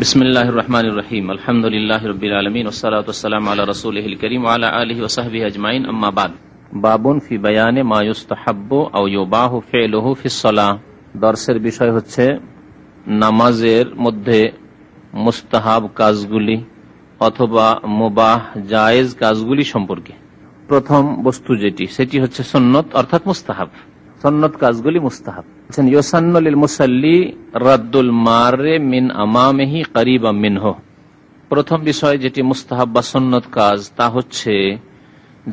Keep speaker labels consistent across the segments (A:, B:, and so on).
A: বিসমিল্লাহির রহমানির রহিম আলহামদুলিল্লাহি রাব্বিল আলামিন ওয়াসসালাতু ওয়াসসালামু আলা রাসূলিহিল কারীম ওয়া আলা আলিহি ওয়া সাহবিহি আজমাইন আম্মা বাদ। বাবুন ফি বায়ানে মা ইউস্তাহাব্বু আও ইউবাহু ফি'লুহু ফিস সালাহ। দর্সের বিষয় হচ্ছে নামাজের মধ্যে মুস্তাহাব কাজগুলি অথবা মুবাহ জায়েজ কাজগুলি সম্পর্কে। প্রথম বস্তু যেটি সেটি হচ্ছে সুন্নত অর্থাৎ মুস্তাহাব। সুন্নত কাজগুলি মুস্তাহাব। ইউসান্নু লিল মুসাল্লি রাদ্দুল মারে মিন আমামিহি করিবাম মিনহু। প্রথম বিষয় যেটি মুস্তাহাব বা সুন্নত কাজ তা হচ্ছে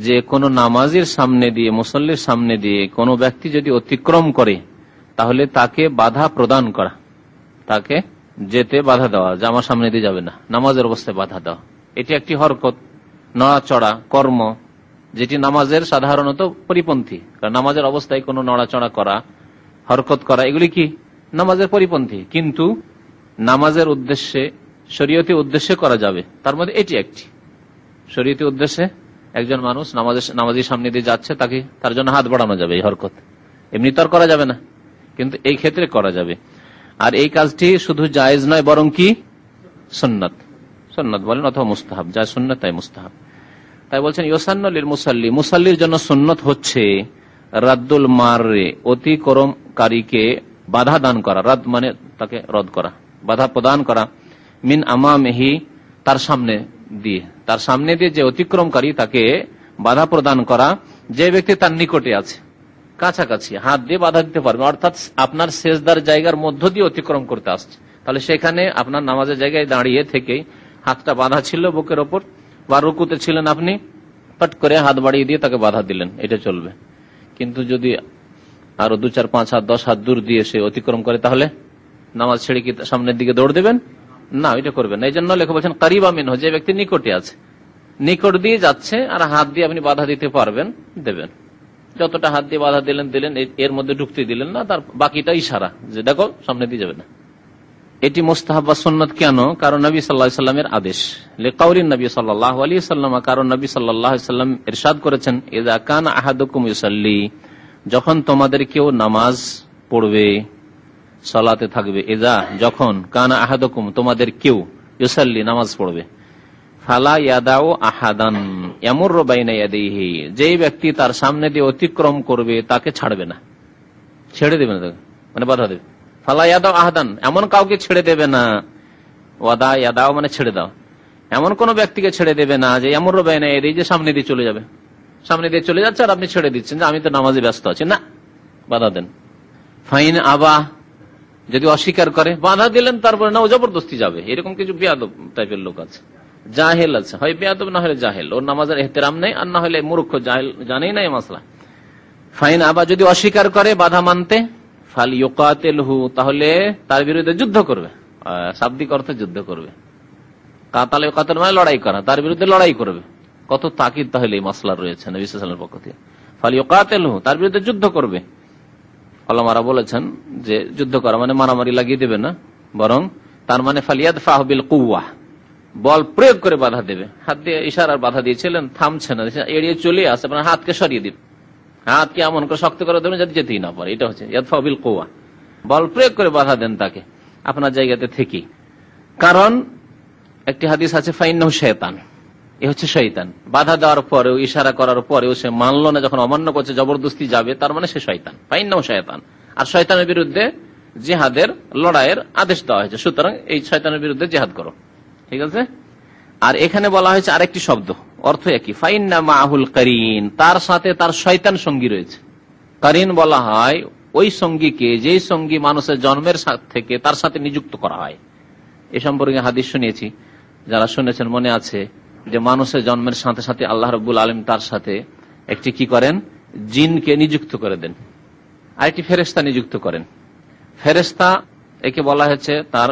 A: যে কোন নামাজের সামনে দিয়ে মুসল্লির সামনে দিয়ে কোনো ব্যক্তি যদি অতিক্রম করে তাহলে তাকে বাধা প্রদান করা, তাকে যেতে বাধা দেওয়া, যে আমার সামনে দিয়ে যাবে না, নামাজের অবস্থায় বাধা দেওয়া। এটি একটি হরকত, নড়াচড়া কর্ম, যেটি নামাজের সাধারণত পরিপন্থী। কারণ নামাজের অবস্থায় কোনো নড়াচড়া করা, হরকত করা এগুলি কি নামাজের পরিপন্থী, কিন্তু নামাজের উদ্দেশ্যে শরীয়তি উদ্দেশ্যে করা যাবে। তার মধ্যে এটি একটি শরীয়তি উদ্দেশ্যে। একজন মানুষ নামাজের সামনে দিয়ে যাচ্ছে, তাকে তার জন্য হাত বাড়ানো যাবে, এই হরকত এমনি তো আর করা যাবে না, কিন্তু এই ক্ষেত্রে করা যাবে। আর এই কাজটি শুধু জায়েজ নয় বরং কি সুন্নাত, সুন্নাত বলেন অথবা মুস্তাহাব, যা সুন্নাত তাই মুস্তাহাব। তাই বলছেন ইউসান্নু লিল মুসাল্লি, মুসাল্লির জন্য সুন্নত হচ্ছে রাদ্দুল মারে, অতিক্রমকারীকে বাধা দান করা। রাদ মানে তাকে রদ করা, বাধা প্রদান করা। মিন আমামিহি, তার সামনে দিয়ে, তার সামনে দিয়ে যে অতিক্রমকারী তাকে বাধা প্রদান করা। যে ব্যক্তি তার নিকটে আছে, কাছাকাছি, হাত দিয়ে বাধা দিতে পারবে, অর্থাৎ আপনার সেজদার জায়গার মধ্য দিয়ে অতিক্রম করতে আসছে, তাহলে সেখানে আপনার নামাজের জায়গায় দাঁড়িয়ে থেকেই হাতটা বাঁধা ছিল বুকের ওপর, বা রুকুতে ছিলেন, আপনি পট করে হাত বাড়িয়ে দিয়ে তাকে বাধা দিলেন, এটা চলবে। কিন্তু যদি আরো 2, 4, 5 হাত 10 হাত দূর দিয়ে সে অতিক্রম করে তাহলে নামাজ ছেড়ে কি সামনের দিকে দৌড় দেবেন? না, এটা করবেন না। এই জন্য লেখক বলছেন কারিবা মিনহু, যে ব্যক্তি নিকটে আছে, নিকট দিয়ে যাচ্ছে আর হাত দিয়ে আপনি বাধা দিতে পারবেন, দেবেন। যতটা হাত দিয়ে বাধা দিলেন দিলেন, এর মধ্যে ঢুকতে দিলেন না, তার বাকিটা ইশারা যে দেখো সামনে দিয়ে যাবে না। এটি মুস্তাহাব বা সুন্নাত কেন? কারণ নবী সাল্লাল্লাহু আলাইহি সাল্লামের আদেশ, লিকাউলিন নবী সাল্লাল্লাহু আলাইহি সাল্লাম, কারণ নবী সাল্লাল্লাহু আলাইহি সাল্লাম ইরশাদ করেছেন ইযা কানা আহাদুকুম ইউসাল্লি, যখন তোমাদের কেউ নামাজ পড়বে, সালাতে থাকবে, ইযা যখন, কানা আহাদুকুম তোমাদের কেউ, ইউসাল্লি নামাজ পড়বে, ফালা ইয়াদাউ আহাদান ইয়ামুরু বাইনা ইয়াদাইহি, যেই ব্যক্তি তার সামনে দিয়ে অতিক্রম করবে তাকে ছাড়বে না, ছেড়ে দেবে না, মানে বাধা দেবে। ফালা ইয়াদাউ আহাদান, এমন কাউকে ছেড়ে দেবে না। ওয়াদা ইয়াদাউ মানে ছেড়ে দাও, এমন কোন ব্যক্তিকে ছেড়ে দেবে না যে ইয়ামুরু বাইনা ইয়াদাইহি, যে সামনে দিয়ে চলে যাবে, সামনে দিয়ে চলে যাচ্ছে আর আপনি ছেড়ে দিচ্ছেন যে আমি তো নামাজে ব্যস্ত আছি, না, বাধা দেন। ফাইন আবা, যদি অস্বীকার করে, বাধা দিলেন তারপরে না, ও জবরদস্তি যাবে, এরকম কিছু বেয়াদব টাইপের লোক আছে, জাহেল আছে, হয় বেয়াদব না হলে জাহেল, ওর নামাজের এহতেরাম নেই, আর না হলে মূর্খ জাহেল, জানেই না এই মাসলা। ফাইন আবা, যদি অস্বীকার করে বাধা মানতে, ফাল ইউকাতিলহু, তাহলে তার বিরুদ্ধে যুদ্ধ করবে, শাব্দিক অর্থে যুদ্ধ করবে। কাতাল ইউকাতিল মানে লড়াই করা, তার বিরুদ্ধে লড়াই করবে। কত তাকিদ তাহলে এই মাসলা রয়েছে নবী সাল্লাল্লাহু আলাইহি ওয়াসাল্লামের পক্ষ থেকে। ফাল ইউকাতিলহু, তার বিরুদ্ধে যুদ্ধ করবে। উলামারা বলেছেন যে যুদ্ধ করা মানে মারামারি লাগিয়ে দেবে না, বরং তার মানে ফালিয়াদফাহু বিল কুওয়া, বল প্রয়োগ করে বাধা দেবে। হাত দিয়ে ইশারার বাধা দিয়েছিলেন, থামছে না, এড়িয়ে চলে আসে, মানে হাতকে সরিয়ে দিবে, হাতকে এমন করে শক্ত করে দেবেন যাতে যেতেই না পারে। এটা হচ্ছে ইয়াদফাহু বিল কুওয়া, বল প্রয়োগ করে বাধা দেন তাকে আপনার জায়গাতে থেকে। কারণ একটি হাদিস আছে ফাইন্নাহু শাইতান, এ হচ্ছে শয়তান। বাধা দেওয়ার পরেও, ইশারা করার পরেও সে মানলো না, যখন অমান্য করছে, জবরদস্তি যাবে, তার মানে সে শয়তান, ফাইন্নাহু শাইতান। আর শয়তানের বিরুদ্ধে জিহাদের, লড়াইয়ের আদেশ দেওয়া হয়েছে, সুতরাং এই শয়তানের বিরুদ্ধে জিহাদ করো, ঠিক আছে। আর এখানে বলা হয়েছে আরেকটি শব্দ, অর্থ একই, ফাইন্না মাহুল কারিন, তার সাথে তার শয়তান সঙ্গী রয়েছে। কারিন বলা হয় ওই সঙ্গীকে, যেই সঙ্গী মানুষের জন্মের থেকে তার সাথে নিযুক্ত করা হয়। এ সম্পর্কে হাদিস শুনিয়েছি, যারা শুনেছেন মনে আছে যে মানুষের জন্মের সাথে সাথে আল্লাহ রাব্বুল আলামিন তার সাথে একটি কি করেন, জিনকে নিযুক্ত করে দেন, আরেকটি ফেরেশতা নিযুক্ত করেন। ফেরেশতা একে বলা হয়েছে তার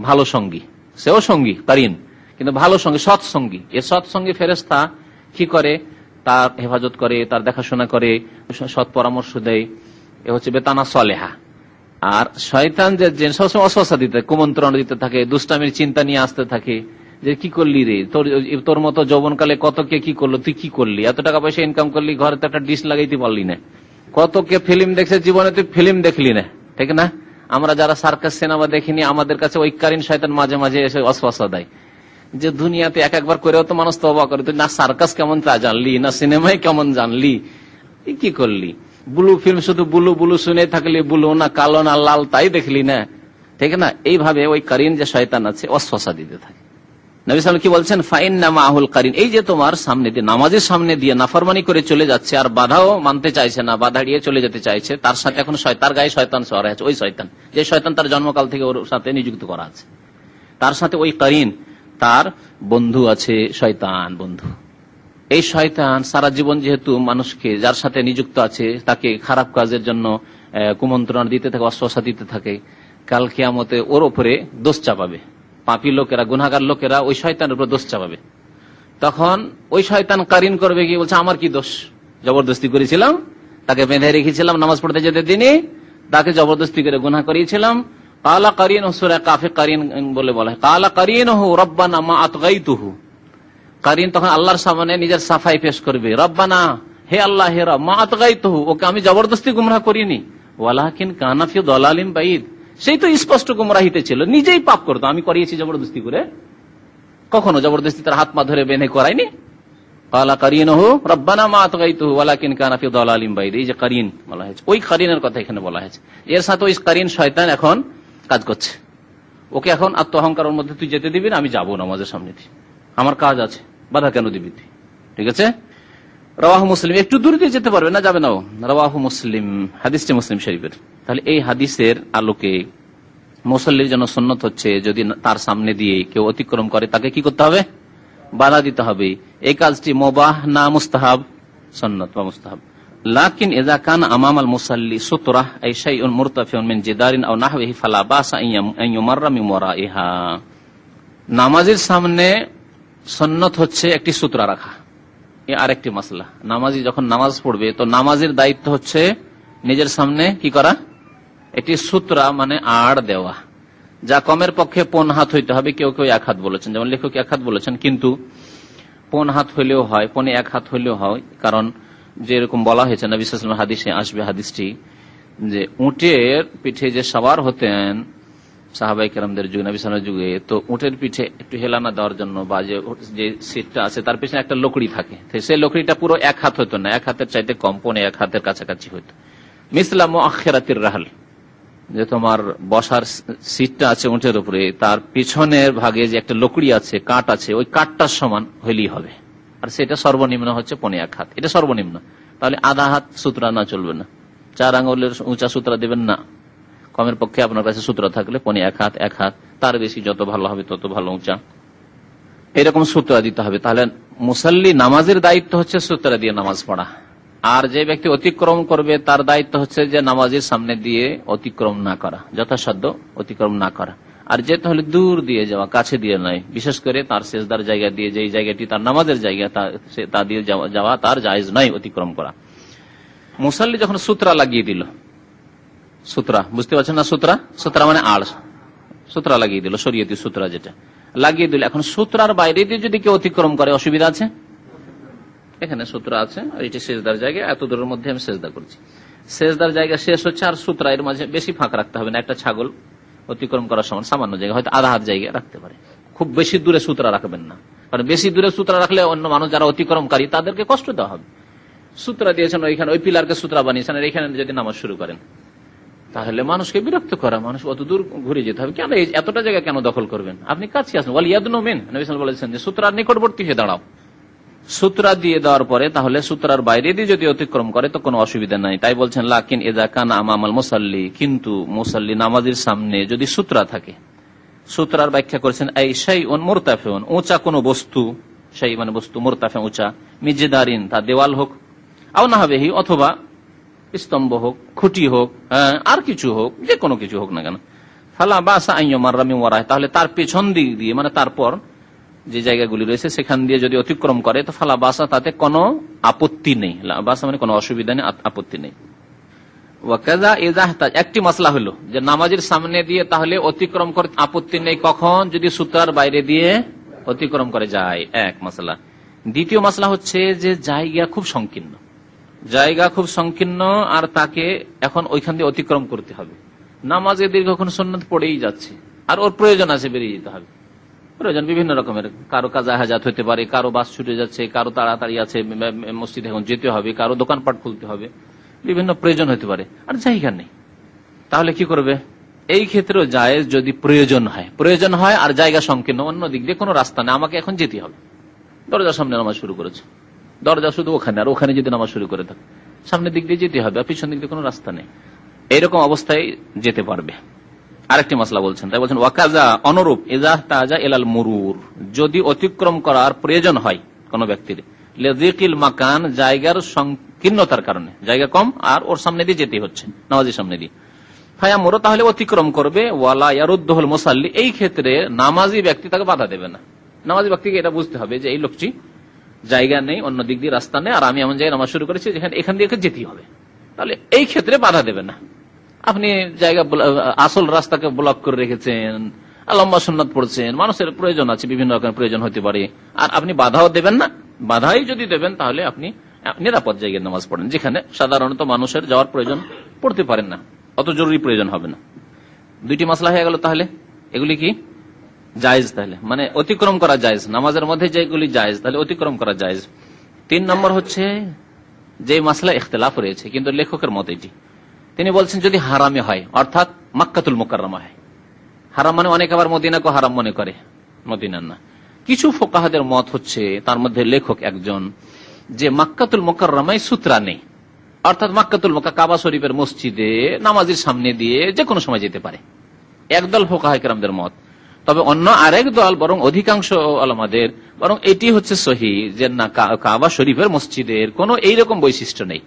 A: ভালো সঙ্গী, সেও সঙ্গী কারিন, কিন্তু ভালো সঙ্গী, সৎসঙ্গী। এ সৎসঙ্গী ফেরেশতা কি করে, তার হেফাজত করে, তার দেখাশোনা করে, সৎ পরামর্শ দেয়, এ হচ্ছে বেতানা সলেহা। আর শয়তান যে সবসময় অসহসা দিতে, কুমন্ত্রণা দিতে থাকে, দুষ্টামির চিন্তা নিয়ে আসতে থাকে, যে কি করলি রে, তোর মতো যৌবনকালে কত কে কি করলো, তুই কি করলি, এত টাকা পয়সা ইনকাম করলি, ঘরে তো একটা ডিশ লাগাইতে পারলি না, কত কে ফিল্ম দেখছে জীবনে, তুই ফিল্ম দেখলি না, ঠিক না, আমরা যারা সার্কাস সিনেমা দেখিনি, আমাদের কাছে ওই কারিন শয়তান মাঝে মাঝে এসে ওয়াসওয়াসা দেয় যে দুনিয়াতে একবার করেও তো মানুষ তওবা করে, তুই না সার্কাস কেমন তা জানলি, না সিনেমায় কেমন জানলি, কি করলি, ব্লু ফিল্ম শুধু ব্লু ব্লু শুনে থাকলি, ব্লু না কালো না লাল তাই দেখলি না, ঠিক না? এইভাবে ওই কারিন যে শয়তান আছে ওয়াসওয়াসা দিতে থাকে। নবী সাল্লাল্লাহু আলাইহি ওয়াসাল্লাম কি বলছেন, ফাইন্না মাহুল কারিন, এই যে তোমার সামনে দিয়ে নামাজের সামনে দিয়ে নাফরমানি করে চলে যাচ্ছে আর বাধাও মানতে চাইছে না, বাধা দিয়ে চলে যেতে চাইছে, তার সাথে এখন তার গায়ে শয়তান সওয়ার আছে, ওই শয়তান যে শয়তান তার জন্মকাল থেকে ওর সাথে নিযুক্ত করা আছে, তার সাথে ওই কারিন তার বন্ধু আছে, শয়তান বন্ধু। এই শয়তান সারা জীবন যেহেতু মানুষকে যার সাথে নিযুক্ত আছে তাকে খারাপ কাজের জন্য কুমন্ত্রণা দিতে থাকে, অস্বসা দিতে থাকে, কাল কিয়ামতে ওর উপরে দোষ চাপাবে। পাপী লোকেরা, গুনাহগার লোকেরা ওই শয়তানের উপর দোষ চাপাবে। তখন ওই শয়তান কারিন করবে কি, বলছে আমার কি দোষ, জবরদস্তি করেছিলাম, তাকে বেঁধে রেখেছিলাম, নামাজ পড়তে যেতে দিনে তাকে জবরদস্তি করে গুনাহ করিয়েছিলাম। কালা কারিন সূরা কাফে কারিন বলে বলা হয়, কালা কারিনহু রব্বানা মা আতগাইতুহু, কারিন তখন আল্লাহর সামনে নিজের সাফাই পেশ করবে, রব্বানা হে আল্লাহ হে রব, মা আতগাইতুহু, ওকে আমি জবরদস্তি গুমরাহ করিনি, ওয়ালাকিন কানা ফি দালালিন বাইদ, সেই তো স্পষ্ট গুমরাহিতে ছিল, নিজেই পাপ করতো, আমি করিয়েছি জবরদস্তি করে, কখনো জবরদস্তি তার হাত পা ধরে বেঁধে করাইনি। কালা কারিনহু রব্বানা মা আতগাইতুহু ওয়ালাকিন কানা ফি দালালিন বাইদ, এই যে কারিন বলা হয়েছে, ওই কারিনের কথা এখানে বলা হয়েছে। এর সাথে ওই কারিন শয়তান এখন কাজ করছে, ওকে এখন আত্ম অহংকারের মধ্যে তুই যেতে দিবি না, আমি যাবো নামাজের সামনে দিয়ে, আমার কাজ আছে, বাধা কেন দিবি তুই, ঠিক আছে? রাওয়াহু মুসলিম, একটু দূর দিয়ে যেতে পারবে না, যাবে না, রাওয়াহু মুসলিম, হাদিসটি মুসলিম শরীফের। তাহলে এই হাদিসের আলোকে মুসল্লির জন্য সুন্নত হচ্ছে যদি তার সামনে দিয়ে কেউ অতিক্রম করে তাকে কি করতে হবে, বাধা দিতে হবে। এই কাজটি মুবাহ না মুস্তাহাব? সুন্নত বা মুস্তাহাব। লাকিন ইযা কানা আমামাল মুসাল্লি সুতরাহ আই শাইউন মুরতাফিউন মিন জিদারিন আও নাহবিহি ফালা বাসা আন ইউমাররা মিন ওয়ারাইহা, নামাজের সামনে সুন্নত হচ্ছে একটি সূত্রা রাখা। আরেকটি মাসলা, নামাজি যখন নামাজ পড়বে তো নামাজের দায়িত্ব হচ্ছে নিজের সামনে কি করা, একটি সূত্রা মানে আড় দেওয়া, যা কমের পক্ষে 5 হাত হইতে হবে, কেউ কেউ 1 হাত বলেছেন, যেমন লেখক 1 হাত বলেছেন, কিন্তু 5 হাত হইলেও হয়, 1 হাত হইলেও হয়, কারণ যেরকম বলা হয়েছে নবী সাল্লাল্লাহু আলাইহি ওয়াসাল্লাম হাদিসে আসবে হাদিসটি, যে উটের পিঠে যে সওয়ার হতেন সাহাবায়ে কেরামদের যুগে, নবী সাল্লাল্লাহু আলাইহি ওয়াসাল্লামের যুগে, তো উটের পিঠে একটু হেলানা দেওয়ার জন্য বা যে সিটটা আছে তার পিছনে একটা লকড়ি থাকে, সেই লকড়িটা পুরো 1 হাত হতো না, 1 হাতের চাইতে কম, 1 হাতের কাছাকাছি হতো। মিসলা মুআখিরাতির রাহল, যে তোমার বসার সিটটা আছে উটের উপরে, তার পিছনের ভাগে যে একটা লকড়ি আছে, কাঠ আছে, ওই কাঠটার সমান হইলেই হবে, আর সেটা সর্বনিম্ন হচ্ছে 1 হাত, এটা সর্বনিম্ন। তাহলে আধা হাত সূত্রা না চলবে না, 4 আঙ্গুলের উঁচা সূত্রা দেবেন না, কমের পক্ষে আপনার কাছে সূত্র থাকলে 1 হাত, 1 হাত, তার বেশি যত ভালো হবে তত ভালো উঁচা, এরকম সূত্রা দিতে হবে। তাহলে মুসাল্লি নামাজের দায়িত্ব হচ্ছে সূত্রা দিয়ে নামাজ পড়া, আর যে ব্যক্তি অতিক্রম করবে তার দায়িত্ব হচ্ছে যে নামাজের সামনে দিয়ে অতিক্রম না করা, যথাসাধ্য অতিক্রম না করা। আর যেতে হলে দূর দিয়ে যাওয়া, কাছে দিয়ে নয়, বিশেষ করে তার সেজদার জায়গা দিয়ে, যেই জায়গাটি তার নামাজের জায়গা তা দিয়ে যাওয়া তার জায়েজ নয় অতিক্রম করা। মুসাল্লি যখন সূত্রা লাগিয়ে দিল, সূত্রা বুঝতে পারছেন না, সূত্রা মানে আড়, সূত্রা লাগিয়ে দিল, শরীয়তি সূত্রা যেটা লাগিয়ে দিল, এখন সূত্রার বাইরে দিয়ে যদি কেউ অতিক্রম করে অসুবিধা আছে? এখানে সূত্রা আছে আর এটি সেজদার জায়গা, এত দূরের মধ্যে আমি সেজদা করছি, সেজদার জায়গা শেষ হচ্ছে আর সূত্রা এর মাঝে বেশি ফাঁক রাখতে হবে না, একটা ছাগল অতিক্রম করার সময় সামান্য জায়গা, হয়তো আধা হাত জায়গা রাখতে পারে, খুব বেশি দূরে সূত্রা রাখবেন না, কারণ বেশি দূরে সূত্রা রাখলে অন্য মানুষ যারা অতিক্রমকারী তাদেরকে কষ্ট দেওয়া হবে। সূত্রা দিয়েছেন ওইখানে, ওই পিলারকে সূত্রা বানিয়েছেন, আর এখানে যদি নামাজ শুরু করেন তাহলে মানুষকে বিরক্ত করা, মানুষ অত দূর ঘুরে যেতে হবে, কেন এতটা জায়গা কেন দখল করবেন, আপনি কাছে আসেন, ওয়াল ইয়াদনু মিন, নবী সাল্লাল্লাহু আলাইহি ওয়াসাল্লাম বলেছেন যে সূত্রার নিকটবর্তী হয়ে দাঁড়াও। সূত্রা দিয়ে দেওয়ার পরে তাহলে সূত্রার বাইরে দিয়ে যদি অতিক্রম করে তো কোনো অসুবিধা নাই। তাই বলছেন লাকিন ইযা কানা আমামাল মুসাল্লি, কিন্তু মুসাল্লি নামাজের সামনে যদি সূত্রা থাকে, সূত্রার ব্যাখ্যা করেছেন এই শাইউন মুরতাফিউন, উঁচা কোনো বস্তু, শাই মানে বস্তু, মুরতাফি উঁচা, মিজদারিন তা দেওয়াল হোক, আও নাহবিহি অথবা স্তম্ভ হোক, খুঁটি হোক, আর কিছু হোক, যে কোনো কিছু হোক না কেন, ফালা বাসা আন ইউমাররা মিন ওয়ারাইহি, তাহলে তার পেছন দিক দিয়ে মানে তারপর যে জায়গাগুলি রয়েছে সেখান দিয়ে যদি অতিক্রম করে তো ফালা বাসা, তাতে কোনো আপত্তি নেই, বাসা মানে কোনো অসুবিধা নেই, আপত্তি নেই। ওয়াকাযা ইযা ইহতাজ, একটি মাসলা হলো যে নামাজের সামনে দিয়ে তাহলে অতিক্রম করতে আপত্তি নেই কখন, যদি সূত্রার বাইরে দিয়ে অতিক্রম করে যায়, এক মাসলা। দ্বিতীয় মাসলা হচ্ছে যে জায়গা খুব সংকীর্ণ, জায়গা খুব সংকীর্ণ আর তাকে এখন ওইখান দিয়ে অতিক্রম করতে হবে, নামাজে দীর্ঘক্ষণ সুন্নাত পড়েই যাচ্ছে, আর ওর প্রয়োজন আছে, বেরিয়ে যেতে হবে। প্রয়োজন বিভিন্ন রকমের, কারো কাজা হাজাত হতে পারে, কারো বাস ছুটে যাচ্ছে, কারো তাড়াতাড়ি আছে, মসজিদে এখন যেতে হবে, কারো দোকানপাট খুলতে হবে, বিভিন্ন প্রয়োজন হতে পারে, আর জায়গা নেই। তাহলে কি করবে? এই ক্ষেত্রেও জায়েজ যদি প্রয়োজন হয় আর জায়গা সংকীর্ণ, অন্য দিক দিয়ে কোনো রাস্তা নেই, আমাকে এখন যেতে হবে। দরজার সামনে নামাজ শুরু করেছে, দরজা শুধু ওখানে, আর ওখানে যদি নামাজ শুরু করে থাকে, সামনের দিক দিয়ে যেতে হবে, আর পিছন দিক দিয়ে কোনো রাস্তা নেই, এইরকম অবস্থায় যেতে পারবে। আরেকটি মাসলা বলছেন, তাই বলছেন ওয়াকাজা অনুরূপ ইজা তাজা এলাল মুরুর, যদি অতিক্রম করার প্রয়োজন হয় কোন ব্যক্তির, লিযিকিল মাকান, জায়গার সংকীর্ণতার কারণে, জায়গা কম আর ওর সামনে দিয়ে যেতে হচ্ছে, নামাজের সামনে দিয়ে, ফায়ামুরু, তাহলে অতিক্রম করবে, ওয়ালা ইয়ারুদ্দুহুল মুসাল্লি, এই ক্ষেত্রে নামাজি ব্যক্তি তাকে বাধা দেবে না। নামাজি ব্যক্তিকে এটা বুঝতে হবে যে এই লোকটি জায়গা নেই, অন্য দিক দিয়ে রাস্তা নেই, আর আমি এমন জায়গায় নামাজ শুরু করেছি যেখানে এখান দিয়ে যেতেই হবে, তাহলে এই ক্ষেত্রে বাধা দেবে না। আপনি জায়গা আসল রাস্তাকে ব্লক করে রেখেছেন, লম্বা সুন্নাত পড়ছেন, মানুষের প্রয়োজন আছে, বিভিন্ন রকমের প্রয়োজন হতে পারে, আর আপনি বাধাও দেবেন না। বাধাই যদি দেবেন তাহলে আপনি নিরাপদ জায়গায় নামাজ পড়েন, যেখানে সাধারণত মানুষের যাওয়ার প্রয়োজন পড়তে পারেন না, অত জরুরি প্রয়োজন হবে না। দুইটি মাসলা হয়ে গেল। তাহলে এগুলি কি জায়েজ? তাহলে মানে অতিক্রম করা জায়েজ, নামাজের মধ্যে যেগুলি জায়েজ তাহলে অতিক্রম করা জায়েজ। 3 নম্বর হচ্ছে যে মাসলা ইখতিলাফ রয়েছে, কিন্তু লেখকের মত এটি, তিনি বলছেন যদি হারামে হয়, অর্থাৎ মাক্কাতুল মুকাররমা হয়। হারাম মানে অনেক আবার মদিনাকে হারাম মনে করে, মদিনা না। কিছু ফুকাহাদের মত হচ্ছে, তার মধ্যে লেখক একজন, যে মাক্কাতুল মুকাররমায় সূত্রা নেই, অর্থাৎ মাক্কাতুল মুকাররমা কাবা শরীফের মসজিদে নামাজের সামনে দিয়ে যে কোনো সময় যেতে পারে, একদল ফুকাহায়ে কেরামদের মত। তবে অন্য আরেক দল, বরং অধিকাংশ আলেমদের, বরং এটি হচ্ছে সহিহ যে না, কাবা শরীফের মসজিদের কোনো এইরকম বৈশিষ্ট্য নেই,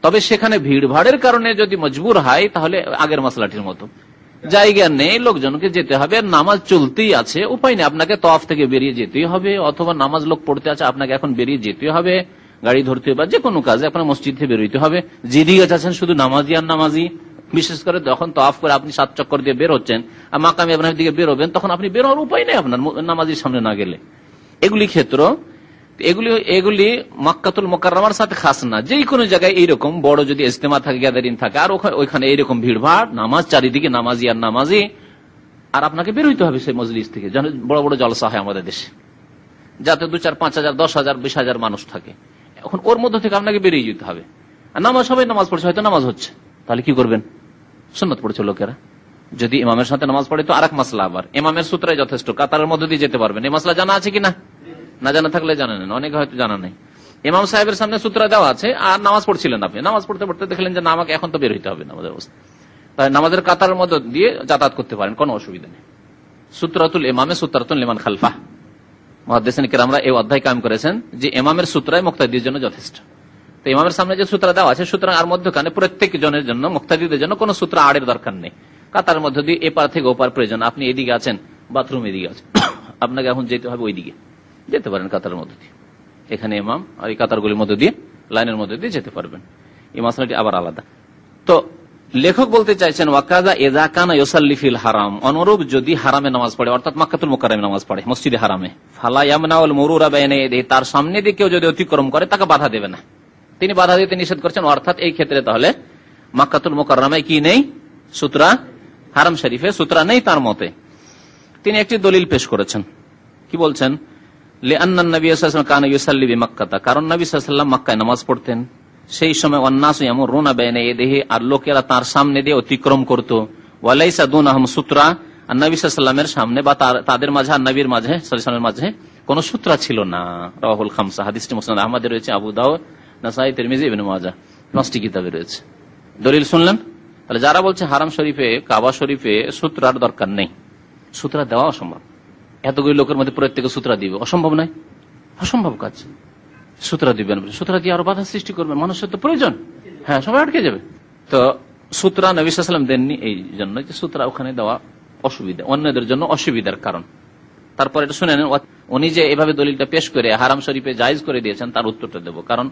A: তবে সেখানে ভিড় ভাড়ের কারণে যদি মজবুর হয় তাহলে আগের মাসলাটির মতো জায়গা নেই, লোকজনকে যেতে হবে, নামাজ চলতেই আছে, উপায় নেই, আপনাকে তওয়াফ থেকে বেরিয়ে যেতেই হবে, অথবা নামাজ লোক পড়তে আছে, আপনাকে এখন বেরিয়ে যেতে হবে, গাড়ি ধরতে হবে, যে কোনো কাজে আপনার মসজিদ থেকে বেরোতে হবে। যেদিকে যাচ্ছেন শুধু নামাজি আর নামাজি, বিশেষ করে যখন তওয়াফ করে আপনি 7 চক্কর দিয়ে বের হচ্ছেন আর মাকামে ইব্রাহিমের দিকে বেরোবেন, তখন আপনি বের হওয়ার উপায় নেই আপনার নামাজির সামনে না গেলে। এগুলি ক্ষেত্র, এগুলি মক্কাতুল মুকাররমার সাথে খাস না, যে কোনো জায়গায় এইরকম বড় যদি ইজতেমা থাকে, গ্যাদারিং থাকে, আর ওইখানে এইরকম ভিড় ভাড়, নামাজ চারিদিকে নামাজি আর নামাজি, আর আপনাকে বের হইতে হবে সেই মজলিস থেকে। বড় বড় জলসা হয় আমাদের দেশে, যাতে 2, 4, 5 হাজার, 10 হাজার, 20 হাজার মানুষ থাকে, এখন ওর মধ্যে থেকে আপনাকে বেরিয়ে যেতে হবে। আর নামাজ, সবাই নামাজ পড়ছে, হয়তো নামাজ হচ্ছে, তাহলে কি করবেন? সুন্নাত পড়ছে লোকেরা, যদি ইমামের সাথে নামাজ পড়ে তো আরেক মাসলা, আবার ইমামের সূত্রায় যথেষ্ট, কাতারের মধ্যে দিয়ে যেতে পারবেন। এই মাসলা জানা আছে কিনা? না জানা থাকলে জানা নেন, অনেকে হয়তো জানা নেই। ইমাম সাহেবের সামনে সূত্র দেওয়া আছে, আর নামাজ পড়ছিলেন আপনি, নামাজ পড়তে পড়তে দেখলেন যে না, আমাকে এখন তো বের হইতে হবে নামাজের অবস্থা, তাই নামাজের কাতারের মধ্যে দিয়ে যাতায়াত করতে পারেন, কোনো অসুবিধা নেই। সূত্রাতুল ইমামে সূত্রাতুল লিমান খালফা, মুহাদ্দিসিন কিরামরা এই অধ্যায় কায়েম করেছেন যে ইমামের সূত্রায় মুক্তাদির জন্য যথেষ্ট। তো ইমামের সামনে যে সূত্র দেওয়া আছে, সুতরাং আর মধ্যখানে প্রত্যেক জনের জন্য, মুক্তাদিদের জন্য কোনো সূত্র আড়ের দরকার নেই। কাতারের মধ্যে দিয়ে এপার থেকে ওপার প্রয়োজন, আপনি এদিকে আছেন, বাথরুম এদিকে আছে, আপনাকে এখন যেতে হবে ওইদিকে, যেতে পারেন কাতারের মধ্যে দিয়ে, এখানে ইমাম আর এই কাতারগুলির মধ্যে দিয়ে, লাইনের মধ্যে দিয়ে যেতে পারবেন। এই মাসলাটি আবার আলাদা। তো লেখক বলতে চাইছেন ওয়াকাযা ইযা কানা ইউসাল্লি ফিল হারাম, অনুরূপ যদি হারামে নামাজ পড়ে, অর্থাৎ মক্কাতুল মুকাররমে নামাজ পড়ে, মসজিদে হারামে, ফালা ইয়ামনাউল মুরুরা বাইনা ইয়াদাইহি, তার সামনে দিয়ে কেউ যদি অতিক্রম করে তাকে বাধা দেবে না, তিনি বাধা দিতে নিষেধ করছেন। অর্থাৎ এই ক্ষেত্রে তাহলে মক্কাতুল মুকাররমায় কি নেই? সূত্রা, হারাম শরীফে সূত্রা নেই তার মতে। তিনি একটি দলিল পেশ করেছেন, কি বলছেন? লিআন্না নবী সাল্লাল্লাহু আলাইহি ওয়াসাল্লাম কানা ইউসাল্লি বিমাক্কাতা, কারণ নবী সাল্লাল্লাহু আলাইহি ওয়াসাল্লাম মক্কায় নামাজ পড়তেন, সেই সময় ওয়ান্নাসু ইয়ামুরুনা বাইনা ইয়াদাইহি, আর লোকেরা তার সামনে দিয়ে অতিক্রম করত, ওয়ালাইসা দুনাহুম সূত্রা, আর নবী সাল্লাল্লাহু আলাইহি ওয়াসাল্লামের সামনে বা তাদের মাঝে আর নবীর মাঝে সাল্লাল্লাহু আলাইহি ওয়াসাল্লামের মাঝে কোনো সূত্রা ছিল না। রাওয়াহুল খামসা, হাদিসটি মুসনাদ আহমদে রয়েছে, আবু দাউদ, নাসাই, তিরমিজি, ইবনে মাজাহ, 5টি কিতাবে রয়েছে। দলিল শুনলেন? তাহলে যারা বলছে হারাম শরীফে, কাবা শরীফে সূত্রার দরকার নেই, সূত্রা দেওয়া অসম্ভব, এতগুলি লোকের মধ্যে প্রত্যেকে সূত্রা দিবে, অসম্ভব নয়, অসম্ভব কাজ। সূত্রা দিবেন, সূত্রা দিয়ে আরো বাধা সৃষ্টি করবেন, মানুষের তো প্রয়োজন, হ্যাঁ, সবাই আটকে যাবে। তো সূত্রা নবী সাল্লাল্লাহু আলাইহি ওয়াসাল্লাম দেননি, এই জন্য যে সূত্রা ওখানে দেওয়া অসুবিধা, অন্যদের জন্য অসুবিধার কারণ। তারপর এটা শুনে নেন, উনি যে এভাবে দলিলটা পেশ করে হারাম শরীফে জায়েজ করে দিয়েছেন, তার উত্তরটা দেব। কারণ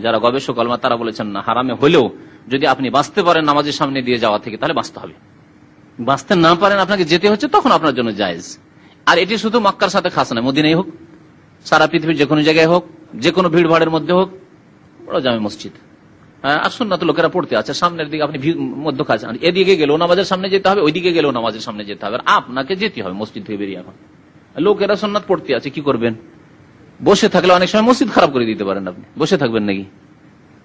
A: যারা গবেষক আলেমা তারা বলেছেন না, হারামে হলেও যদি আপনি বাঁচতে পারেন নামাজের সামনে দিয়ে যাওয়া থেকে, তাহলে বাঁচতে হবে। বাঁচতে না পারেন, আপনাকে যেতে হচ্ছে, তখন আপনার জন্য জায়েজ। আর এটি শুধু মক্কার সাথে খাস নয়, মদিনায় হোক, সারা পৃথিবীর যে কোনো জায়গায় হোক, যে কোনো ভিড় ভাড়ের মধ্যে হোক, বড় জামে মসজিদ, আর সুন্নাত লোকেরা পড়তে আছে, সামনের দিকে আপনি মধ্য কাছে, এদিকে গেলেও নামাজের সামনে যেতে হবে, ওইদিকে গেলেও নামাজের সামনে যেতে হবে, আর আপনাকে যেতে হবে মসজিদ থেকে বেরিয়ে। এখন লোকেরা সুন্নাত পড়তে আছে, কি করবেন? বসে থাকলে অনেক সময় মসজিদ খারাপ করে দিতে পারেন আপনি, বসে থাকবেন নাকি?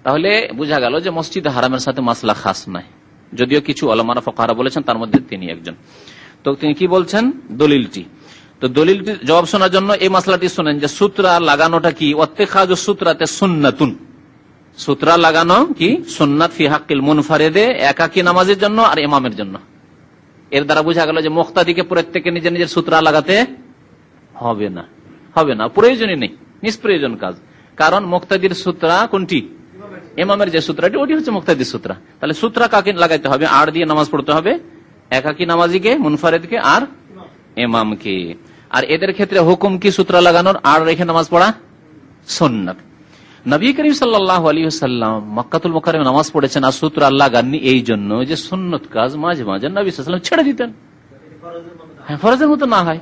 A: তাহলে বোঝা গেল যে মসজিদ হারামের সাথে মাসলা খাস নাই, যদিও কিছু ওলামারা ফুকাহারা বলেছেন, তার মধ্যে তিনি একজন। তো তিনি কি বলছেন দলিলটি? তো দলিলটি জবাব শোনার জন্য এই মাসলাটি শোনেন যে সূত্রা লাগানোটা কি? ওয়াত্তেখাযু সূত্রাতে সুন্নাতুন, সূত্রা লাগানো কি সুন্নাত ফি হাক্কিল মুনফারিদে, একাকী নামাজের জন্য আর ইমামের জন্য। এর দ্বারা বোঝা গেল যে মুক্তাদিকে প্রত্যেকে নিজের নিজের সূত্রা লাগাতে হবে না, হবে না, প্রয়োজনই নেই, নিষ্প্রয়োজন কাজ। কারণ মুক্তাদির সূত্রা কোনটি? ইমামের যে সূত্রটি, ওটি হচ্ছে মুক্তাদির সূত্রা। তাহলে সূত্রা কাকে লাগাইতে হবে? আড় দিয়ে নামাজ পড়তে হবে, একাকী নামাজিকে, মুনফারিদকে আর ইমামকে। আর এদের ক্ষেত্রে হুকুম কি? সূত্রা লাগানোর, আড় রেখে নামাজ পড়া সুন্নাত। নবী করিম সাল্লাল্লাহু আলাইহি ওয়াসাল্লাম মক্কাতুল মুকাররমে নামাজ পড়েছেন আর সূত্রা লাগাননি এই জন্য যে সুন্নত কাজ মাঝে মাঝে নবী সাল্লাল্লাহু আলাইহি ওয়াসাল্লাম ছেড়ে দিতেন, ফরজের মতো না হয়,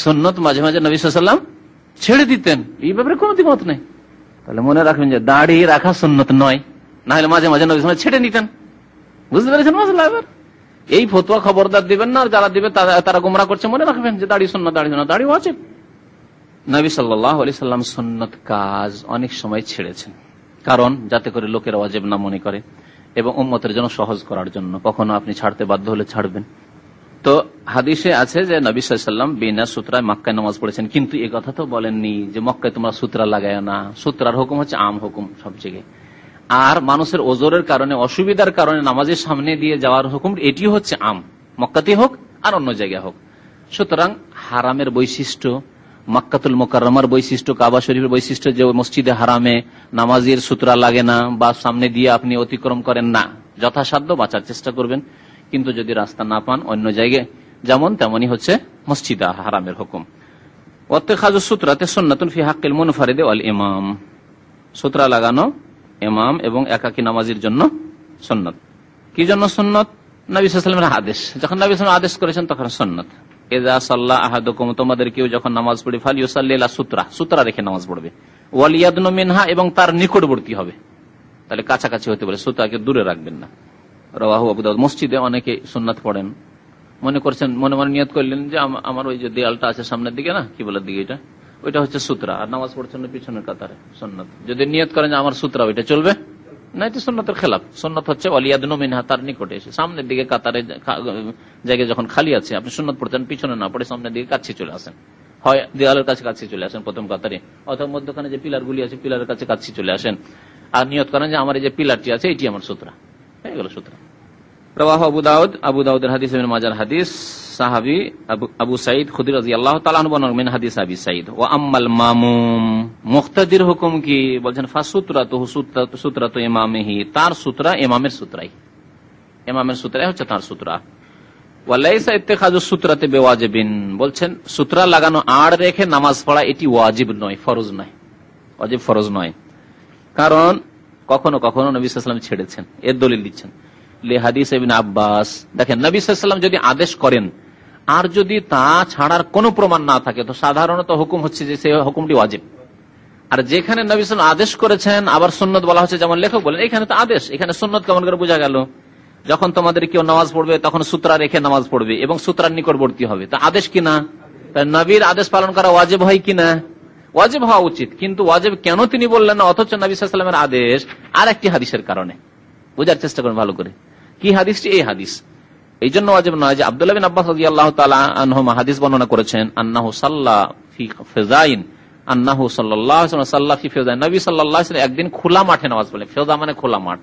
A: সুন্নত মাঝে মাঝে নবী সাল্লাল্লাহু আলাইহি ওয়াসাল্লাম ছেড়ে দিতেন, এই ব্যাপারে কোনো দ্বিমত নেই। তাহলে মনে রাখবেন যে দাড়ি রাখা সুন্নত নয়, না হলে মাঝে মাঝে নবী সাল্লাল্লাহু আলাইহি ওয়াসাল্লাম ছেড়ে নিতেন। বুঝতে পেরেছেন মাসলা? এবার এই ফতোয়া খবরদার দিবেন না, যারা দিবে তারা গোমরা করছে। মনে রাখবেন যে দাড়ি সুন্নাত, দাড়ি সুন্নাত, দাড়ি ওয়াজিব। নবী সাল্লাল্লাহু আলাইহি সাল্লাম সুন্নাত কাজ অনেক সময় ছেড়েছেন, কারণ যাতে করে লোকেরা ওয়াজিব না মনে করে এবং উম্মতের জন্য সহজ করার জন্য। কখনো আপনি ছাড়তে বাধ্য হলে ছাড়বেন। তো হাদিসে আছে যে নবী সাল্লাল্লাহু আলাইহি সাল্লাম বিনা সূত্রায় মক্কায় নামাজ পড়েছেন, কিন্তু এই কথা তো বলেননি যে মক্কায় তোমরা সূত্রা লাগায় না। সূত্রার হুকুম হচ্ছে আম হুকুম সব জায়গায়। আর মানুষের ওজরের কারণে, অসুবিধার কারণে নামাজের সামনে দিয়ে যাওয়ার হুকুম, এটি হচ্ছে আম, মক্কাতে হোক আর অন্য জায়গায় হোক। সুতরাং হারামের বৈশিষ্ট্য, মক্কাতুল মুকাররমার বৈশিষ্ট্য, কাবা শরীফের বৈশিষ্ট্য যে মসজিদে হারামে নামাজের সূত্রা লাগে না বা সামনে দিয়ে আপনি অতিক্রম করেন না, যথাসাধ্য বাঁচার চেষ্টা করবেন। কিন্তু যদি রাস্তা না পান অন্য জায়গায় যেমন, তেমনই হচ্ছে মসজিদে হারামের হুকুম। ওয়াত্তেখাযু সূত্রাতে সুন্নাতুন ফি হাক্কিল মুনফারিদি ওয়াল ইমাম, সূত্রা লাগানো ইমাম এবং একাকী নামাজের জন্য সুন্নাত। কি জন্য সুন্নাত? নবী সাল্লাল্লাহু আলাইহি ওয়াসাল্লামের আদেশ, যখন নবী সাল্লাল্লাহু আলাইহি ওয়াসাল্লাম আদেশ করেছেন তখন সুন্নাত। ইযা সাল্লা আহাদুকুম, তোমাদের কেউ যখন নামাজ পড়ে, ফালইউসাল্লি ইলা সূত্রা, সূত্রা রেখে নামাজ পড়বে, ওয়াল ইয়াদনু মিনহা, এবং তার নিকটবর্তী হবে। তাহলে কাছাকাছি হতে পারে, সূত্রাকে দূরে রাখবেন না। রাওয়াহু আবু দাউদ। মসজিদে অনেকে সুন্নাত পড়েন, মনে করছেন, মনে মনে নিয়ত করলেন যে আমার ওই যে দেয়ালটা আছে সামনের দিকে, না কি বলার দিকে, এটা ওইটা হচ্ছে সূত্রা, আর নামাজ পড়ছেন পিছনের কাতারে, সুন্নাত। যদি নিয়ত করেন যে আমার সূত্রা, ওইটা চলবে না, এটা সুন্নাতের খেলাফ। সুন্নাত হচ্ছে ওয়াল ইয়াদনু মিনহা, তার নিকটে এসে, সামনের দিকে কাতারে জায়গায় যখন খালি আছে আপনি সুন্নাত পড়ছেন, পিছনে না পড়ে সামনের দিকে কাছে চলে আসেন, হয় দেয়ালের কাছে কাছে চলে আসেন প্রথম কাতারে, অথবা মধ্যখানে যে পিলার গুলি আছে পিলারের কাছে কাছে চলে আসেন, আর নিয়ত করেন যে আমার এই যে পিলারটি আছে এটি আমার সূত্রা, হয়ে গেল সূত্রা। রাওয়াহু আবু দাউদ, আবু দাউদের হাদিস, ইবনে মাজার হাদিস, সাহাবী আবু সাঈদ খুদরি রাদিয়াল্লাহু তাআলা আনহু বর্ণনা মিন হাদিস আবি সাঈদ। ওয়া আম্মাল মামুম, মুক্তাদির হুকুম কি? বলেন ফাসুতরাতুহু সূত্রাতু ইমামিহি, তার সূত্রা ইমামের সূত্রাই, ইমামের সূত্রাই হচ্ছে তার সূত্রা। ওয়া লাইসা ইত্তিখাযু সূত্রাতি বিওয়াজিবিন, বলছেন সূত্রা লাগানো আড় রেখে নামাজ পড়া এটি ওয়াজিব নয়, ফরজ নয়, ওয়াজিব ফরজ নয়। কারণ কখনো কখনো নবী সাল্লাল্লাহু আলাইহি ওয়াসাল্লাম ছেড়েছেন, এর দলিল দিচ্ছেন হাদিস ইবনে আব্বাস। দেখেন নবী সাল্লাল্লাহু আলাইহি ওয়াসাল্লাম যদি আদেশ করেন আর যদি তা ছাড়ার কোনো প্রমাণ না থাকে, তো সাধারণত হুকুম হচ্ছে যে সেই হুকুমটি ওয়াজিব। আর যেখানে নবী সাল্লাল্লাহু আলাইহি ওয়াসাল্লাম আদেশ করেছেন আবার সুন্নাত বলা হচ্ছে, যেমন লেখক বলেন এখানে তো আদেশ, এখানে সুন্নাত কেমন করে বোঝা গেল? যখন তোমাদের কেউ নামাজ পড়বে তখন সূত্রা রেখে নামাজ পড়বে এবং সূত্রার নিকটবর্তী হবে, তা আদেশ কিনা? নবীর আদেশ পালন করা ওয়াজিব হয় কিনা? ওয়াজিব হওয়া উচিত, কিন্তু ওয়াজিব কেন তিনি বললেন না, অথচ নবী সাল্লাল্লাহু আলাইহি ওয়াসাল্লামের আদেশ আর একটি হাদিসের কারণে। বোঝার চেষ্টা করেন ভালো করে, কি হাদিসটি? এই হাদিস এই জন্য ওয়াজিব নয় যে আব্দুল্লাহ বিন আব্বাস রাদিয়াল্লাহু তাআলা আনহুমা হাদিস বর্ণনা করেছেন, আন্নাহু সাল্লা ফি ফিজাইন, আন্নাহু সাল্লাল্লাহু আলাইহি ওয়াসাল্লাম সাল্লা ফি ফিজাইন, নবী সাল্লাল্লাহু আলাইহি ওয়াসাল্লাম একদিন খোলা মাঠে নামাজ পড়লেন। ফিজা মানে খোলা মাঠ,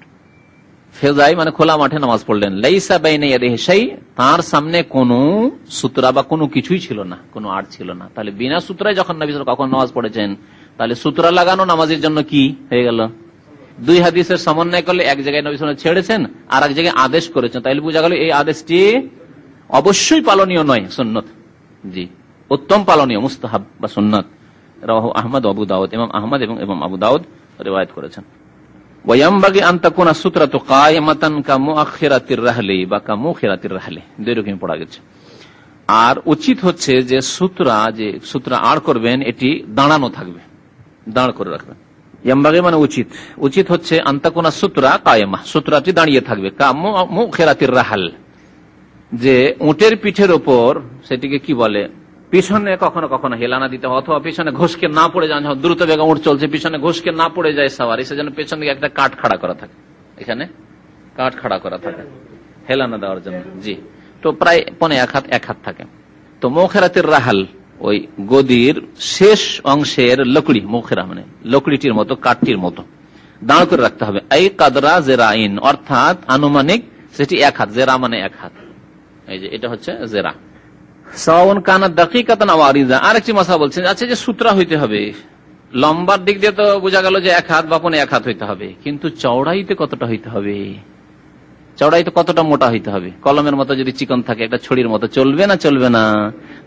A: ফিজাই মানে খোলা মাঠে নামাজ পড়লেন। লাইসা বাইনা ইয়াদিহি শাই, তার সামনে কোনো সূত্রা বা কোনো কিছুই ছিল না, কোনো আড় ছিল না। তাহলে বিনা সূত্রায় যখন নবী সাল্লাল্লাহু আলাইহি ওয়াসাল্লাম কখন নামাজ পড়েছেন, তাহলে সূত্রা লাগানো নামাজের জন্য কি হয়ে গেল? দুই হাদিসের সমন্বয় করলে এক জায়গায় নবী সাল্লাল্লাহু আলাইহি ওয়াসাল্লাম ছেড়েছেন আর এক জায়গায় আদেশ করেছেন, তাইলে বোঝা গেল এই আদেশটি অবশ্যই পালনীয় নয়, সুন্নত, জি উত্তম পালনীয়, মুস্তাহাব বা সুন্নাত। রাওয়াহু আহমদ, আবু দাউদ, ইমাম আহমদ এবং ইমাম আবু দাউদ রিওয়ায়াত করেছেন। ওয়ায়ামবাগি আন তাকুনা সূত্রাতু কায়মাতান কামুআখিরাতির রাহলি বা কামুখিরাতির রাহলি, দুই রকম পড়া গেছে। আর উচিত হচ্ছে যে সূত্রা আড় করবেন এটি দাঁড়ানো থাকবে, দাঁড় করে রাখবেন, ইয়ামবাগি মানে উচিত, উচিত হচ্ছে আন্তাকুনা সূত্রা কায়েমা, সূত্রাটি দাঁড়িয়ে থাকবে, মুখেরাতির রাহাল, যে উটের পিঠের ওপর সেটিকে কি বলে, পিছনে কখনো কখনো হেলানা দিতে হয়, অথবা পিছনে ঘষকে না পড়ে যায়, দ্রুত বেগে উঠ চলছে, পিছনে ঘষকে না পড়ে যায় সাওয়ারি, সেজন্য পেছনে একটা কাঠ খাড়া করা থাকে, এখানে কাঠ খাড়া করা থাকে হেলানা দেওয়ার জন্য। জি, তো প্রায় 1.5 হাত থাকে। তো মুখেরাতির রাহাল ওই গদির শেষ অংশের লকড়ি, মুখেরা মানে লকড়িটির মতো, কাঠটির মতো দাঁড় করে রাখতে হবে। এই কাদরা জেরাইন, অর্থাৎ আনুমানিক সেটি 1 হাত, জেরা মানে 1 হাত, এই যে এটা হচ্ছে জেরা। সাওয়াউন কানা দাকিকাতান আও আরিজা, আরেকটি মাসা বলছেন, আচ্ছা যে সূত্রা হইতে হবে, লম্বার দিক দিয়ে তো বোঝা গেল যে 1 হাত বা 1.5 হাত হইতে হবে, কিন্তু চওড়াইতে কতটা হইতে হবে, চওড়াইতে কতটা মোটা হইতে হবে? কলমের মতো যদি চিকন থাকে, একটা ছড়ির মতো, চলবে না চলবে না?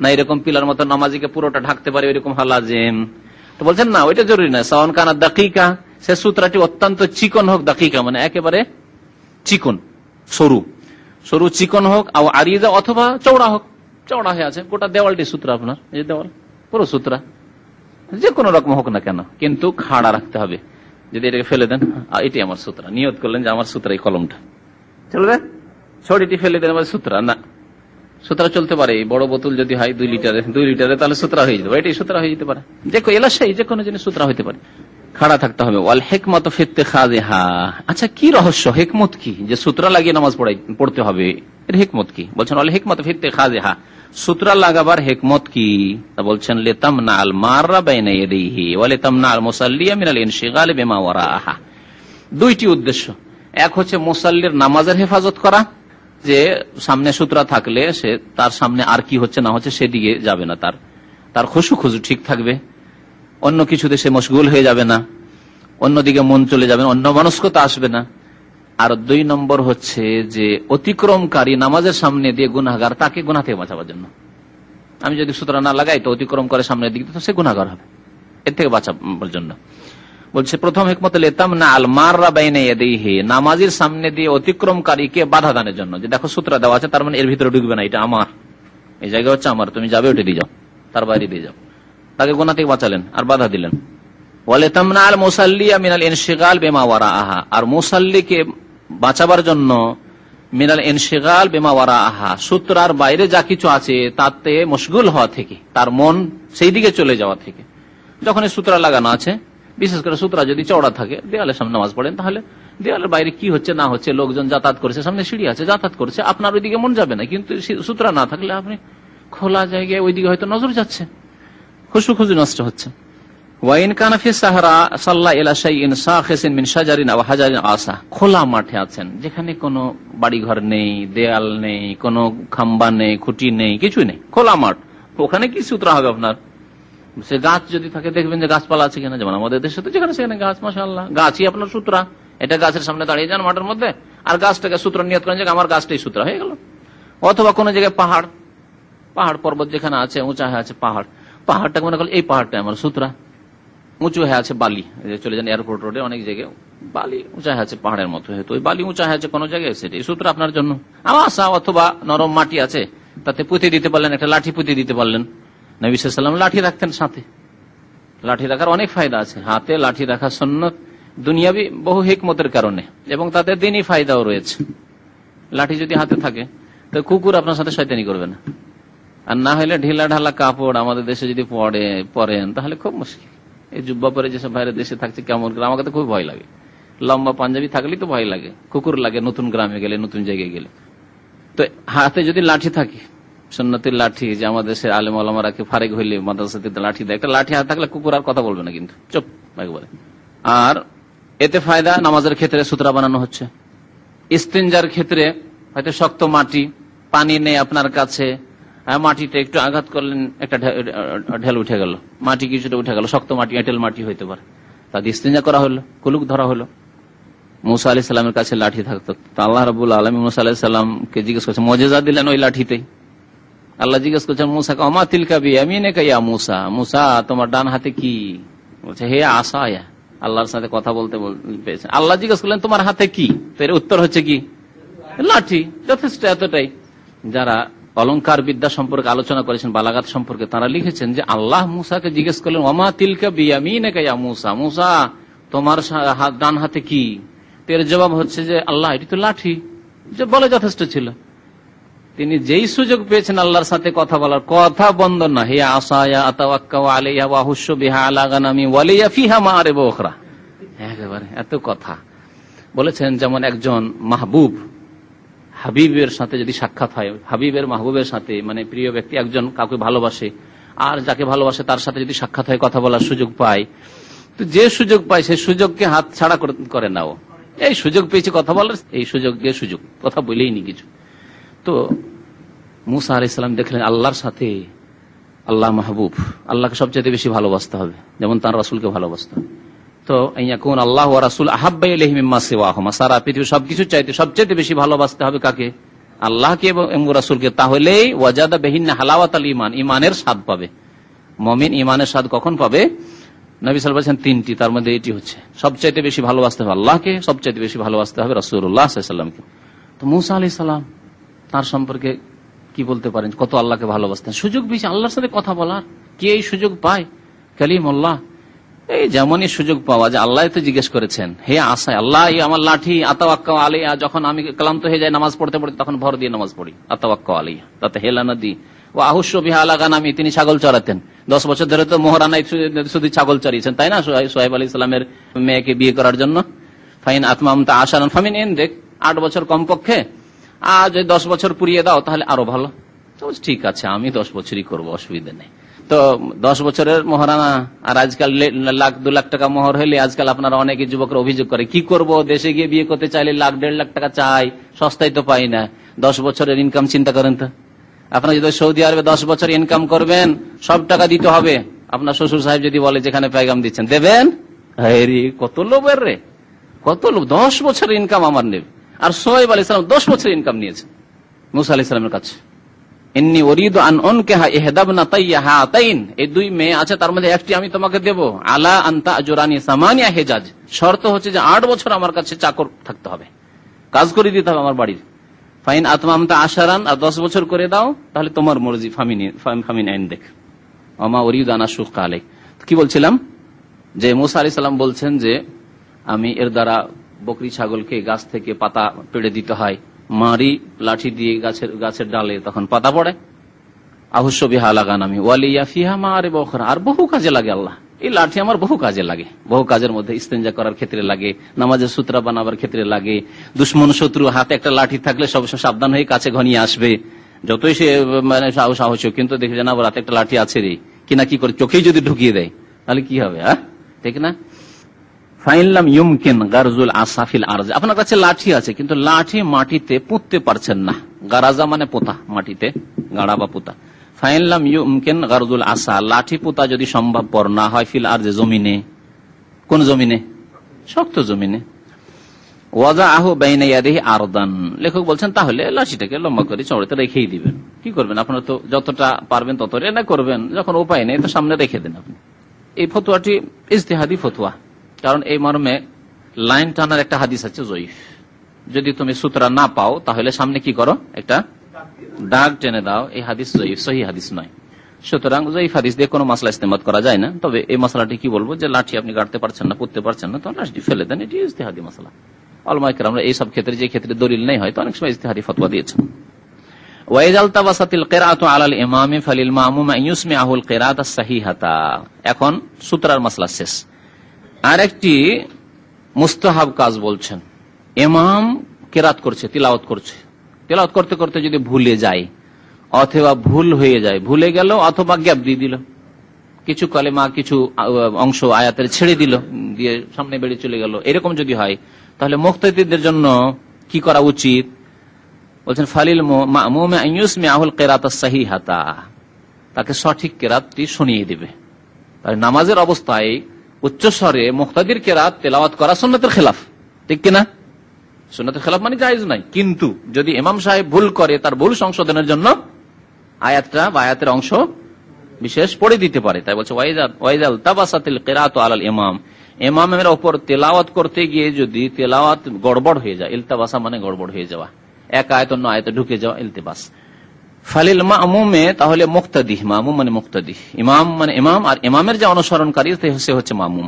A: না এরকম পিলার মতো নামাজিকে পুরোটা ঢাকতে পারে এরকম হালাজেম? তো বলছেন না, ওইটা জরুরি না। সাওয়াউন কানা দাকিকা, সে সূত্রটি অত্যন্ত চিকন হোক, দাকিকা মানে একেবারে চিকন, সরু সরু চিকন হোক, আর আরিজা অথবা চওড়া হোক, চওড়া হয়ে আছে গোটা দেওয়ালটি সূত্র, আপনার এই যে দেওয়াল পুরো সূত্রা, যে কোনো রকম হোক না কেন, কিন্তু খাড়া রাখতে হবে। যদি এটাকে ফেলে দেন, এটি আমার সূত্র, নিয়ত করলেন যে আমার সূত্র এই কলমটা, চলবে? ছড়িটি ফেলে দেন আমার সূত্র না, সূত্র চলতে পারে। বড় বোতল যদি হয় 2 লিটারে তাহলে সূত্র হয়ে যেতে পারে, এটাই সূত্র হয়ে যেতে পারে, যে এলাশাই যে কোনো জিনিস সূত্র হইতে পারে, খাড়া থাকতে হবে। ওয়াল হিকমাতু ফি ইত্তিখাযিহা, আচ্ছা কি রহস্য, হিকমত কি যে সূত্র লাগিয়ে নামাজ পড়তে হবে, এর হিকমত কি? বলছেন ওয়াল হিকমাতু ফি ইত্তিখাযিহা, সূত্র লাগাবার হিকমত কি? তা বলছেন লিতামনা আল মাররা বাইনা ইয়াদিহি ওয়া লিতামনা আল মুসাল্লিয়া মিনাল ইনশিগাল বিমা ওয়ারাআহা। 2টি উদ্দেশ্য, এক হচ্ছে মুসাল্লির নামাজের হেফাজত করা, যে সামনে সূত্র থাকলে সে তার সামনে আর কি হচ্ছে না হচ্ছে সেদিকে যাবে না, তার খুশু ঠিক থাকবে, অন্য কিছুতে সে মশগুল হয়ে যাবে না, অন্যদিকে মন চলে যাবে না, অন্য মনস্কতা আসবে না। আর 2 নম্বর হচ্ছে যে অতিক্রমকারী নামাজের সামনে দিয়ে গুনাহগার, তাকে গুনাহ থেকে বাঁচাবার জন্য। আমি যদি সূত্র না লাগাই তো অতিক্রম করে সামনের দিকে, তো সে গুনাহগার হবে, এর থেকে বাঁচাবার জন্য। বলছে প্রথম হিকমত লিতামনা আল মাররা বাইনা ইয়াদিহি, নামাজের সামনে দিয়ে অতিক্রমকারীকে বাধা দানের জন্য, যে দেখো সূত্র দেওয়া আছে, তার মানে এর ভিতরে ঢুকবে না, এটা আমার, এই জায়গা হচ্ছে আমার, তুমি যাবে ওটা দিয়ে যাও, তার বাইরে দিয়ে যাও, তাকে গুনাহ থেকে বাঁচালেন আর বাধা দিলেন। ওয়ালিতামনা আল মুসাল্লিয়া মিনাল ইনশিগাল বিমা ওয়ারাআহা, আর মুসাল্লিকে বাঁচাবার জন্য মিনাল ইনশিগাল বিমা ওয়ারাআহা, সূত্রার বাইরে যা কিছু আছে তাতে মশগুল হওয়া থেকে, তার মন সেই দিকে চলে যাওয়া থেকে। যখন এই সূত্র লাগানো আছে, বিশেষ করে সূত্র যদি চওড়া থাকে, দেয়ালের সামনে নামাজ পড়েন, তাহলে দেয়ালের বাইরে কি হচ্ছে না হচ্ছে, লোকজন যাতায়াত করছে, সামনে সিঁড়ি আছে যাতায়াত করছে, আপনার ওইদিকে মন যাবে না। কিন্তু সূত্র না থাকলে আপনি খোলা জায়গায় ওইদিকে হয়তো নজর যাচ্ছে, খুশু নষ্ট হচ্ছে। ওয়াইন কানা ফি সাহরা সাল্লা ইলা শাইইন সাখিসিন মিন শাজারিন আও হাজারিন আসা, খোলা মাঠে আছেন, যেখানে কোনো বাড়িঘর নেই, দেয়াল নেই, কোনো খাম্বা নেই, খুঁটি নেই, কিছুই নেই, খোলা মাঠ, ওখানে কি সূত্র হবে আপনার? সে গাছ যদি থাকে দেখবেন যে গাছপালা আছে কিনা, যেমন আমাদের দেশে তো যেখানে সেখানে গাছ, মাশাআল্লাহ, গাছই আপনার সূত্র। এটা গাছের সামনে দাঁড়িয়ে যান মাঠের মধ্যে, আর গাছটাকে সূত্র নিয়ত করেন যে আমার গাছটাই সূত্র হয়ে গেল। অথবা কোনো জায়গায় পাহাড় পর্বত যেখানে আছে, উঁচা হয়ে আছে পাহাড়টাকে মনে করল এই পাহাড়টা আমার সূত্রা, উঁচু হয়ে আছে বালি, চলে যান এয়ারপোর্ট রোডে অনেক জায়গায় বালি উঁচা হয়ে আছে পাহাড়ের মতো, হয়তো ওই বালি উঁচা হয়ে আছে কোনো জায়গায়, সেটাই সূত্র আপনার জন্য। আশা অথবা নরম মাটি আছে, তাতে পুঁতে দিতে পারলেন, একটা লাঠি পুঁতে দিতে পারলেন। নবী সাল্লাল্লাহু আলাইহি ওয়াসাল্লাম লাঠি রাখতেন সাথে, লাঠি রাখার অনেক ফায়দা আছে, হাতে লাঠি রাখা সুন্নাত দুনিয়াবি বহু হিকমতের কারণে, এবং তাতে দিনই ফায়দাও রয়েছে। লাঠি যদি হাতে থাকে তো কুকুর আপনার সাথে শয়তানি করবে না, আর না হলে ঢিলা ঢালা কাপড় আমাদের দেশে যদি পরেন তাহলে খুব মুশকিল। এই জুব্বা পরে যেসব বাইরের দেশে থাকছে কেমন করে, আমাকে তো খুব ভয় লাগে, লম্বা পাঞ্জাবি থাকলেই তো ভয় লাগে, কুকুর লাগে নতুন গ্রামে গেলে, নতুন জায়গায় গেলে। তো হাতে যদি লাঠি থাকে, সুন্নতের লাঠি, যে আমাদের দেশের আলেম ওলামারা ফারেক হইলে মাদ্রাসাতে লাঠি দেয়, একটা লাঠি হাতে থাকলে কুকুর আর কথা বলবে না, কিন্তু চুপ একবারে। আর এতে ফায়দা, নামাজের ক্ষেত্রে সূত্রা বানানো হচ্ছে, ইস্তিনজার ক্ষেত্রে হয়তো শক্ত মাটি, পানি নেই আপনার কাছে, মাটিটা একটু আঘাত করলেন, একটা ঢেল উঠে গেল, মাটি কিছুটা উঠে গেল, শক্ত মাটি, এঁটেল মাটি হইতে পারে, তাদের ইস্তিনজা করা হলো, কুলুক ধরা হলো। মুসা আলাইহিস সালামের কাছে লাঠি থাকতো, তো আল্লাহ রাব্বুল আলামিন মুসা আলাইহিস সালামকে জিজ্ঞেস করছেন, মুজিজা দিলেন ওই লাঠিতে। আল্লাহ জিজ্ঞেস করছেন মুসাকে, ওমা তিলকা বিয়ামিনিকা ইয়া মুসা, মুসা তোমার ডান হাতে কি? বলছে হে আসায়া, আল্লাহর সাথে কথা বলতে পেয়েছেন। আল্লাহ জিজ্ঞেস করলেন তোমার হাতে কি? তো এর উত্তর হচ্ছে কি? লাঠি। যথেষ্ট, এতটাই। যারা অলংকার বিদ্যা সম্পর্কে আলোচনা করেছেন, বালাগাত সম্পর্কে, তারা লিখেছেন যে আল্লাহ মুসাকে জিজ্ঞেস করলেন ওমা তিলকা বিয়ামিনিকা ইয়া মুসা, মুসা তোমার ডান হাতে কি? এর জবাব হচ্ছে যে আল্লাহ, এটি তো লাঠি, যে বলে যথেষ্ট ছিল। তিনি যেই সুযোগ পেয়েছেন আল্লাহর সাথে কথা বলার, কথা বন্ধ না, হে আসায়া আতাওয়াক্কাউ আলাইহা ওয়া আহুশু বিহা আলা গানামি ওয়া লিয়া ফিহা মাআরিব উখরা। একেবারে এত কথা বলেছেন। যেমন একজন মাহবুব, হাবিবের সাথে যদি সাক্ষাৎ হয়, হাবিবের মাহবুবের সাথে, মানে প্রিয় ব্যক্তি একজন কাউকে ভালোবাসে, আর যাকে ভালোবাসে তার সাথে যদি সাক্ষাৎ হয়, কথা বলার সুযোগ পায়, তো যে সুযোগ পায় সেই সুযোগকে হাত ছাড়া করে নাও। এই সুযোগ পেয়েছে কথা বলার, এই সুযোগ কথা বলেই নি কিছু। তো মুসা আলাইহিস সালাম দেখলেন আল্লাহর সাথে, আল্লাহ মাহবুব, আল্লাহকে সবচেয়ে বেশি ভালোবাসতে হবে, যেমন তার রাসূলকে ভালোবাসতে হবে। তো ইয়াকুন আল্লাহ ওয়া রাসূল আহাব্বা ইলাইহি মিম্মা সিওয়াহুমা, সারা পৃথিবীর সবকিছু চাইতে সবচেয়ে বেশি ভালোবাসতে হবে কাকে? আল্লাহকে এবং রাসূলকে। তাহলেই ওয়াজাদা বিহিন্না হালাওয়াতাল ঈমান, ঈমানের স্বাদ পাবে মুমিন। ঈমানের স্বাদ কখন পাবে? নবী সাল্লাল্লাহু আলাইহি ওয়াসাল্লাম বলেছেন তিনটি, তার মধ্যে এটি হচ্ছে সবচাইতে বেশি ভালোবাসতে হবে আল্লাহকে, সবচাইতে বেশি ভালোবাসতে হবে রাসূলুল্লাহ সাল্লাল্লাহু আলাইহি ওয়াসাল্লামকে। তো মুসা আলাইহিস সালাম তার সম্পর্কে কি বলতে পারেন? কত আল্লাহকে ভালোবাসতেন। সুযোগ পেয়েছে আল্লাহর সাথে কথা বলার, কে এই সুযোগ পায়? কালিমুল্লাহ। এই যেমনই সুযোগ পাওয়া যায়, আল্লাহ তো জিজ্ঞেস করেছেন, হে আসায় আল্লাহ, এই আমার লাঠি, আতাওয়াক্কাউ আলাইহা, যখন আমি ক্লান্ত হয়ে যাই নামাজ পড়তে পড়তে, তখন ভর দিয়ে নামাজ পড়ি, আতাওয়াক্কাউ আলাইহা, তাতে হেলা না দিই। ও আহুশু বিহা আলা গানামি, তিনি ছাগল চড়াতেন। 10 বছর ধরে তো মোহরানায় শুধু ছাগল চড়িয়েছেন, তাই না? সোহাইব আলাইহিস সালামের মেয়েকে বিয়ে করার জন্য। ফাইন আতমামতা আশারান ফামিন ইনদিক, 8 বছর কমপক্ষে, আর যদি 10 বছর পুরিয়ে দাও তাহলে আরো ভালো। তো ঠিক আছে, আমি 10 বছরই করবো, অসুবিধা নেই। তো 10 বছরের মোহরানা, আর আজকাল 1,00,000 2,00,000 টাকা মোহর হলে আজকাল আপনারা অনেকে যুবকরা অভিযোগ করে, কি করব, দেশে গিয়ে বিয়ে করতে চাইলে 1,00,000-1,50,000 টাকা চাই, সস্তায় তো পাই না। 10 বছরের ইনকাম চিন্তা করেন তো। আপনারা যদি সৌদি আরবে 10 বছর ইনকাম করবেন, সব টাকা দিতে হবে। আপনার শ্বশুর সাহেব যদি বলে যেখানে পেগাম দিচ্ছেন দেবেন, কত লোভের রে, কত লোভ। 10 বছরের ইনকাম আমার নেবে। আর সোহাইব আলাইহিস সালাম 10 বছরের ইনকাম নিয়েছেন মুসা আলাইহিস সালামের কাছে। ইন্নী উরিদু আন উনকিহা ইহদাবনাতাইয়া হাতাইন, এই 2 মেয়ে আছে, তার মধ্যে একটি আমি তোমাকে দেব। আলা আনতা আজরানি সামানিয়া হিজাজ, শর্ত হচ্ছে যে 8 বছর আমার কাছে চাকর থাকতে হবে, কাজ করে দিতে হবে আমার বাড়ির। ফাইন আতমামতা আশারান, আর 10 বছর করে দাও, তাহলে তোমার মর্জি। ফামিন ইনদিক ওমা উরিদু আন আশুক্কা আলাইক। কি বলছিলাম? যে মুসা আলাইহিস সালাম বলছেন যে আমি এর দ্বারা বকরি ছাগলকে গাছ থেকে পাতা পেড়ে দিতে হয়, মারি লাঠি দিয়ে গাছের ডালে, তখন পাতা পড়ে। আহুশু বিহা আলা গানামি ওয়া লিয়া ফিহা মাআরিব উখরা, আর বহু কাজে লাগে আল্লাহ, এই লাঠি আমার বহু কাজে লাগে। বহু কাজের মধ্যে ইস্তেঞ্জা করার ক্ষেত্রে লাগে, নামাজের সূত্রা বানাবার ক্ষেত্রে লাগে, দুশ্মন শত্রু হাতে একটা লাঠি থাকলে সব সাবধান হয়ে কাছে ঘনিয়ে আসবে, যতই সে মানে সাহস, কিন্তু দেখে যে না, রাতে একটা লাঠি আছে রে, কিনা কি করে চোখেই যদি ঢুকিয়ে দেয় তাহলে কি হবে? ঠিক না? ফাইনলাম ইউমকিন গারজুল আসাফিল আরজ, আপনার কাছে লাঠি আছে কিন্তু লাঠি মাটিতে পুঁততে পারছেন না। গারাজা মানে পোতা, মাটিতে গাড়া বা পোতা। ফাইনলাম ইউমকিন গারজুল আসা, লাঠি পোতা যদি সম্ভবপর না হয়, ফিল আরজে, জমিনে। কোন জমিনে? শক্ত জমিনে। ওয়াজাআহু বাইনা ইয়াদিহি আরদান, লেখক বলছেন তাহলে লাঠিটাকে লম্বা করে চওড়াতে রেখেই দিবেন। কি করবেন? আপনারা তো যতটা পারবেন ততটা না করবেন, যখন উপায় নেই তো সামনে রেখে দেন আপনি। এই ফতোয়াটি ইজতিহাদি ফতোয়া, কারণ এই মর্মে লাইন টানার একটা হাদিস আছে জয়ীফ। যদি তুমি সূত্রা না পাও তাহলে সামনে কি করো, একটা দাগ টেনে দাও। এই হাদিস জয়ীফ, সহি হাদিস নয়। সুতরাং জয়ীফ হাদিস দিয়ে কোনো মাসলা ইস্তেমাদ করা যায় না। তবে এই মশলাটি কি বলবো, যে লাঠি আপনি গাড়তে পারছেন না, পুঁততে পারছেন না, তো লাঠি ফেলে দেন, এটি ইজতিহাদি মশলা। উলামায়ে কেরাম এই সব ক্ষেত্রে, যে ক্ষেত্রে দলিল নেই হয়তো অনেক সময় ইজতিহাদি ফতোয়া দিয়েছেন। ওয়াইজাল তাবাসাতিল কিরাআতু আলাল ইমামি ফালিল মামুম ইউসমিআহুল কিরাআতাস সাহিহাতা। এখন সূত্রার মাসলা শেষ। আরেকটি মুস্তাহাব কাজ বলছেন, ইমাম কিরাত করছে, তিলাওয়াত করছে, তিলাওয়াত করতে করতে যদি ভুলে যায় অথবা ভুল হয়ে যায়, ভুলে গেল অথবা গ্যাপ দিয়ে দিল, কিছু কালেমা কিছু অংশ আয়াতের ছেড়ে দিল, দিয়ে সামনে বেড়ে চলে গেল, এরকম যদি হয় তাহলে মুক্তাদিদের জন্য কি করা উচিত? বলছেন ফালিল মামুম ইউসমিআহুল কিরাআতাস সাহিহাতা, তাকে সঠিক কিরাতটি শুনিয়ে দিবে। তাই নামাজের অবস্থায় উচ্চস্বরে মুক্তাদির কিরাত তেলাওয়াত করা সুন্নাতের খেলাফ, ঠিক কিনা? সুন্নাতের খেলাফ মানে জায়েজ নাই। কিন্তু যদি ইমাম সাহেব ভুল করে, তার ভুল সংশোধনের জন্য আয়াতটা বা আয়াতের অংশ বিশেষ পড়ে দিতে পারে। তাই বলছে ওয়াইজাল তাবাসাতিল কিরাআতু আলাল ইমাম, ইমামের উপর তেলাওয়াত করতে গিয়ে যদি তেলাওয়াত গড়বড় হয়ে যায়, ইলতিবাসা মানে গড়বড় হয়ে যাওয়া, এক আয়াত অন্য আয়াতে ঢুকে যাওয়া, ইলতিবাস। ফালিল মামুমে, তাহলে মুক্তাদি, মামুম মানে মুক্তাদি, ইমাম মানে ইমাম, আর ইমামের যে অনুসরণকারী সে হচ্ছে মামুম।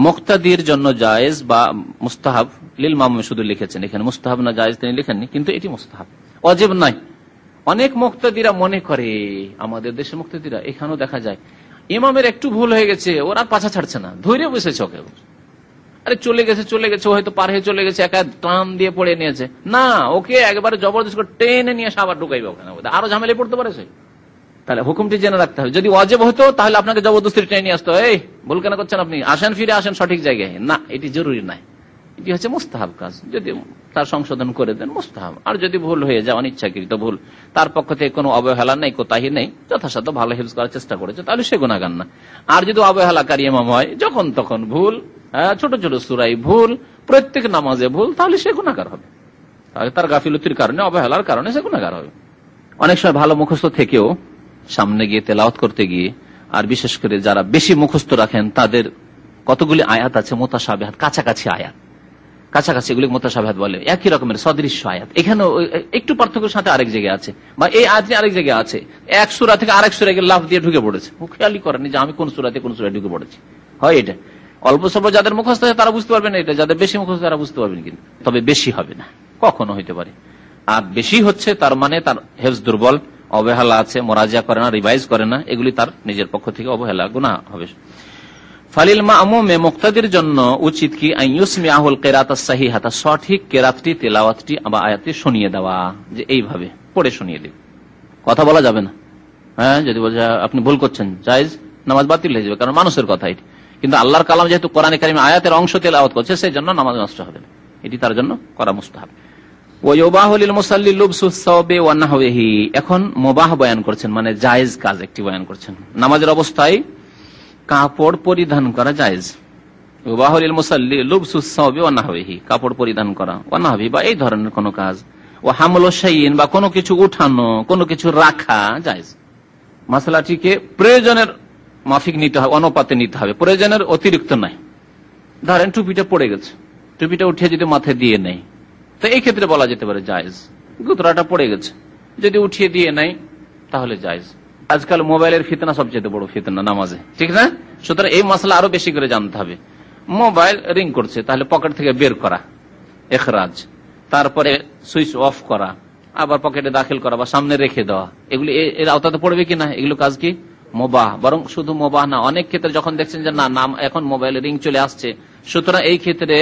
A: মুক্তাদির জন্য জায়েজ বা মুস্তাহাব, লিল মামুম শুধু লিখেছেন, এখানে মুস্তাহাব না জায়েজ তিনি লিখেননি, কিন্তু এটি মুস্তাহাব, ওয়াজিব নয়। অনেক মুক্তাদিরা মনে করে, আমাদের দেশে মুক্তাদিরা এখানেও দেখা যায়, ইমামের একটু ভুল হয়ে গেছে, ওরা পাছা ছাড়ছে না, ধৈর্য বসেছে ওকে, আরে চলে গেছে, হয়তো পার হয়ে চলে গেছে, একা টান দিয়ে পড়ে নিয়েছে, না ওকে একবারে জবরদস্ত করে টেনে নিয়ে আবার ঢুকাইবে ওখানে, আরো ঝামেলায় পড়তে পারে সে। তাহলে হুকুমটি জেনে রাখতে হবে। যদি ওয়াজিব হতো তাহলে আপনাকে জবরদস্তি টেনে নিয়ে আসতো, এই ভুল কেন করছেন আপনি, আসেন ফিরে আসেন সঠিক জায়গায়, না এটি জরুরি নাই, এটি হচ্ছে মুস্তাহাব কাজ, যদি তার সংশোধন করে দেন মুস্তাহাব। আর যদি ভুল হয়ে যায়, অনিচ্ছাকৃত ভুল, তার পক্ষ থেকে কোনো অবহেলা নেই, কোতাহি নেই, যথাসাধ্য ভালো হেফজ করার চেষ্টা করেছে, তাহলে সে গুনাহগার না। আর যদি অবহেলাকারী ইমাম হয়, যখন তখন ভুল, ছোট ছোট সূরায় ভুল, প্রত্যেক নামাজে ভুল, তাহলে সে গুনাহগার হবে, তাহলে তার গাফিলতির কারণে, অবহেলার কারণে সে গুনাহগার হবে। অনেক সময় ভালো মুখস্থ থেকেও সামনে গিয়ে তেলাওয়াত করতে গিয়ে, আর বিশেষ করে যারা বেশি মুখস্থ রাখেন তাদের কতগুলি আয়াত আছে মুতাশাবিহাত, কাছাকাছি আয়াত, কাছাকাছি, এগুলি মুতাশাবিহাত বলে, একই রকমের সদৃশ্য আয়াত, এখানে একটু পার্থক্যের সাথে আরেক জায়গায় আছে, বা এই আয়াতটি আরেক জায়গায় আছে, এক সূরা থেকে আরেক সূরায় লাফ দিয়ে ঢুকে পড়েছে, ও খেয়ালই করেনি যে আমি কোন সূরাতে কোন সূরায় ঢুকে পড়েছি। হয় এটা অল্প স্বল্প যাদের মুখস্থ আছে তারা বুঝতে পারবেন, এটা যাদের বেশি মুখস্থ তারা বুঝতে পারবেন, কিন্তু তবে বেশি হবে না, কখনো হইতে পারে। আর বেশি হচ্ছে তার মানে তার হেফজ দুর্বল, অবহেলা আছে, মোরাজা করে না, রিভাইজ করে না, এগুলি তার নিজের পক্ষ থেকে অবহেলা, গুনাহ হবে। ফালিল মামুমে, মুক্তাদির জন্য উচিত কি আইয়ুসমিআহুল কিরাত আস-সাহিহাতা, সঠিক কিরাতটি, তেলাওয়াতটি বা আয়াতটি শুনিয়ে দেওয়া, যে এইভাবে পড়ে শুনিয়ে দিন, কথা বলা যাবে না। হ্যাঁ, যদি বলছে আপনি ভুল করছেন, জায়েজ, নামাজ বাতিল হয়ে যাবে, কারণ মানুষের কথা এটি, কিন্তু আল্লাহর কালাম যেহেতু কোরআনে কারিমে আয়াতের অংশ তেলাওয়াত করছে, সেই জন্য নামাজ নষ্ট হবে না, এটি তার জন্য করা মুস্তাহাব। এখন মুবাহ বয়ান করছেন, মানে জায়েজ কাজ একটি বয়ান করছেন, নামাজের অবস্থায় কাপড় পরিধান করা জায়েজ। কাপড় পরিধান করা, ওয়ানাহবিহি বা এই ধরনের কোন কাজ, ও হামলু শাইইন বা কোনো কিছু উঠানো, কোনো কিছু রাখা জায়েজ। মাসলাটিকে প্রয়োজনের মাফিক নিতে হবে, অনুপাতে নিতে হবে, প্রয়োজনের অতিরিক্ত নাই। ধরেন টুপিটা পড়ে গেছে, টুপিটা উঠিয়ে যদি মাথায় দিয়ে নেই, তো এই ক্ষেত্রে বলা যেতে পারে জায়েজ। গুতরাটা পড়ে গেছে, যদি উঠিয়ে দিয়ে নাই তাহলে জায়েজ। আজকাল মোবাইলের ফিতনা সবচেয়ে বড় ফিতনা নামাজে, ঠিক না? সুতরাং এই মশলা আরো বেশি করে জানতে হবে। মোবাইল রিং করছে, তাহলে পকেট থেকে বের করা, এখরাজ, তারপরে সুইচ অফ করা, আবার পকেটে দাখিল করা বা সামনে রেখে দেওয়া, এগুলি এর আওতাতে পড়বে কিনা? এগুলো কাজ কি মুবাহ, বরং শুধু মুবাহ না, অনেক ক্ষেত্রে যখন দেখছেন যে না নাম এখন মোবাইলে রিং চলে আসছে, সুতরাং এই ক্ষেত্রে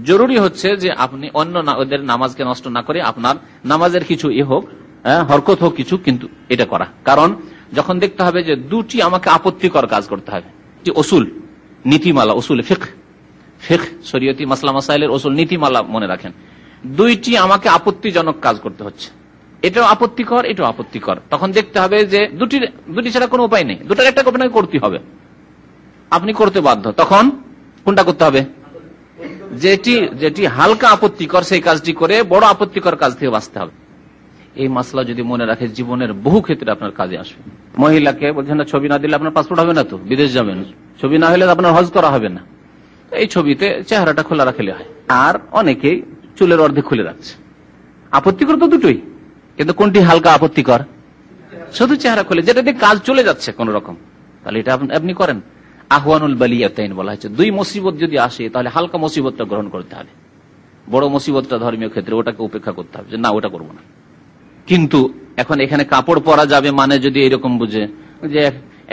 A: জরুরি হচ্ছে যে আপনি অন্য ওদের নামাজকে নষ্ট না করে আপনার নামাজের কিছু হোক, হরকত হোক কিছু, কিন্তু এটা করা। কারণ যখন দেখতে হবে যে দুটি আমাকে আপত্তিকর কাজ করতে হবে, যে অসুল নীতিমালা, অসুল ফিকহ শরীয়তি মাসলা মাসাইলের অসুল নীতিমালা মনে রাখেন, দুইটি আমাকে আপত্তিজনক কাজ করতে হচ্ছে, এটাও আপত্তিকর, এটাও আপত্তিকর, তখন দেখতে হবে যে দুটি ছাড়া কোনো উপায় নেই, দুটার একটা আপনাকে করতে হবে, আপনি করতে বাধ্য, তখন কোনটা করতে হবে? যেটি হালকা আপত্তিকর সেই কাজটি করে বড় আপত্তিকর কাজ থেকে বাঁচতে হবে। এই মাসলা যদি মনে রাখে জীবনের বহু ক্ষেত্রে আপনার কাজে আসবে। মহিলাকে বলছেন না ছবি না দিলে আপনার পাসপোর্ট হবে না, তো বিদেশ যাবেন, ছবি না হলে আপনার হজ করা হবে না, এই ছবিতে চেহারাটা খোলা রাখলে হয়। আর অনেকেই চুলের অর্ধেক খুলে রাখছে, আপত্তিকর তো দুটোই, কিন্তু কোনটি হালকা আপত্তিকর? শুধু চেহারা খুলে, যেটা দিয়ে কাজ চলে যাচ্ছে কোন রকম, তাহলে এটা আপনি করেন। আহওয়ানুল বালিয়াতাইন বলা হয়েছে, দুই মুসিবত যদি আসে তাহলে হালকা মুসিবতটা গ্রহণ করতে হবে, বড় মুসিবতটা ধর্মীয় ক্ষেত্রে ওটাকে উপেক্ষা করতে হবে, যে না ওটা করবো না। কিন্তু এখন এখানে কাপড় পরা যাবে মানে যদি এরকম বুঝে যে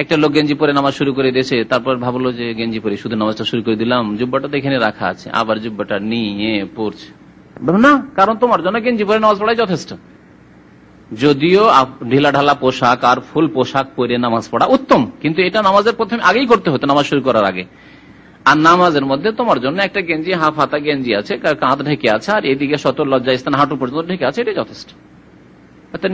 A: একটা লোক গেঞ্জি পরে নামাজ শুরু করে দিয়েছে, তারপর ভাবলো যে গেঞ্জি পরে শুধু নামাজটা শুরু করে দিলাম, জুব্বাটা তো এখানে রাখা আছে, আবার জুব্বাটা নিয়ে পড়ছে না, কারণ তোমার জন্য গেঞ্জি পরে নামাজ পড়াই যথেষ্ট। যদিও ঢিলা ঢালা পোশাক আর ফুল পোশাক পরে নামাজ পড়া উত্তম, কিন্তু এটা নামাজের প্রথমে আগেই করতে হতো, নামাজ শুরু করার আগে। আর নামাজের মধ্যে তোমার জন্য একটা গেঞ্জি, হাফ হাতা গেঞ্জি আছে, কাঁধ ঢেকে আছে, আর এদিকে সতর লজ্জা স্থান হাঁটু পর্যন্ত ঢেকে আছে, এটা যথেষ্ট।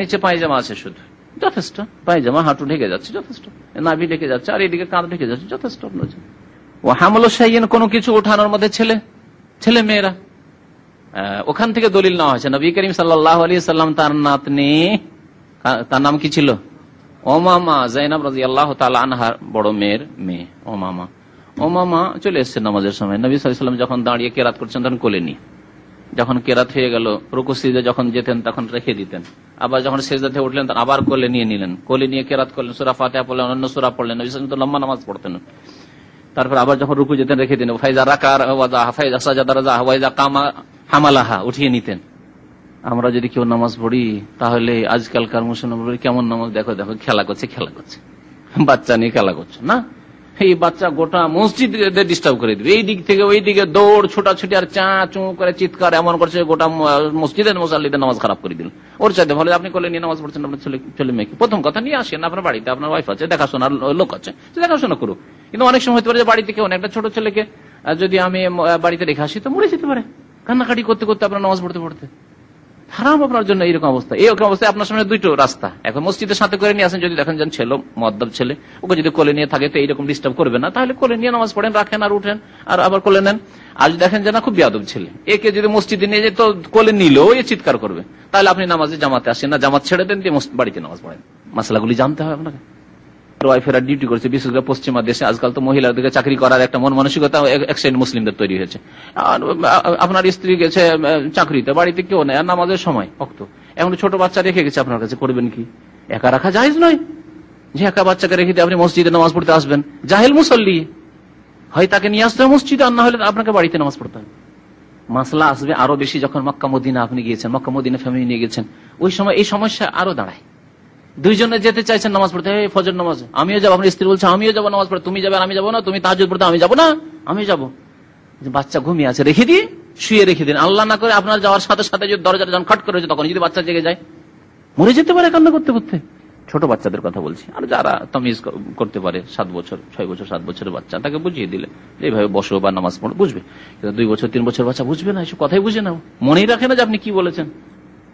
A: নিচে পায়জামা আছে শুধু, যথেষ্ট, পায়জামা হাঁটু ঢেকে যাচ্ছে যথেষ্ট, নাভি ঢেকে যাচ্ছে, আর এদিকে কাঁধ ঢেকে যাচ্ছে যথেষ্ট। ও হামলু শাইইন, কোনো কিছু ওঠানোর মধ্যে ছেলে মেয়েরা, ওখান থেকে দলিল নেওয়া হয়েছে। নবী করিম সাল্লাল্লাহু আলাইহি সাল্লাম তার নাতনি, তার নাম কি ছিল? উমামা, যায়েনাব রাদিয়াল্লাহু তাআলা আনহার বড় মেয়ের মেয়ে উমামা চলে এসেছে নামাজের সময়। নবী সাল্লাল্লাহু আলাইহি ওয়াসাল্লাম যখন দাঁড়িয়ে কেরাত করছেন তখন কোলে নিয়ে, যখন কেরাত হয়ে গেল রুকু সিজদা যখন যেতেন তখন রেখে দিতেন, আবার যখন সিজদা থেকে উঠলেন তখন আবার কোলে নিয়ে নিলেন, কোলে নিয়ে কেরাত করলেন, সূরা ফাতিহা পড়লেন, অন্য সূরা পড়লেন। নবী সাল্লাল্লাহু আলাইহি ওয়াসাল্লাম তো লম্বা নামাজ পড়তেন, তারপর আবার যখন রুকু যেতেন রেখে দিন, ফাইজা রাকা ফাইজা সাজাদা রাজা ওয়াইজা কামা হামালাহা উঠিয়ে নিতেন। আমরা যদি কেউ নামাজ পড়ি তাহলে আজকালকার মুসলমান কেমন নামাজ, দেখো দেখো খেলা করছে বাচ্চা নিয়ে খেলা করছে না, এই বাচ্চা গোটা মসজিদ ডিস্টার্ব করে দিবে, এই দিক থেকে ওই দিকে দৌড় ছোটাছুটি আর চা চু করে চিৎকার এমন করছে, গোটা মসজিদের মুসাল্লিদের নামাজ খারাপ করে দিল। ওর চাইতে ভালো আপনি কোলে নিয়ে নামাজ পড়ছেন আপনার ছেলে মেয়েকে, প্রথম কথা নিয়ে আসেন আপনার বাড়িতে, আপনার ওয়াইফ আছে, দেখাশোনার লোক আছে, দেখাশোনা করুক। কিন্তু অনেক সময় হতে পারে যে বাড়িতে কেউ একটা ছোট ছেলেকে যদি আমি বাড়িতে রেখে আসি তো মরে যেতে পারে কান্নাকাটি করতে করতে আপনার নামাজ পড়তে পড়তে। হারাম আপনার জন্য এইরকম অবস্থা। এইরকম অবস্থায় আপনার সামনে দুটো রাস্তা, এখন মসজিদের সাথে করে নিয়ে আসেন, যদি দেখেন যেন ছেলে মদ্দব ছেলে, ওকে যদি কোলে নিয়ে থাকে তো এইরকম ডিস্টার্ব করবে না, তাহলে কোলে নিয়ে নামাজ পড়েন, রাখেন আর উঠেন আর আবার কোলে নেন। আর যদি দেখেন যে না খুব বেয়াদব ছেলে, একে যদি মসজিদে নিয়ে যেত কোলে নিলেও এ চিৎকার করবে, তাহলে আপনি নামাজে জামাতে আসেন না, জামাত ছেড়ে দেন দিয়ে বাড়িতে নামাজ পড়েন। মশলাগুলি জানতে হবে আপনাকে। ওয়াইফেরা ডিউটি করছে, বিশেষ করে পশ্চিমা দেশে আজকাল তো মহিলাদেরকে চাকরি করার একটা মন মানসিকতা এক শ্রেণী মুসলিমদের তৈরি হয়েছে। আপনার স্ত্রী গেছে চাকরিতে, বাড়িতে কেউ নেই, আর নামাজের সময় অক্ত, এখন ছোট বাচ্চা রেখে গেছে আপনার কাছে, করবেন কি? একা রাখা জায়েজ নয় যে একা বাচ্চাকে রেখে দিয়ে আপনি মসজিদে নামাজ পড়তে আসবেন। জাহেল মুসল্লি, হয় তাকে নিয়ে আসতে হবে মসজিদে, আর না হলে আপনাকে বাড়িতে নামাজ পড়তে হবে। মাসলা আসবে আরো বেশি যখন মক্কা মদিনা আপনি গিয়েছেন, মক্কা মদিনা ফ্যামিলি নিয়ে গেছেন, ওই সময় এই সমস্যা আরো দাঁড়ায়। দুইজনে যেতে চাইছেন নামাজ পড়তে, ফজর নামাজ, আমিও যাবো, আপনার স্ত্রী বলছে আমিও যাবো নামাজ পড়তে, তুমি যাবে আমি যাবো না, তুমি তাহাজ্জুদ পড়তে আমি যাবো না, আমি যাবো। বাচ্চা ঘুমিয়ে আছে, রেখে দিয়ে শুয়ে রেখে দিন, আল্লাহ না করে আপনার যাওয়ার সাথে সাথে যদি দরজাটা যখন খট করেছে তখন যদি বাচ্চা জেগে যায়, মরে যেতে পারে কান্না করতে করতে। ছোট বাচ্চাদের কথা বলছি, আর যারা তামিজ করতে পারে 7 বছর 6 বছর 7 বছরের বাচ্চা, তাকে বুঝিয়ে দিলে এইভাবে বসো বা নামাজ পড়ো বুঝবে। কিন্তু 2 বছর 3 বছর বাচ্চা বুঝবে না, এসব কথাই বুঝে না, মনেই রাখে না যে আপনি কি বলেছেন।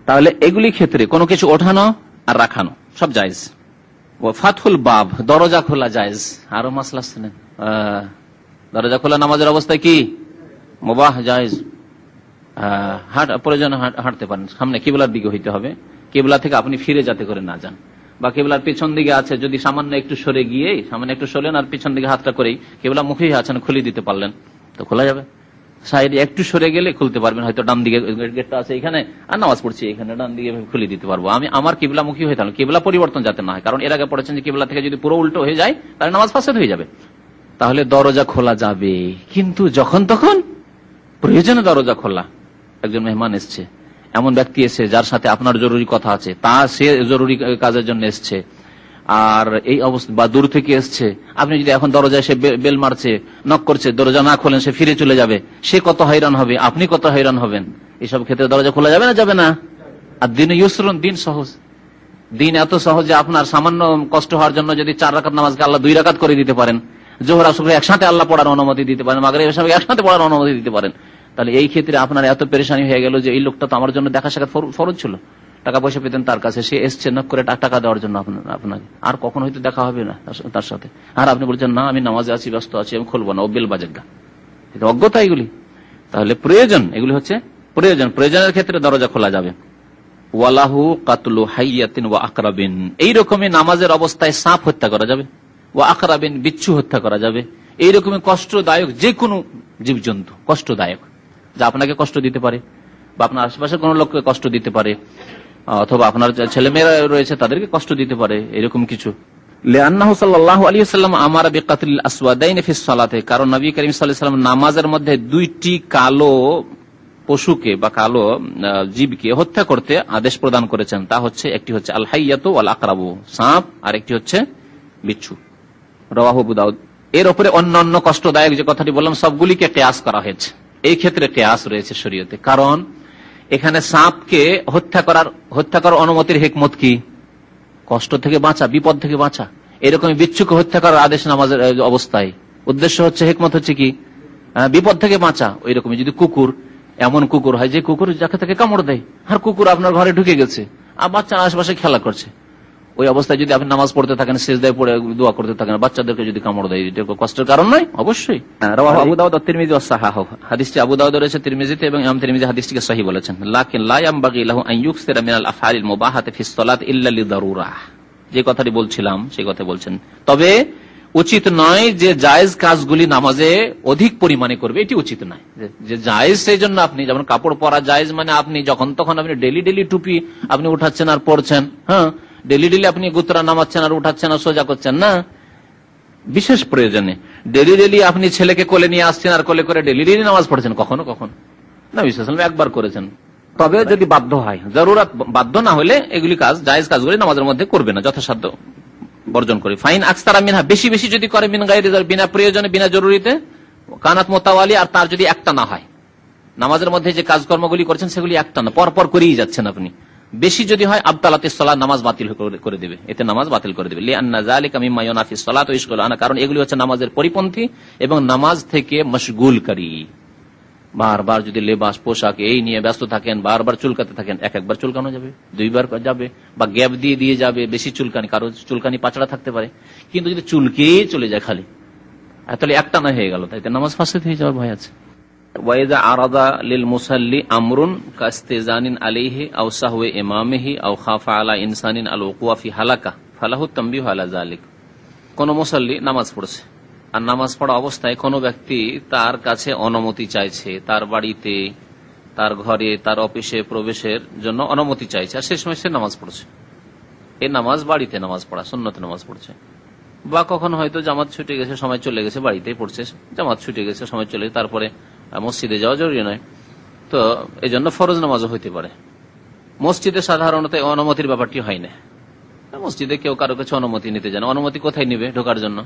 A: তাহলে এগুলি ক্ষেত্রে কোনো কিছু ওঠানো আর রাখানো সব জায়েজ। ফাতহুল বাব, দরজা খোলা জায়েজ। আরো মাসলা শুনেন, দরজা খোলা নামাজের অবস্থায় কি মুবাহ জায়েজ। প্রয়োজনে হাঁটতে পারেন, সামনে কিবলার দিকে হইতে হবে, কিবলা থেকে আপনি ফিরে যাতে করে না যান, বা কিবলার পিছন দিকে আছে যদি সামান্য একটু সরে গিয়ে সামান্য একটু সরলেন আর পিছন দিকে হাতটা করেই কিবলা মুখে আছেন খুলে দিতে পারলেন তো খোলা যাবে। সাইডে একটু সরে গেলে খুলতে পারবেন, হয়তো ডান দিকে গেটটা আছে এখানে আর নামাজ পড়ছি এখানে, ডান দিকে খুলে দিতে পারবো। আমি আমার কিবলা মুখী হয়ে থাকলাম, কিবলা পরিবর্তন যাতে না হয়, কারণ এর আগে পড়েছেন যে কিবলা থেকে যদি পুরো উল্টো হয়ে যায় তাহলে নামাজ ফাসাদ হয়ে যাবে। তাহলে দরজা খোলা যাবে, কিন্তু যখন তখন প্রয়োজনে দরজা খোলা। একজন মেহমান এসছে, এমন ব্যক্তি এসে যার সাথে আপনার জরুরি কথা আছে, তা সে জরুরি কাজের জন্য এসছে, আর এই অবস্থা বা দূর থেকে এসছে, আপনি যদি এখন দরজায় সে বেল মারছে নক করছে, দরজা না খোলেন সে ফিরে চলে যাবে, সে কত হয়রান হবে, আপনি কত হয়রান হবেন। এইসব ক্ষেত্রে দরজা খোলা যাবে না? যাবে না। আর দিন ইউসরুন, দিন সহজ, দিন এত সহজ যে আপনার সামান্য কষ্ট হওয়ার জন্য যদি 4 রাকাত নামাজকে আল্লাহ 2 রাকাত করে দিতে পারেন, জোহর আসর একসাথে আল্লাহ পড়ার অনুমতি দিতে পারেন, মাগরিব এশা একসাথে পড়ার অনুমতি দিতে পারেন, তাহলে এই ক্ষেত্রে আপনার এত পেরেশানি হয়ে গেল যে এই লোকটা তো আমার জন্য দেখা সাক্ষাৎ ফরজ ছিল, টাকা পয়সা পেতেন তার কাছে, সে এসছে নক করে টাকা দেওয়ার জন্য আপনাকে, আর কখনো হয়তো দেখা হবে না তার সাথে, আর আপনি বলছেন না আমি নামাজে আছি, ব্যস্ত আছি, আমি খুলবো না, ও বেল বাজেগা, এটা অজ্ঞতা এগুলি। তাহলে প্রয়োজন, এগুলি হচ্ছে প্রয়োজন, প্রয়োজনের ক্ষেত্রে দরজা খোলা যাবে। ওয়ালাহু কাতলু হাইয়াতিন ওয়া আকরাবিন, এইরকমই নামাজের অবস্থায় সাপ হত্যা করা যাবে, ওয়া আকরাবিন বিচ্ছু হত্যা করা যাবে, এইরকমই কষ্টদায়ক যে কোনো জীবজন্তু, কষ্টদায়ক যা আপনাকে কষ্ট দিতে পারে বা আপনার আশেপাশে কোনো লোককে কষ্ট দিতে পারে, অথবা আপনার ছেলে মেয়েরা রয়েছে তাদেরকে কষ্ট দিতে পারে, এরকম কিছু। লিআন্নাহু সাল্লাল্লাহু আলাইহি ওয়াসাল্লাম আমারা বিকাতলিল আসওয়াদাইন ফিস সালাতে, কারণ নবী করিম সাল্লাল্লাহু আলাইহি ওয়াসাল্লাম নামাজের মধ্যে 2টি কালো পশুকে বা কালো জীবকে হত্যা করতে আদেশ প্রদান করেছেন। তা হচ্ছে, একটি হচ্ছে আল হাইয়াতু ওয়াল আকরাবু, সাপ, আর একটি হচ্ছে বিচ্ছু। রাওয়াহু আবু দাউদ। এর উপরে অন্যান্য কষ্টদায়ক যে কথাটি বললাম সবগুলিকে কিয়াস করা হয়েছে, এই ক্ষেত্রে কিয়াস রয়েছে শরীয়তে, কারণ এখানে সাপকে হত্যা করার অনুমতির হিকমত কি? কষ্ট থেকে বাঁচা, বিপদ থেকে বাঁচা। এরকম বিচ্ছুকে হত্যা করার আদেশ নামাজের অবস্থায়, উদ্দেশ্য হচ্ছে, হিকমত হচ্ছে কি? বিপদ থেকে বাঁচা। ওই রকম যদি কুকুর, এমন কুকুর হয় যে কুকুর যাকে তাকে কামড় দেয়, আর কুকুর আপনার ঘরে ঢুকে গেছে আর বাচ্চা আশেপাশে খেলা করছে, ওই অবস্থায় যদি আপনি নামাজ পড়তে থাকেন, সিজদায় পড়ে দোয়া করতে থাকেন, বাচ্চাদেরকে যদি কামড় দেয়, এটা কষ্টের কারণ নয়? অবশ্যই। রাওয়াহু আবু দাউদ ওয়া তিরমিজি ওয়া সাহাহু, হাদিসটি আবু দাউদ রয়েছে, তিরমিজিতে, এবং ইমাম তিরমিজি হাদিসটিকে সহিহ বলেছেন। লাকিন লা ইয়ামবাগি লাহু আন ইউকসিরা মিনাল আফআলিল মুবাহাতি ফিস সালাতি ইল্লা লিদারুরাহ, যে কথাটি বলছিলাম সেই কথা বলছেন। তবে উচিত নয় যে জায়েজ কাজগুলি নামাজে অধিক পরিমাণে করবে, এটি উচিত নয়। যে জায়েজ সেই জন্য আপনি, যেমন কাপড় পরা জায়েজ, মানে আপনি যখন তখন আপনি ডেলি টুপি আপনি উঠাচ্ছেন আর পরছেন, হ্যাঁ, ডেলি আপনি গুতরা নামাচ্ছেন আর উঠাচ্ছেন আর সোজা করছেন না, বিশেষ প্রয়োজনে। ডেলি ডেলি আপনি ছেলেকে কোলে নিয়ে আসছেন আর কোলে করে ডেলি ডেলি নামাজ পড়ছেন, কখনো কখনো নবী সাল্লাল্লাহু আলাইহি ওয়াসাল্লাম একবার করেছেন। তবে যদি বাধ্য হয়, জরুরত বাধ্য না হলে এগুলি কাজ, জায়েজ কাজগুলি নামাজের মধ্যে করবে না, যথাসাধ্য বর্জন করে। ফাইন আকসারা মিনহা, বেশি বেশি যদি করে, মিন গায়রি, বিনা প্রয়োজনে বিনা জরুরিতে, কানাত মোতাওয়ালি, আর তার যদি একটা না হয়, নামাজের মধ্যে যে কাজকর্মগুলি করছেন সেগুলি একটা না, পরপর করেই যাচ্ছেন আপনি, বেশি যদি হয় আবতালাতিস সালাত, নামাজ বাতিল করে দেবে, এতে নামাজ বাতিল করে দেবে। লিআন্না যালিকা মিম্মা ইউনাফিস সালাত ওয়া ইশগুল আনহা, কারণ এগুলি হচ্ছে নামাজের পরিপন্থী এবং নামাজ থেকে মশগুলকারী। বারবার যদি লেবাস পোশাক এই নিয়ে ব্যস্ত থাকেন, বারবার চুলকাতে থাকেন, একবার চুলকানো যাবে, দুইবার যাবে, বা গ্যাপ দিয়ে দিয়ে যাবে, বেশি চুলকানি, কারো চুলকানি পাচড়া থাকতে পারে, কিন্তু যদি চুলকেই চলে যায় খালি, তাহলে একটা না হয়ে গেল, তাইতে নামাজ ফাসিদ হয়ে যাওয়ার ভয় আছে। ওয়াইদা আরাদা লিল মুসাল্লি আমরুন কাস্তিজানিন আলাইহি আও সাহওয়ে ইমামিহি আও খাফা আলা ইনসানিন আল ওকুয়া ফি হালাকা ফালাহু তানবিহু আলা যালিক। কোন মুসাল্লি নামাজ পড়ছে, আর নামাজ পড়া অবস্থায় কোনো ব্যক্তি তার কাছে অনুমতি চাইছে, তার বাড়িতে, তার ঘরে, তার অফিসে প্রবেশের জন্য অনুমতি চাইছে, আর সে সময় সে নামাজ পড়ছে। এই নামাজ বাড়িতে নামাজ পড়া, সুন্নত নামাজ পড়ছে। বা কখন হয়তো জামাত ছুটে গেছে, সময় চলে গেছে, বাড়িতেই পড়ছে, জামাত ছুটে গেছে, সময় চলে গেছে, তারপরে মসজিদে যাওয়া জরুরি নয়, তো এই জন্য ফরজ নামাজও হইতে পারে। মসজিদে সাধারণত অনুমতির ব্যাপারটি হয় না। মসজিদে কেউ কারো কাছে অনুমতি নিতে জানে, অনুমতি কোথায় নিবে ঢোকার জন্য?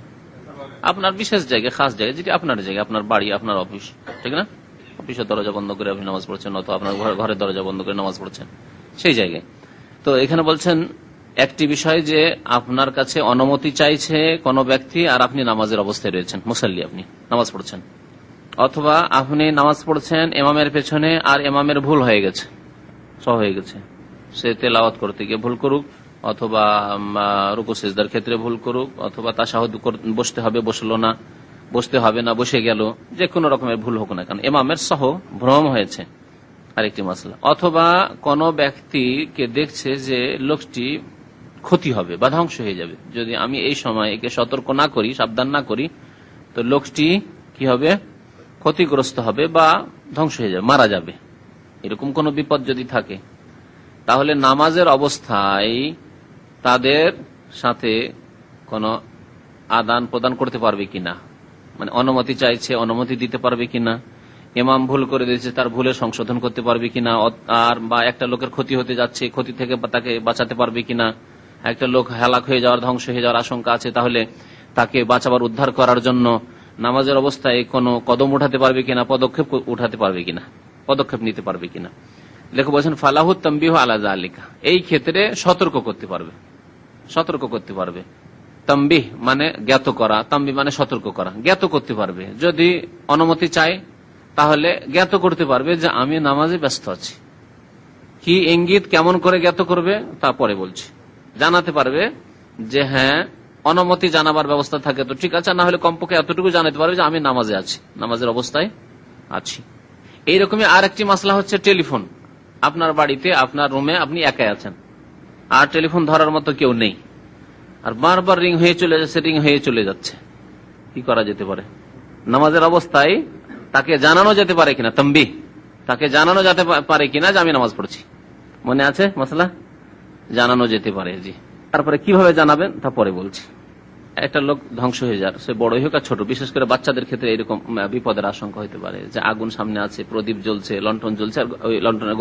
A: আপনার বিশেষ জায়গায়, খাস জায়গায়, যেটি আপনার জায়গা, আপনার বাড়ি, আপনার অফিস, ঠিক না? অফিসের দরজা বন্ধ করে আপনি নামাজ পড়ছেন, অথবা আপনার ঘরের দরজা বন্ধ করে নামাজ পড়ছেন, সেই জায়গায়। তো এখানে বলছেন একটি বিষয় যে আপনার কাছে অনুমতি চাইছে কোনো ব্যক্তি, আর আপনি নামাজের অবস্থায় রয়েছেন, মুসাল্লি, আপনি নামাজ পড়ছেন, অথবা আপনি নামাজ পড়ছেন ইমামের পেছনে, আর ইমামের ভুল হয়ে গেছে, সহ হয়ে গেছে, সে তেলাওয়াত করতে গিয়ে ভুল করুক, অথবা রুকু সিজদার ক্ষেত্রে ভুল করুক, অথবা তাশাহুদ বসতে হবে বসলো না, বসতে হবে না বসে গেল, যে কোনো রকমের ভুল হোক না কেন, ইমামের সহ ভ্রম হয়েছে, আরেকটি মাসলা। অথবা কোন ব্যক্তিকে দেখছে যে লোকটি ক্ষতি হবে বা ধ্বংস হয়ে যাবে, যদি আমি এই সময় একে সতর্ক না করি, সাবধান না করি, তো লোকটি কি হবে? ক্ষতিগ্রস্ত হবে বা ধ্বংস হয়ে যাবে, মারা যাবে। এরকম কোন বিপদ যদি থাকে, তাহলে নামাজের অবস্থায় তাদের সাথে কোন আদান প্রদান করতে পারবে কিনা, মানে অনুমতি চাইছে, অনুমতি দিতে পারবে কিনা, ইমাম ভুল করে দিয়েছে, তার ভুলের সংশোধন করতে পারবে কিনা, আর বা একটা লোকের ক্ষতি হতে যাচ্ছে, ক্ষতি থেকে তাকে বাঁচাতে পারবে কিনা, একটা লোক হেলাক হয়ে যাওয়ার, ধ্বংস হয়ে যাওয়ার আশঙ্কা আছে, তাহলে তাকে বাঁচাবার, উদ্ধার করার জন্য নামাজের অবস্থায় কোনো কদম উঠাতে পারবে কিনা, পদক্ষেপ উঠাতে পারবে কিনা, পদক্ষেপ নিতে পারবে কিনা। লেখক বলছেন ফালাহু তানবিহু আলা যালিকা, এই ক্ষেত্রে সতর্ক করতে পারবে, সতর্ক করতে পারবে। তানবিহ মানে জ্ঞাত করা, তানবিহ মানে সতর্ক করা, জ্ঞাত করতে পারবে। যদি অনুমতি চায় তাহলে জ্ঞাত করতে পারবে যে আমি নামাজে ব্যস্ত আছি। কি ইঙ্গিত, কেমন করে জ্ঞাত করবে তা পরে বলছি। জানাতে পারবে যে হ্যাঁ, অনুমতি জানাবার ব্যবস্থা থাকে তো ঠিক আছে, না হলে কমপক্ষে এতটুকু জানাতে পারবে যে আমি নামাজে আছি, নামাজের অবস্থায় আছি। এইরকমই আর একটি মাসলা হচ্ছে টেলিফোন। আপনার বাড়িতে, আপনার রুমে আপনি একাই আছেন, আর টেলিফোন ধরার মতো কেউ নেই, আর বারবার রিং হয়ে চলে যাচ্ছে, রিং হয়ে চলে যাচ্ছে, কি করা যেতে পারে? নামাজের অবস্থায় তাকে জানানো যেতে পারে কিনা, তানবিহ, তাকে জানানো যেতে পারে কিনা যে আমি নামাজ পড়ছি। মনে আছে মাসলা? জানানো যেতে পারে, জি। তারপরে কিভাবে জানাবেন তা পরে বলছি। একটা লোক ধ্বংস হয়ে যার, সে বড় হোক আর ছোট, বিশেষ করে বাচ্চাদের ক্ষেত্রে এরকম বিপদের আশঙ্কা হতে পারে যে আগুন সামনে আছে, প্রদীপ জ্বলছে, লণ্ঠন জ্বলছে, আর ওই লণ্ঠনের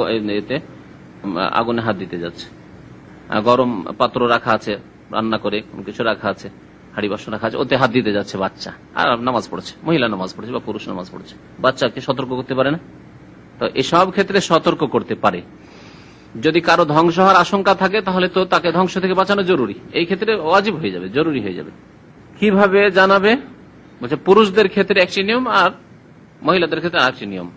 A: আগুনে হাত দিতে যাচ্ছে, গরম পাত্র রাখা আছে, রান্না করে কিছু রাখা আছে, হাড়ি বাসন রাখা আছে, ওতে হাত দিতে যাচ্ছে বাচ্চা, আর নামাজ পড়ছে, মহিলা নামাজ পড়ছে বা পুরুষ নামাজ পড়ছে, বাচ্চাকে সতর্ক করতে পারে না? তো এসব ক্ষেত্রে সতর্ক করতে পারে। যদি কারো ধ্বংস হওয়ার আশঙ্কা থাকে তাহলে তো তাকে ধ্বংস থেকে বাঁচানো জরুরি, এই ক্ষেত্রে ওয়াজিব হয়ে যাবে, জরুরি হয়ে যাবে। কিভাবে জানাবে? বলছে পুরুষদের ক্ষেত্রে একটি নিয়ম আর মহিলাদের ক্ষেত্রে আরেকটি নিয়ম।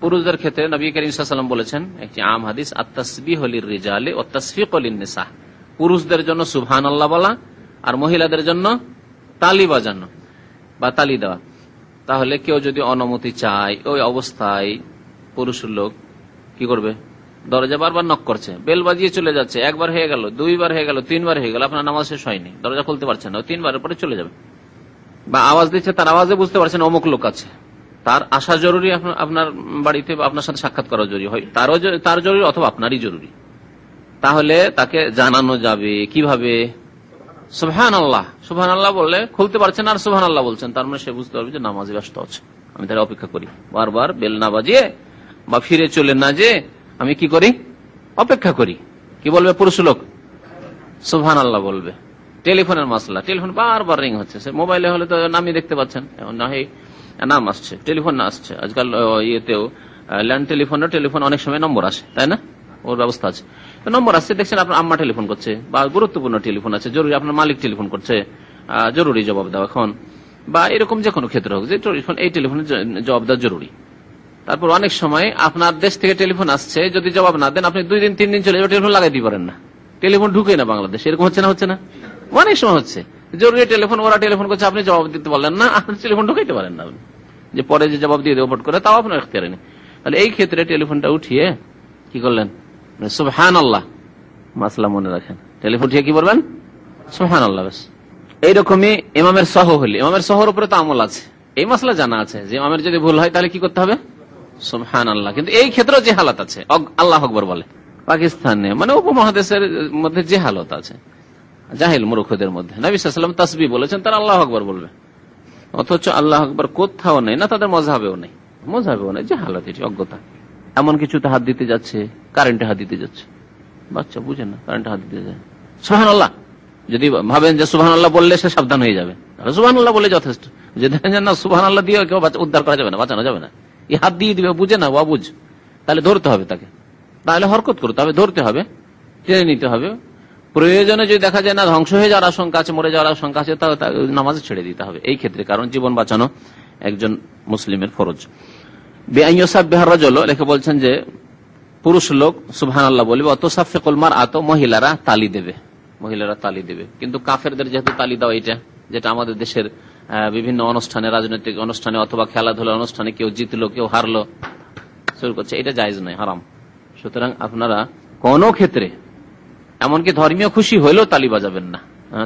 A: পুরুষদের ক্ষেত্রে নবী করিম সাল্লাল্লাহু আলাইহি ওয়াসাল্লাম বলেছেন, একটি আম হাদিস, আত-তাসবিহু লির-রিজালি ওয়া তাসফিকু লিন-নিসা, পুরুষদের জন্য সুবহানাল্লাহ বলা আর মহিলাদের জন্য তালি বাজানো বা তালি দেওয়া। তাহলে কেউ যদি অনুমতি চায়, ওই অবস্থায় পুরুষ লোক কি করবে? দরজা বারবার নক করছে, বেল বাজিয়ে চলে যাচ্ছে, একবার হয়ে গেল, দুইবার হয়ে গেল, তিনবার হয়ে গেল, আপনার নামাজ শেষ হয়নি, দরজা খুলতে পারছেন না, তিনবারের পরে চলে যাবে। বা আওয়াজ দিচ্ছে, তার আওয়াজে বুঝতে পারছেন অমুক লোক আছে, তার আসা জরুরি, আপনার বাড়িতে বা আপনার সাথে সাক্ষাৎ করা জরুরি হয়, তার জরুরি অথবা আপনারই জরুরি, তাহলে তাকে জানানো যাবে। কিভাবে? সুবহানাল্লাহ সুবহানাল্লাহ বললে খুলতে পারছেন আর সুবহানাল্লাহ বলছেন, তার মানে সে বুঝতে পারবে যে নামাজে ব্যস্ত আছে, আমি তাহলে অপেক্ষা করি। বারবার বেল না বাজিয়ে বা ফিরে চলে না যে আমি কি করি, অপেক্ষা করি। কি বলবে পুরুষ লোক? সুবহানাল্লাহ বলবে। টেলিফোনের মাসলা, টেলিফোন বারবার রিং হচ্ছে, সে মোবাইলে হলে তো নামই দেখতে পাচ্ছেন, না নাম আসছে, টেলিফোন না আসছে। আজকাল ইয়েতেও ল্যান্ড টেলিফোন অনেক সময় নম্বর আসে, তাই না? ওর ব্যবস্থা আছে, নম্বর আসছে, দেখছেন আপনার আম্মা টেলিফোন করছে বা গুরুত্বপূর্ণ টেলিফোন আছে, জরুরি আপনার মালিক টেলিফোন করছে, জরুরি জবাব দেওয়া এখন, বা এরকম যে কোনো ক্ষেত্রে হোক যে টেলিফোন, এই টেলিফোনের জবাব দেওয়া জরুরি। তারপর অনেক সময় আপনার দেশ থেকে টেলিফোন আসছে, যদি জবাব না দেন আপনি 2 দিন 3 দিন চলে যাবে, টেলিফোন লাগাই দিতে পারেন না, টেলিফোন ঢুকে না বাংলাদেশ। এরকম হচ্ছে না? হচ্ছে না? অনেক সময় হচ্ছে জরুরি টেলিফোন, ওরা টেলিফোন করছে, আপনি জবাব দিতে পারলেন না, আপনি টেলিফোন ঢুকাইতে পারেন না, যে পরে যে জবাব দিয়ে দেবো করে, তাও আপনার এখতিয়ারে নেই। তাহলে এই ক্ষেত্রে টেলিফোনটা উঠিয়ে কি করলেন, সুবহানাল্লাহ মাসলা মনে রাখেন, টেলিফোন উঠিয়ে কি বলবেন, সুবহানাল্লাহ। ব্যাস এইরকমই ইমামের সহ হলে, ইমামের সহর উপরে তো আমল আছে, এই মাসলা জানা আছে যে ইমামের যদি ভুল হয় তাহলে কি করতে হবে, সুবহানাল্লাহ। কিন্তু এই ক্ষেত্রে যে হালাত আছে, আল্লাহু আকবার বলে পাকিস্তানে, মানে উপমহাদেশের মধ্যে যে হালত আছে জাহিল মূর্খদের মধ্যে, নবী সাল্লাল্লাহু আলাইহি ওয়াসাল্লাম তাসবিহ বলেছেন, তারা আল্লাহু আকবার বলবে, অথচ আল্লাহু আকবার কোথাও নেই, না তাদের মযহাবেও নেই, যে হালত, এটি অজ্ঞতা। এমন কিছুতে হাত দিতে যাচ্ছে, কারেন্টে হাত দিতে যাচ্ছে, বাচ্চা বুঝে না, কারেন্টে হাত দিতে যায়, সুবহানাল্লাহ। যদি ভাবেন যে সুবহানাল্লাহ বললে সে সাবধান হয়ে যাবে, সুবহানাল্লাহ বলে যথেষ্ট। যদি না সুবহানাল্লাহ দিয়ে কেউ উদ্ধার করা যাবে না, বাঁচানো যাবে না, এই হাত দিয়ে দিবে, বুঝে না, অবুঝ, তাহলে ধরতে হবে তাকে, তাহলে হরকত করতে হবে, ধরতে হবে, টেনে নিতে হবে। প্রয়োজনে যদি দেখা যায় না ধ্বংস হয়ে যাওয়ার আশঙ্কা আছে, মরে যাওয়ার আশঙ্কা আছে, তাহলে নামাজে ছেড়ে দিতে হবে এই ক্ষেত্রে, কারণ জীবন বাঁচানো একজন মুসলিমের ফরজ। লেখে বলছেন যে পুরুষ লোক সুবহানাল্লাহ বলবে, অতসাফিকুল মারআত, মহিলারা তালি দেবে, মহিলারা তালি দেবে। কিন্তু কাফেরদের যেহেতু তালি দেওয়া, এটা যেটা আমাদের দেশের বিভিন্ন অনুষ্ঠানে, রাজনৈতিক অনুষ্ঠানে অথবা খেলাধুলার অনুষ্ঠানে কেউ জিতলো কেউ হারলো শুরু করছে, এটা জায়েজ নয়, হারাম। সুতরাং আপনারা কোন ক্ষেত্রে, এমনকি ধর্মীয় খুশি হইলেও তালি বাজাবেন না।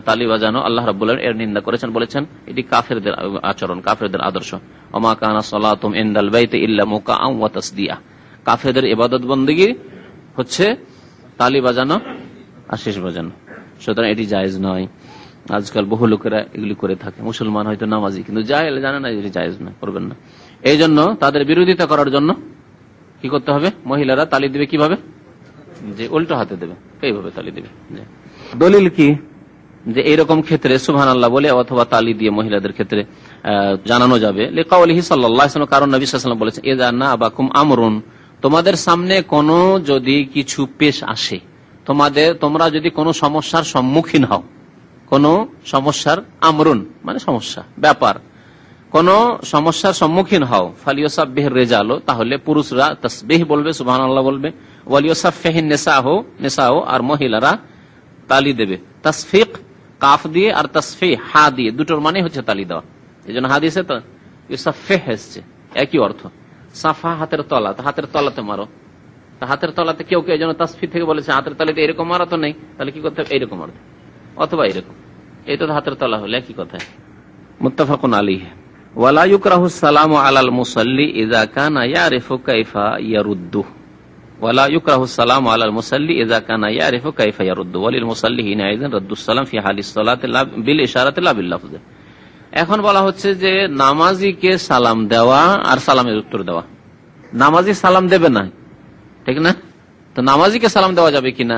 A: তালি বাজানো আল্লাহ রাব্বুল আলামিন এর নিন্দা করেছেন, বলেছেন এটি কাফেরদের আচরণ, কাফেরদের আদর্শ। ওমা কানা সালাতুম ইনদাল বাইতি ইল্লা মুকাআম ওয়া তাসদিয়া, কাফেরদের ইবাদত বন্দেগী হচ্ছে তালি বাজানো আর শেষ বাজানো। সুতরাং এটি জায়েজ নয়। আজকাল বহু লোকেরা এগুলি করে থাকে, মুসলমান হয়তো নামাজি, কিন্তু জাহেল, জানে না এটি জায়েজ নয়, করবেন না। এই জন্য তাদের বিরোধিতা করার জন্য কি করতে হবে, মহিলারা তালি দিবে কিভাবে, যে উল্টো হাতে দেবে, এইভাবে তালি দিবে। দলিল কি যে এইরকম ক্ষেত্রে সুবহানাল্লাহ বলে অথবা তালি দিয়ে মহিলাদের ক্ষেত্রে জানানো যাবে, লিকাউলিহি সাল্লাল্লাহু আলাইহি ওয়াসাল্লাম, কারণ নবী সাল্লাল্লাহু আলাইহি ওয়াসাল্লাম বলেছেন, ইযা নাবাকুম আমরুন, তোমাদের সামনে কোনো যদি কিছু পেশ আসে, তোমরা যদি কোনো সমস্যার সম্মুখীন হও, কোন সমস্যার, আমরুন মানে সমস্যা, ব্যাপার, কোন সমস্যার সম্মুখীন হও, ফালিয়াসাব্বিহ রিজালু, তাহলে পুরুষরা তাসবিহ বলবে, সুবহানাল্লাহ বলবে, ওয়ালিয়াসাফিহিন নিসাও, আর মহিলারা তালি দেবে। তাসফিক কাফ দিয়ে আর তাসফিহ হা দিয়ে, দুটোর মানে হচ্ছে তালি দেওয়া। এই জন্য হাদিসে তো ইউসাফিহ এসছে, একই অর্থ। সাফা হাতের তলা, হাতের তলাতে মারো, হাতের তলাতে কেউ কেউ যেন তাসফিহ থেকে বলেছে হাতের তলাতে এরকম মারা তো নেই, তাহলে কি করতে হবে, এইরকম অর্থ অথবা এরকম, এই তো হাতের তলা হলে একই কথা। মুত্তাফাকুন আলাইহি। ওয়ালা ইউকরাহু সালামু আলাল মুসাল্লি ইযা কানা ইয়ারিফু কাইফা ইয়ারুদ্দু, ওয়ালা ইউকরাহু সালামু আলাল মুসাল্লি ইযা কানা ইয়ারিফু কাইফা ইয়ারুদ্দু, ওয়ালিল মুসাল্লি হিনাইযান রাদ্দুস সালাম ফি হালিস সালাতি বিল ইশারাতি লা বিল লাফজ। এখন বলা হচ্ছে যে নামাজিকে সালাম দেওয়া আর সালামের উত্তর দেওয়া। নামাজি সালাম দেবে না, ঠিক না? তো নামাজিকে সালাম দেওয়া যাবে কিনা?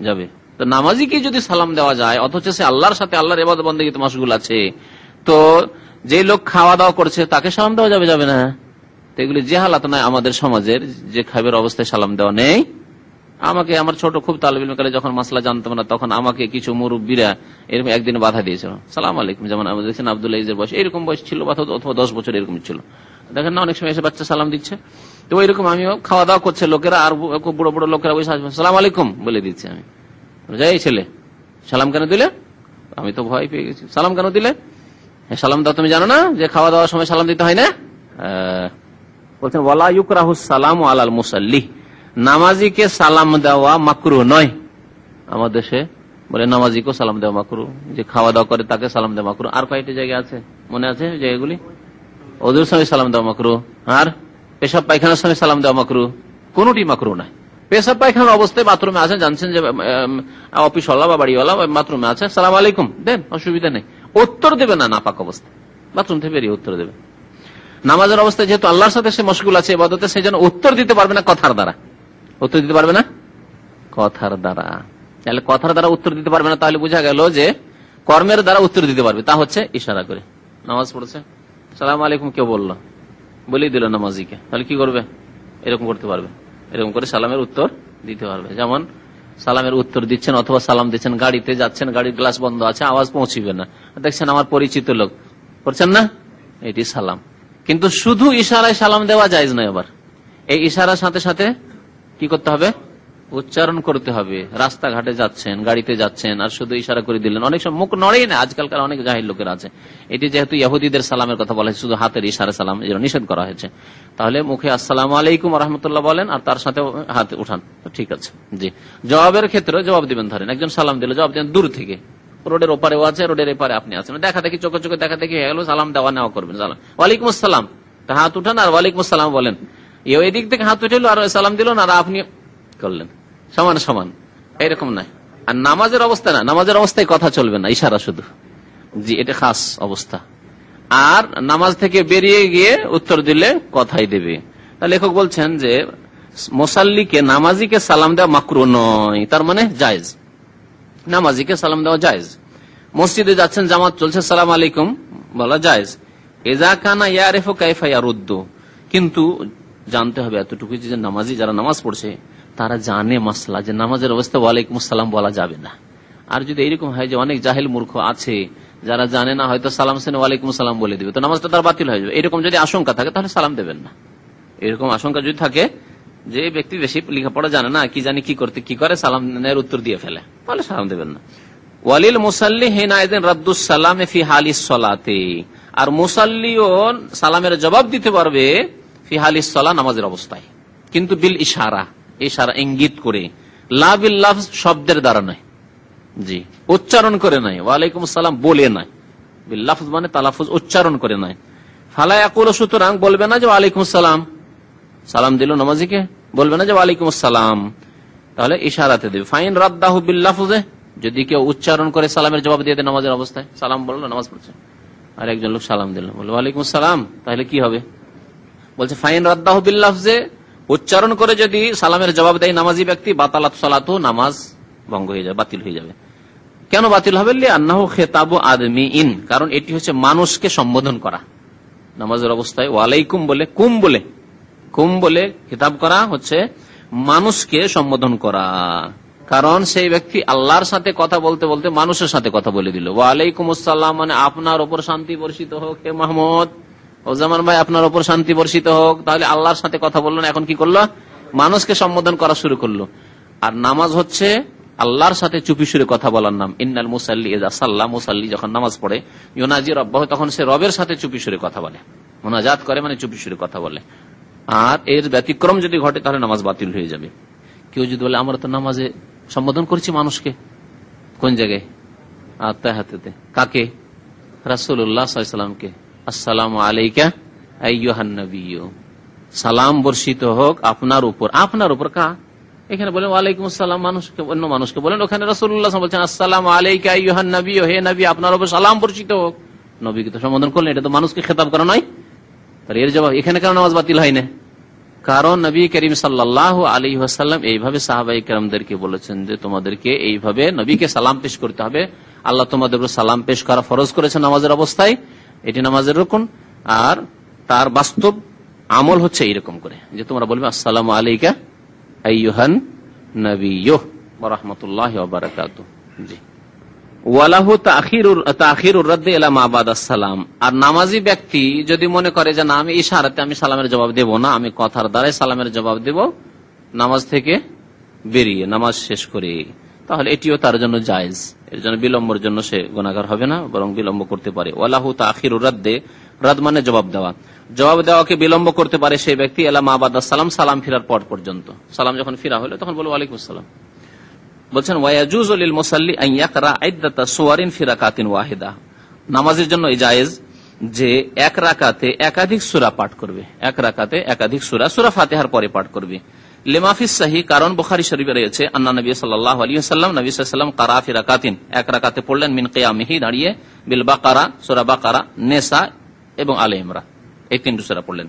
A: যাবে। তো নামাজিকে যদি সালাম দেওয়া যায় অথচ সে আল্লাহর সাথে, আল্লাহর ইবাদত বন্দেগীতে মাশগুল আছে, তো যে লোক খাওয়া দাওয়া করছে তাকে সালাম দেওয়া যাবে, যাবে না? তো এগুলি যে হালাত নয় আমাদের সমাজের, যে খাবের অবস্থায় সালাম দেওয়া নেই। আমাকে আমার ছোট খুব তালিব ইলম কালে যখন মাসলা জানতাম না, তখন আমাকে কিছু মুরব্বীরা এরকম একদিন বাধা দিয়েছিল, সালাম আলাইকুম, যেমন আমাদের দেখছেন আব্দুল্লাহ ইজের বয়স এরকম বয়স ছিল, অথবা 10 বছর এরকম ছিল, দেখেন না অনেক সময় এসে বাচ্চা সালাম দিচ্ছে। তো ওইরকম আমিও খাওয়া দাওয়া করছে লোকেরা, আর বুড়ো বুড়ো লোকেরা বসে সালাম আলাইকুম বলে দিচ্ছে। আমি যাই ছেলে সালাম কেন দিলে? আমি তো ভয় পেয়ে গেছি, সালাম কেন দিলে? সালাম দাও, তুমি জানো না যে খাওয়া দাওয়ার সময় সালাম দিতে হয় না? বলছেন ওয়ালা ইউকরাহু সালামু আলাল মুসাল্লি, নামাজিকে সালাম দেওয়া মাকরুহ নয়। আমার দেশে বলে নামাজিকেও সালাম দেওয়া মাকরুহ, যে খাওয়া দাওয়া করে তাকে সালাম দেওয়া মাকরুহ। আর কয়েকটি জায়গা আছে, মনে আছে জায়গাগুলি? ওদের সঙ্গে সালাম দেওয়া মাকরুহ, আর পেশাব পায়খানার সঙ্গে সালাম দেওয়া মাকরুহ, কোনটি মাকরুহ নয়। পেশাব পায়খানার অবস্থায় বাথরুমে আছেন, জানছেন যে অফিসওয়ালা বা বাড়িওয়ালা বাথরুমে আছে, সালাম আলাইকুম দেন, অসুবিধা নেই। উত্তর দেবে না নাপাক অবস্থা, বাথরুম থেকে বেরিয়ে উত্তর দেবে। নামাজের অবস্থায় যেহেতু আল্লাহর সাথে সে মশগুল আছে ইবাদতে, সেই জন্য উত্তর দিতে পারবে না কথার দ্বারা। উত্তর দিতে পারবে না কথার দ্বারা। তাহলে কথার দ্বারা উত্তর দিতে পারবে না, তাহলে বোঝা গেল যে কর্মের দ্বারা উত্তর দিতে পারবে, তা হচ্ছে ইশারা করে। নামাজ পড়ছে, সালাম আলাইকুম কেউ বললো, বলেই দিল নামাজিকে, তাহলে কি করবে? এরকম করতে পারবে, এরকম করে সালামের উত্তর দিতে পারবে। যেমন সালামের উত্তর দিচ্ছেন অথবা সালাম দিচ্ছেন, গাড়িতে যাচ্ছেন, গাড়ির গ্লাস বন্ধ আছে, আওয়াজ পৌঁছিবে না, দেখছেন আমার পরিচিত লোক, করছেন না, এটি সালাম। কিন্তু শুধু ইশারায় সালাম দেওয়া জায়েজ নয়। আবার এই ইশারার সাথে সাথে কি করতে হবে? উচ্চারণ করতে হবে। রাস্তাঘাটে যাচ্ছেন, গাড়িতে যাচ্ছেন, আর শুধু ইশারা করে দিলেন, অনেক সময় মুখ নড়েই না, আজকালকার অনেক জাহিল লোকের আছে। এটি যেহেতু ইহুদিদের সালামের কথা বলা হয়েছে, শুধু হাতের ইশারা সালাম এর নিষেধ করা হয়েছে, তাহলে মুখে আসসালামু আলাইকুম রহমতুল্লাহ বলেন আর তার সাথে হাত উঠান, ঠিক আছে। জি, জবাবের ক্ষেত্রে জবাব দিবেন, ধরেন একজন সালাম দিল, জবাব দেন দূর থেকে, রোডের ওপারেও আছে, রোডের এপারে আপনি আছেন, দেখা দেখি চোখে চোখে দেখা দেখি হয়ে গেল, সালাম দেওয়া নেওয়া করবেন, সালাম ওয়ালাইকুম আসসালাম, হাত উঠান আর ওয়ালাইকুম আসসালাম বলেন। এদিক থেকে হাত উঠেল আর সালাম দিল না, আর আপনি করলেন, সমান সমান, এরকম নাই। আর নামাজের অবস্থা না, নামাজের অবস্থায় কথা চলবে না, ইশারা শুধু। জি, এটা খাস অবস্থা। আর নামাজ থেকে বেরিয়ে গিয়ে উত্তর দিলে কথাই দেবে। তা লেখক বলছেন যে মুসাল্লিকে, নামাজিকে সালাম দেওয়া মাকরুহ নয়, তার মানে জায়েজ, নামাজিকে সালাম দেওয়া জায়েজ। মসজিদে যাচ্ছেন, জামাত চলছে, সালাম আলাইকুম বলা জায়েজ। এজা কানা ইয়ারিফু কাইফা ইয়ারুদ্দু, কিন্তু জানতে হবে এতটুকু যে নামাজি যারা নামাজ পড়ছে তারা জানে মাসলা, যে নামাজের অবস্থা ওয়ালাইকুম আসসালাম বলা যাবে না। আর যদি এরকম হয় যে অনেক জাহেল মূর্খ আছে যারা জানে না, হয়তো সালাম সেনে ওয়ালাইকুম সালাম বলে দিবে, তো নামাজটা তার বাতিল হয়ে যাবে। এরকম যদি আশঙ্কা থাকে তাহলে সালাম দেবেন না। এরকম আশঙ্কা যদি থাকে যে ব্যক্তি বেশি লেখাপড়া জানে না, কি জানি কি করতে কি করে, সালামের উত্তর দিয়ে ফেলে, তাহলে সালাম দেবেন না। ওয়ালিল মুসাল্লি হিনাইযিন রাদ্দুস সালাম ফি হালিস সালাতি, আর মুসাল্লিও সালামের জবাব দিতে পারবে ফি হালিস সালাহ, নামাজের অবস্থায়, কিন্তু বিল ইশারা, ইশারা ইঙ্গিত করে, লা বিল লাফজ শব্দের দ্বারা নয়। জি, উচ্চারণ করে নাই, ওয়ালাইকুম আসসালাম বলে নাই, বিল লাফজ মানে তালাফুজ, উচ্চারণ করে নাই। ফালা ইয়াকুলু, সুতরাং বলবে না যে ওয়ালাইকুম আসসালাম, সালাম দিল নামাজিকে, বলবে না যে ওয়ালাইকুম আসসালাম, তাহলে ইশারাতে দেবে। ফাইন রাদ্দাহু বিল লাফজে, যদি কেউ উচ্চারণ করে সালামের জবাব দিয়ে দেয় নামাজের অবস্থায়, সালাম বললো, নামাজ পড়ছে, আর একজন লোক সালাম দিল, বললো ওয়ালাইকুম আসসালাম, তাহলে কি হবে? বলছে ফাইন রাদ্দাহু বিল লাফজে, উচ্চারণ করে যদি সালামের জবাব দেয় নামাজি ব্যক্তি, বাতালাত সালাতু, নামাজ ভঙ্গ হয়ে যাবে, বাতিল হয়ে যাবে। কেন বাতিল হবে? লিআন্নাহু খিতাবু আদমিইন, কারণ এটি হচ্ছে মানুষকে সম্বোধন করা। নামাজের অবস্থায় ওয়ালাইকুম বলে, কুম বলে খিতাব করা হচ্ছে মানুষকে সম্বোধন করা, কারণ সেই ব্যক্তি আল্লাহর সাথে কথা বলতে বলতে মানুষের সাথে কথা বলে দিল। ওয়ালাইকুম আসসালাম মানে আপনার ওপর শান্তি বর্ষিত হোক হে মাহমুদ, ও জামান ভাই আপনার ওপর শান্তি বর্ষিত হোক। তাহলে আল্লাহর সাথে কথা বললো না, এখন কি করলো? মানুষকে সম্বোধন করা শুরু করলো। আর নামাজ হচ্ছে আল্লাহর সাথে চুপি সুরে কথা বলার নাম। ইন্নাল মুসাল্লি ইযা সাল্লা, মুসাল্লি যখন নামাজ পড়ে, ইউনাজি রাব্বাহু, তখন সে রবের সাথে চুপি সুরে কথা বলে, মুনাজাত করে, মানে চুপি সুরে কথা বলে। আর এর ব্যতিক্রম যদি ঘটে তাহলে নামাজ বাতিল হয়ে যাবে। কেউ যদি বলে আমরা তো নামাজে সম্বোধন করছি মানুষকে, কোন জায়গায়? আত্তাহাতে। কাকে? রাসূলুল্লাহ সাল্লাল্লাহু আলাইহি ওয়াসাল্লামকে। আসসালামু আলাইকা আইয়ুহান নাবিয়্যু, সালাম বর্ষিত হোক আপনার উপর। আপনার উপর কা? এখানে বলেন ওয়ালাইকুম আসসালাম, মানুষকে, অন্য মানুষকে বলেন। ওখানে রাসূলুল্লাহ সাল্লাল্লাহু আলাইহি ওয়াসাল্লাম বলছেন আসসালামু আলাইকা আইয়ুহান নাবিয়্যু, হে নবী আপনার উপর সালাম বর্ষিত হোক। নবীকে তো সম্বোধন করলেন, এটা তো মানুষকে খেতাব করা নয়। এর জবাব এখানে কেন নামাজ বাতিল হয় না? কারণ নবী করিম সাল্লাল্লাহু আলাইহি ওয়াসাল্লাম এইভাবে সাহাবায়ে কেরামদেরকে বলেছেন যে তোমাদেরকে এইভাবে নবীকে সালাম পেশ করতে হবে। আল্লাহ তোমাদের উপর সালাম পেশ করা ফরজ করেছে নামাজের অবস্থায়, এটি নামাজের রুকন। আর তার বাস্তব আমল হচ্ছে এইরকম করে যে তোমরা বলবে আসসালামু আলাইকা আইয়ুহান নাবিয়্যু ওয়া রাহমাতুল্লাহি ওয়া বারাকাতুহু। জি, ওয়ালাহু তাখিরুর রাদ্দ ইলা মা বাদাস সালাম। আর নামাজি ব্যক্তি যদি মনে করে যে না, আমি ইশারাতে আমি সালামের জবাব দেব না, আমি কথার দ্বারাই সালামের জবাব দেব নামাজ থেকে বেরিয়ে, নামাজ শেষ করে, তাহলে এটিও তার জন্য জায়েজ। এর জন্য বিলম্বের জন্য সে গুনাহগার হবে না, বরং বিলম্ব করতে পারে। ওয়ালাহু তাখিরুর রাদ্দ, রাদ মানে জবাব দেওয়া, জবাব দেওয়াকে বিলম্ব করতে পারে সেই ব্যক্তি ইলা মা বাদাস সালাম, সালাম ফিরার পর পর্যন্ত। সালাম যখন ফিরা হলো তখন বলবো ওয়ালাইকুম আসসালাম। বলছেন ওয়ায়াজুজু লিল মুসাল্লি আন ইয়াকরা ইদ্দাতা সুওয়ারিন ফি রাকাতিন ওয়াহিদা, নামাজের জন্য এই জায়েজ যে এক রাকাতে একাধিক সূরা পাঠ করবে, এক রাকাতে একাধিক সূরা, সূরা ফাতিহার পরে পাঠ করবে। লিমাফিস সাহি, কারণ বুখারী শরীফে রয়েছে আন্না নবী সাল্লাল্লাহু আলাইহি ওয়াসাল্লাম, নবী সাল্লাল্লাহু আলাইহি ওয়াসাল্লাম কারা ফি রাকাতিন, এক রাকাতে পড়লেন, মিন কিয়ামিহি, দাঁড়িয়ে, বিল বাকারা, সূরা বাকারা, নিসা এবং আলে ইমরান, এই তিনটি সূরা পড়লেন।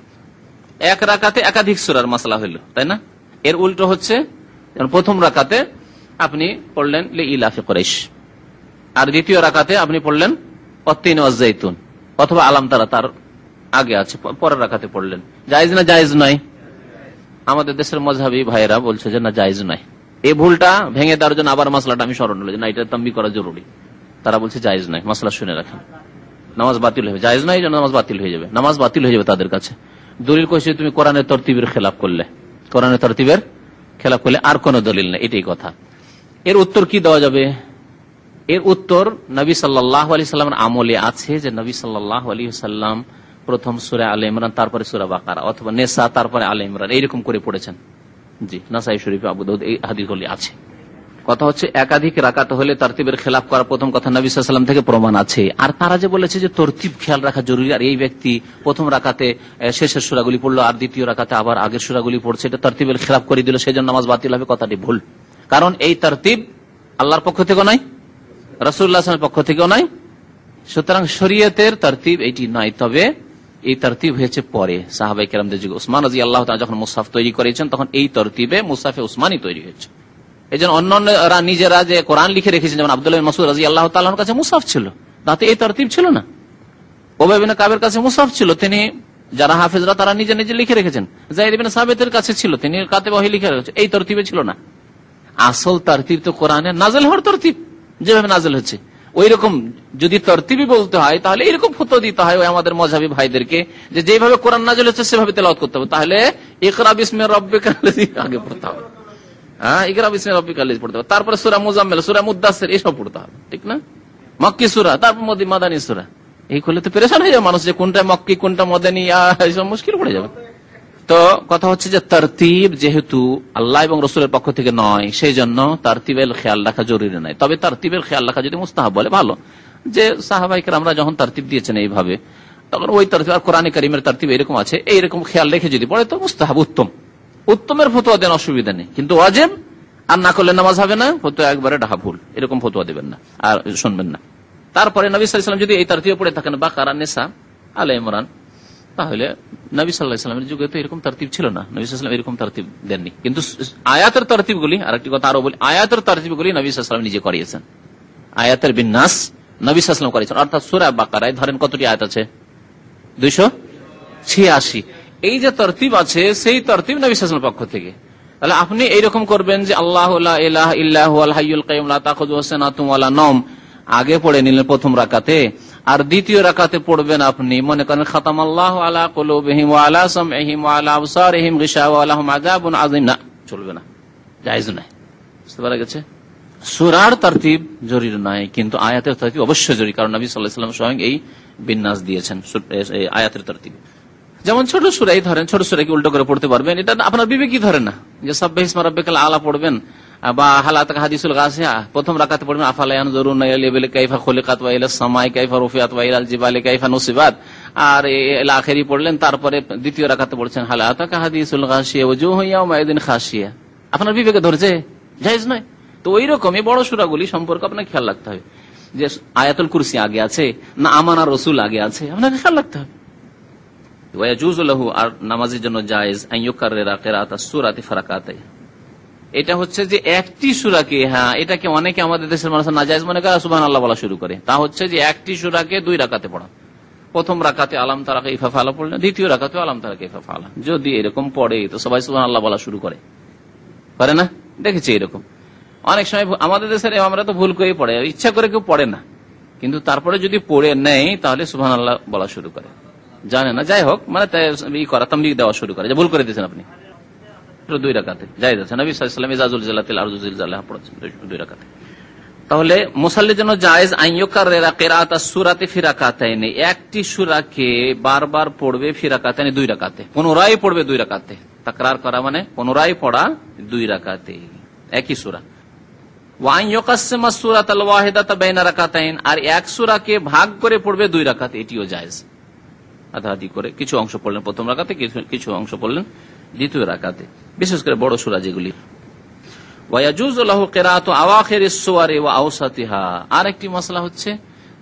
A: এক রাকাতে একাধিক সূরার মাসলা হইল, তাই না? এর উল্টো হচ্ছে প্রথম রাকাতে আপনি পড়লেন লিইলাফি কুরাইশ, আর দ্বিতীয় রাকাতে আপনি পড়লেন ওয়াত্তিন ওয়াজ-জাইতুন, অথবা আলাম তারা তার আগে আছে, পরের রাকাতে পড়লেন। জায়েজ না জায়েজ নয়? আমাদের দেশের মাযহাবী ভাইয়েরা বলছে যে না, জায়েজ নয়। এই ভুলটা ভেঙে দেওয়ার জন্য আবার মাসলাটা আমি স্মরণ হলো যে না, এটা তাম্বি করা জরুরি। তারা বলছে জায়েজ নয়, মাসলা শুনে রাখেন, নামাজ বাতিল হবে। জায়েজ নয়, নামাজ বাতিল হয়ে যাবে, নামাজ বাতিল হয়ে যাবে তাদের কাছে। দলিল কইছে তুমি কোরআনের তরতিবের খেলাফ করলে, কোরআনের তরতিবের খেলাফ করলে, আর কোন দলিল নেই, এটাই কথা। এর উত্তর কি দেওয়া যাবে? এর উত্তর নবী সাল্লাল্লাহু আলাইহি সাল্লামের আমলে আছে যে নবী সাল্লাল্লাহু আলাইহি সাল্লাম প্রথম সূরা আলে ইমরান, তারপরে সূরা বাকারা, অথবা নিসা, তারপরে আলে ইমরান, এইরকম করে পড়েছেন। জি, নাসাই শরীফে, আবু দাউদ, এই হাদিসগুলি আছে। কথা হচ্ছে একাধিক রাকাত হলে তরতিবের খেলাফ করা প্রথম কথা নবী সাল্লাল্লাহু আলাইহি ওয়াসাল্লাম থেকে প্রমাণ আছে। আর তারা যে বলেছে যে তরতিব খেয়াল রাখা জরুরি, আর এই ব্যক্তি প্রথম রাকাতে শেষের সূরাগুলি পড়লো আর দ্বিতীয় রাকাতে আবার আগের সূরাগুলি পড়ছে, এটা তরতিবের খেলাফ করে দিল, সেজন্য নামাজ বাতিল হবে, কথাটি ভুল। কারণ এই তরতিব আল্লাহর পক্ষ থেকেও নয়, রাসূলুল্লাহ সাল্লাল্লাহু আলাইহি ওয়াসাল্লামের পক্ষ থেকেও নয়, সুতরাং শরীয়তের তরতিব এইটি নয়। তবে এই তরতিব হয়েছে পরে সাহাবায়ে কেরামদের যুগে। উসমান রাদিয়াল্লাহু তাআলা যখন মুসহাফ তৈরি করেছেন, তখন এই তরতিবে মুসহাফে উসমানী তৈরি হয়েছে। এই জন্য অন্যান্যরা নিজেরা যে কোরআন লিখে রেখেছেন, যেমন আব্দুল্লাহ বিন মাসউদ রাদিয়াল্লাহু তাআলার কাছে মুসহাফ ছিল, তাতে এই তরতিব ছিল না। উবাই বিন কাবের কাছে মুসহাফ ছিল, তিনি, যারা হাফেজরা তারা নিজে নিজে লিখে রেখেছেন। যায়েদ বিন সাবিতের কাছে ছিল, তিনি কাতেব ওহী লিখে রেখেছেন। এই তরতিবে ছিল না। আসল তরতিব তো কোরআনে নাযিল হওয়ার তরতিব, যেভাবে নাযিল হচ্ছে ওই রকম যদি তরতিবই বলতে হয়, তাহলে এরকম ফতোয়া দিতে হয় আমাদের মাযহাবী ভাইদেরকে যে যেভাবে কোরআন নাযিল হচ্ছে সেভাবে তেলাওয়াত করতে হবে। তাহলে ইকরা বিসমি রাব্বিকাল্লাযী আগে পড়তে হবে, ইকরা বিসমি রাব্বিকাল্লাযী পড়তে হবে, তারপরে সূরা মুজাম্মিল, সূরা মুদ্দাসসির, এসব পড়তে হবে, ঠিক না? মক্কি সূরা, তারপর মাদানী সূরা, এই করলে তো পেরেশান হয়ে যাবে মানুষ, যে কোনটা মক্কি কোনটা মাদানী, এইসব মুশকিল পড়ে যাবে। তো কথা হচ্ছে যে তরতিব যেহেতু আল্লাহ এবং রাসূলের পক্ষ থেকে নয়, সেই জন্য তরতিবের খেয়াল রাখা জরুরি নয়। তবে তরতিবের খেয়াল রাখা যদি মুস্তাহাব বলে ভালো, যে সাহাবায়ে কেরামরা যখন তরতিব দিয়েছেন এইভাবে, তখন ওই তরতিব, আর কোরআনে কারীমের তরতিব এরকম আছে, এইরকম খেয়াল রেখে যদি পড়ে তো মুস্তাহাব, উত্তম। উত্তমের ফতোয়া দেন, অসুবিধা নেই, কিন্তু ওয়াজিব আর না করলে নামাজ হবে না, ফতোয়া একবারে ডাহা ভুল, এরকম ফতোয়া দেবেন না আর শুনবেন না। তারপরে নবী সাল্লাল্লাহু আলাইহি ওয়াসাল্লাম যদি এই তরতিবে পড়ে থাকেন বাকারা, নিসা, আলে ইমরান, তাহলে নবী সাল্লাল্লাহু আলাইহি ওয়াসাল্লামের যুগে তো এরকম তরতিব ছিল না, নবী সাল্লাল্লাহু আলাইহি ওয়াসাল্লাম এরকম তরতিব দেননি। কিন্তু আয়াতের তরতিবগুলি, আরেকটি কথা আরো বলি, আয়াতের তরতিবগুলি নবী সাল্লাল্লাহু আলাইহি ওয়াসাল্লাম নিজে করিয়েছেন। আয়াতের বিন্যাস নবী সাল্লাল্লাহু আলাইহি ওয়াসাল্লাম করিয়েছেন। অর্থাৎ সূরা বাকারায় ধরেন কতটি আয়াত আছে? 286। এই যে তরতিব আছে, সেই তরতিব নবী সাল্লাল্লাহু আলাইহি ওয়াসাল্লামের পক্ষ থেকে। তাহলে আপনি এইরকম করবেন যে আল্লাহু লা ইলাহা ইল্লা হুয়াল হাইয়ুল কাইয়ুম লা তাখুযুহু সিনাতুন ওয়ালা নাওম, আগে পড়ে নিলেন প্রথম রাকাতে, আর দ্বিতীয় রাকাতে পড়বেন আপনি মনে করেন খাতামাল্লাহু আলা কুলুবিহিম ওয়া আলা সামইহিম ওয়া আলা আবসারিহিম গিশাওয়া ওয়া লাহুম আযাবুন আযীম, না, চলবে না, জায়েজ নয়। বুঝতে পারা গেছে? সূরার তরতিব জরুরি নয়, কিন্তু আয়াতের তরতিব অবশ্যই জরুরি, কারণ নবী সাল্লাল্লাহু আলাইহি ওয়াসাল্লাম স্বয়ং এই বিন্যাস দিয়েছেন আয়াতের তরতিব। যেমন ছোট সূরাই ধরেন, ছোট সূরাকে উল্টো করে পড়তে পারবেন, এটা আপনার বিবেকই ধরে না, যে সাব্বিহিসমা রাব্বিকাল আলা পড়বেন, বা হালাতাকা হাদিসুল গাসিয়া প্রথম রাকাতে পড়বেন, আফালা ইয়ানজুরুনা ইলাল ইবিলি কাইফা খুলিকাত ওয়া ইলাস সামাই কাইফা রুফিআত ওয়া ইলাল জিবালি কাইফা নুসিবাত, আর ইলা আখিরি পড়লেন। তারপরে দ্বিতীয় রাকাতে পড়ছেন হালাতাকা হাদিসুল গাসিয়া ওয়াজুহু ইয়াওমা ইদিন খাসিয়া, আপনার বিবেকে ধরছে, জায়েজ নয়। তো ওই রকমই বড় সূরাগুলি সম্পর্কে আপনাকে খেয়াল রাখতে হবে, যে আয়াতুল কুরসি আগে আছে না আমানা রাসূল আগে আছে, আপনাকে খেয়াল রাখতে হবে। ওয়ায়াজুজু লাহু, আর নামাজের জন্য জায়েজ আন ইউকাররিরা কিরাআতাস সূরাতি ফারাকাতাই, এটা হচ্ছে যে একটি সূরাকে, এটাকে অনেকে আমাদের দেশের মানুষ নাজায়েজ মনে করে, সুবহানাল্লাহ বলা শুরু করে। তা হচ্ছে যে একটি সূরাকে 2 রাকাতে পড়া, প্রথম রাকাতে আলাম তারা কাইফা ফাআলা পড়লেন, দ্বিতীয় রাকাতে আলাম তারা কাইফা ফাআলা। যদি এরকম পড়ে তো সবাই সুবহানাল্লাহ বলা শুরু করে না? দেখেছি এরকম অনেক সময় আমাদের দেশের, আমরা তো ভুল করে পড়ে, ইচ্ছা করে কেউ পড়ে না, কিন্তু তারপরে যদি পড়ে নেই তাহলে সুবহানাল্লাহ বলা শুরু করে, জানে না, যাই হোক, মানে তামলিগ দেওয়া শুরু করে যে ভুল করে দিয়েছেন আপনি। 2 রাকাতে জায়েজ আছে, নবী সাল্লাল্লাহু আলাইহি ওয়াসাল্লাম ইজাজুল জালাতিল আরজু জিলজালাহ পড়েছেন 2 রাকাতে। তাহলে মুসাল্লির জন্য জায়েজ আন ইউকাররিরা কিরাআতাস সূরাতি ফি রাকাতাইন, একটি সূরাকে বারবার পড়বে ফি রাকাতাইন 2 রাকাতে, পুনরায় পড়বে 2 রাকাতে। তাকরার করা মানে পুনরায় পড়া 2 রাকাতে একই সূরা। ওয়া আন ইউকাসসিমাস সূরাতাল ওয়াহিদাতা বাইনা রাকাতাইন, আর এক সূরাকে ভাগ করে পড়বে 2 রাকাতে, এটিও জায়েজ। আধা আধি করে কিছু অংশ পড়লেন প্রথম রাকাতে, কিছু অংশ পড়লেন দ্বিতীয় রাকাতে, বিশেষ করে বড় সূরা যেগুলি। ওয়ায়াজুজু লাহু কিরাআতু আওয়াখিরিস সুওয়ারি ওয়া আওসাতিহা। আরেকটি মাসলা হচ্ছে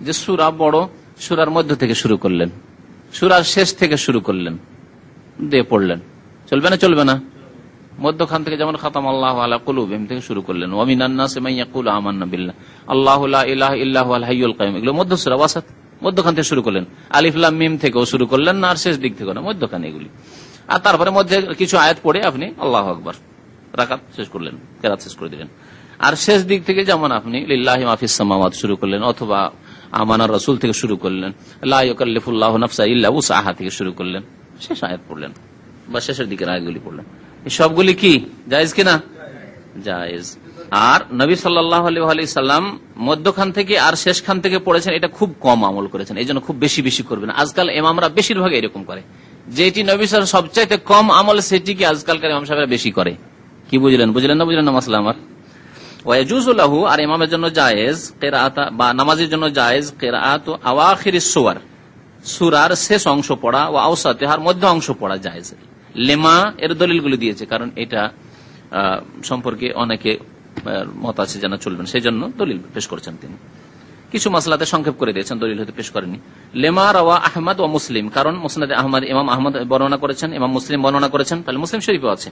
A: যে সূরা বড় সূরার মধ্য থেকে শুরু করলেন, সূরার শেষ থেকে শুরু করলেন, দিয়ে পড়লেন, চলবে না? চলবে না। মধ্যখান থেকে যেমন খাতাম আল্লাহু আলা কুলুবিহিম থেকে শুরু করলেন, ওয়া মিনান নাসি মান ইয়াকুলু আমান্না বিল্লাহ আল্লাহু লা ইলাহা ইল্লা হুয়াল হাইয়ুল কাইয়ুম, এগুলো মধ্য সূরা, ওয়াসাত, মধ্যখান থেকে শুরু করলেন। আলিফ লাম মিম থেকেও শুরু করলেন না, আর শেষ দিক থেকে না, মধ্যখানে এগুলি। আর তারপরে মধ্যে কিছু আয়াত পড়ে আপনি আল্লাহু আকবার রাকাত শেষ করলেন, কেরাত শেষ করে দিলেন। আর শেষ দিক থেকে যেমন আপনি লিল্লাহি মা ফিস সামাওয়াত শুরু করলেন, অথবা আমানার রাসূল থেকে শুরু করলেন, লা ইউকাল্লিফুল্লাহু নাফসা ইল্লা উসআহা থেকে শুরু করলেন, শেষ আয়াত পড়লেন বা শেষের দিকের আয়াতগুলি পড়লেন। এই সবগুলি কি জায়েজ কিনা? জায়েজ। আর নবী সাল্লাল্লাহু আলাইহি সাল্লাম মধ্যখান থেকে আর শেষখান থেকে পড়েছেন, এটা খুব কম আমল করেছেন, এই জন্য খুব বেশি বেশি করবেন। আজকাল ইমামরা বেশিরভাগ এরকম করে, যেটি নবী সাল্লাল্লাহু সবচাইতে কম আমল সেটি কি আজকালকার ইমাম সাহেবরা বেশি করে। কি বুঝলেন? বুঝলেন না? বুঝলেন না মাসলা আমার? ওয়ায়াজুজু লাহু, আর ইমামের জন্য জায়েজ, কিরাআত বা নামাজের জন্য জায়েজ, কিরাআতু আওয়াখিরিস সুওয়ার, সূরার শেষ অংশ পড়া, ও আওসাতিহার মধ্য অংশ পড়া জায়েজ। লেমা এর দলিলগুলো দিয়েছে, কারণ এটা সম্পর্কে অনেকে মত আছে জানা চলবেন, সেই জন্য দলিল পেশ করেছেন তিনি। কিছু মাসলাতে সংক্ষেপ করে দিয়েছেন, দলিল হতে পেশ করেনি। লেমা রাওয়া আহমদ ও মুসলিম, কারণ মুসনাদে আহমদ ইমাম আহমদ বর্ণনা করেছেন, ইমাম মুসলিম বর্ণনা করেছেন, তাহলে মুসলিম শরীফও আছে।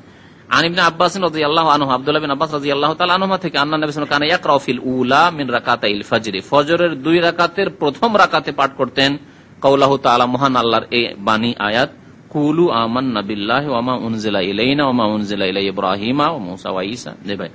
A: আন ইবনে আব্বাস রাদিয়াল্লাহু আনহু, আব্দুল্লাহ বিন আব্বাস রাদিয়াল্লাহু তাআলা আনহুমা থেকে, আন্না নবী সাল্লাল্লাহু আলাইহি ওয়াসাল্লাম কানা ইয়াকরাউ ফিল উলা মিন রাকাতাইল ফজর, ফজরের 2 রাকাতের প্রথম রাকাতে পাঠ করতেন কাউলাহু তাআলা, মহান আল্লাহর এই বাণী আয়াত, কুলু আমান্না বিল্লাহি ওয়া মা উনজিলা ইলাইনা ওয়া মা উনজিলা ইলা ইব্রাহিমা ওয়া মূসা ওয়া ঈসা। ভাই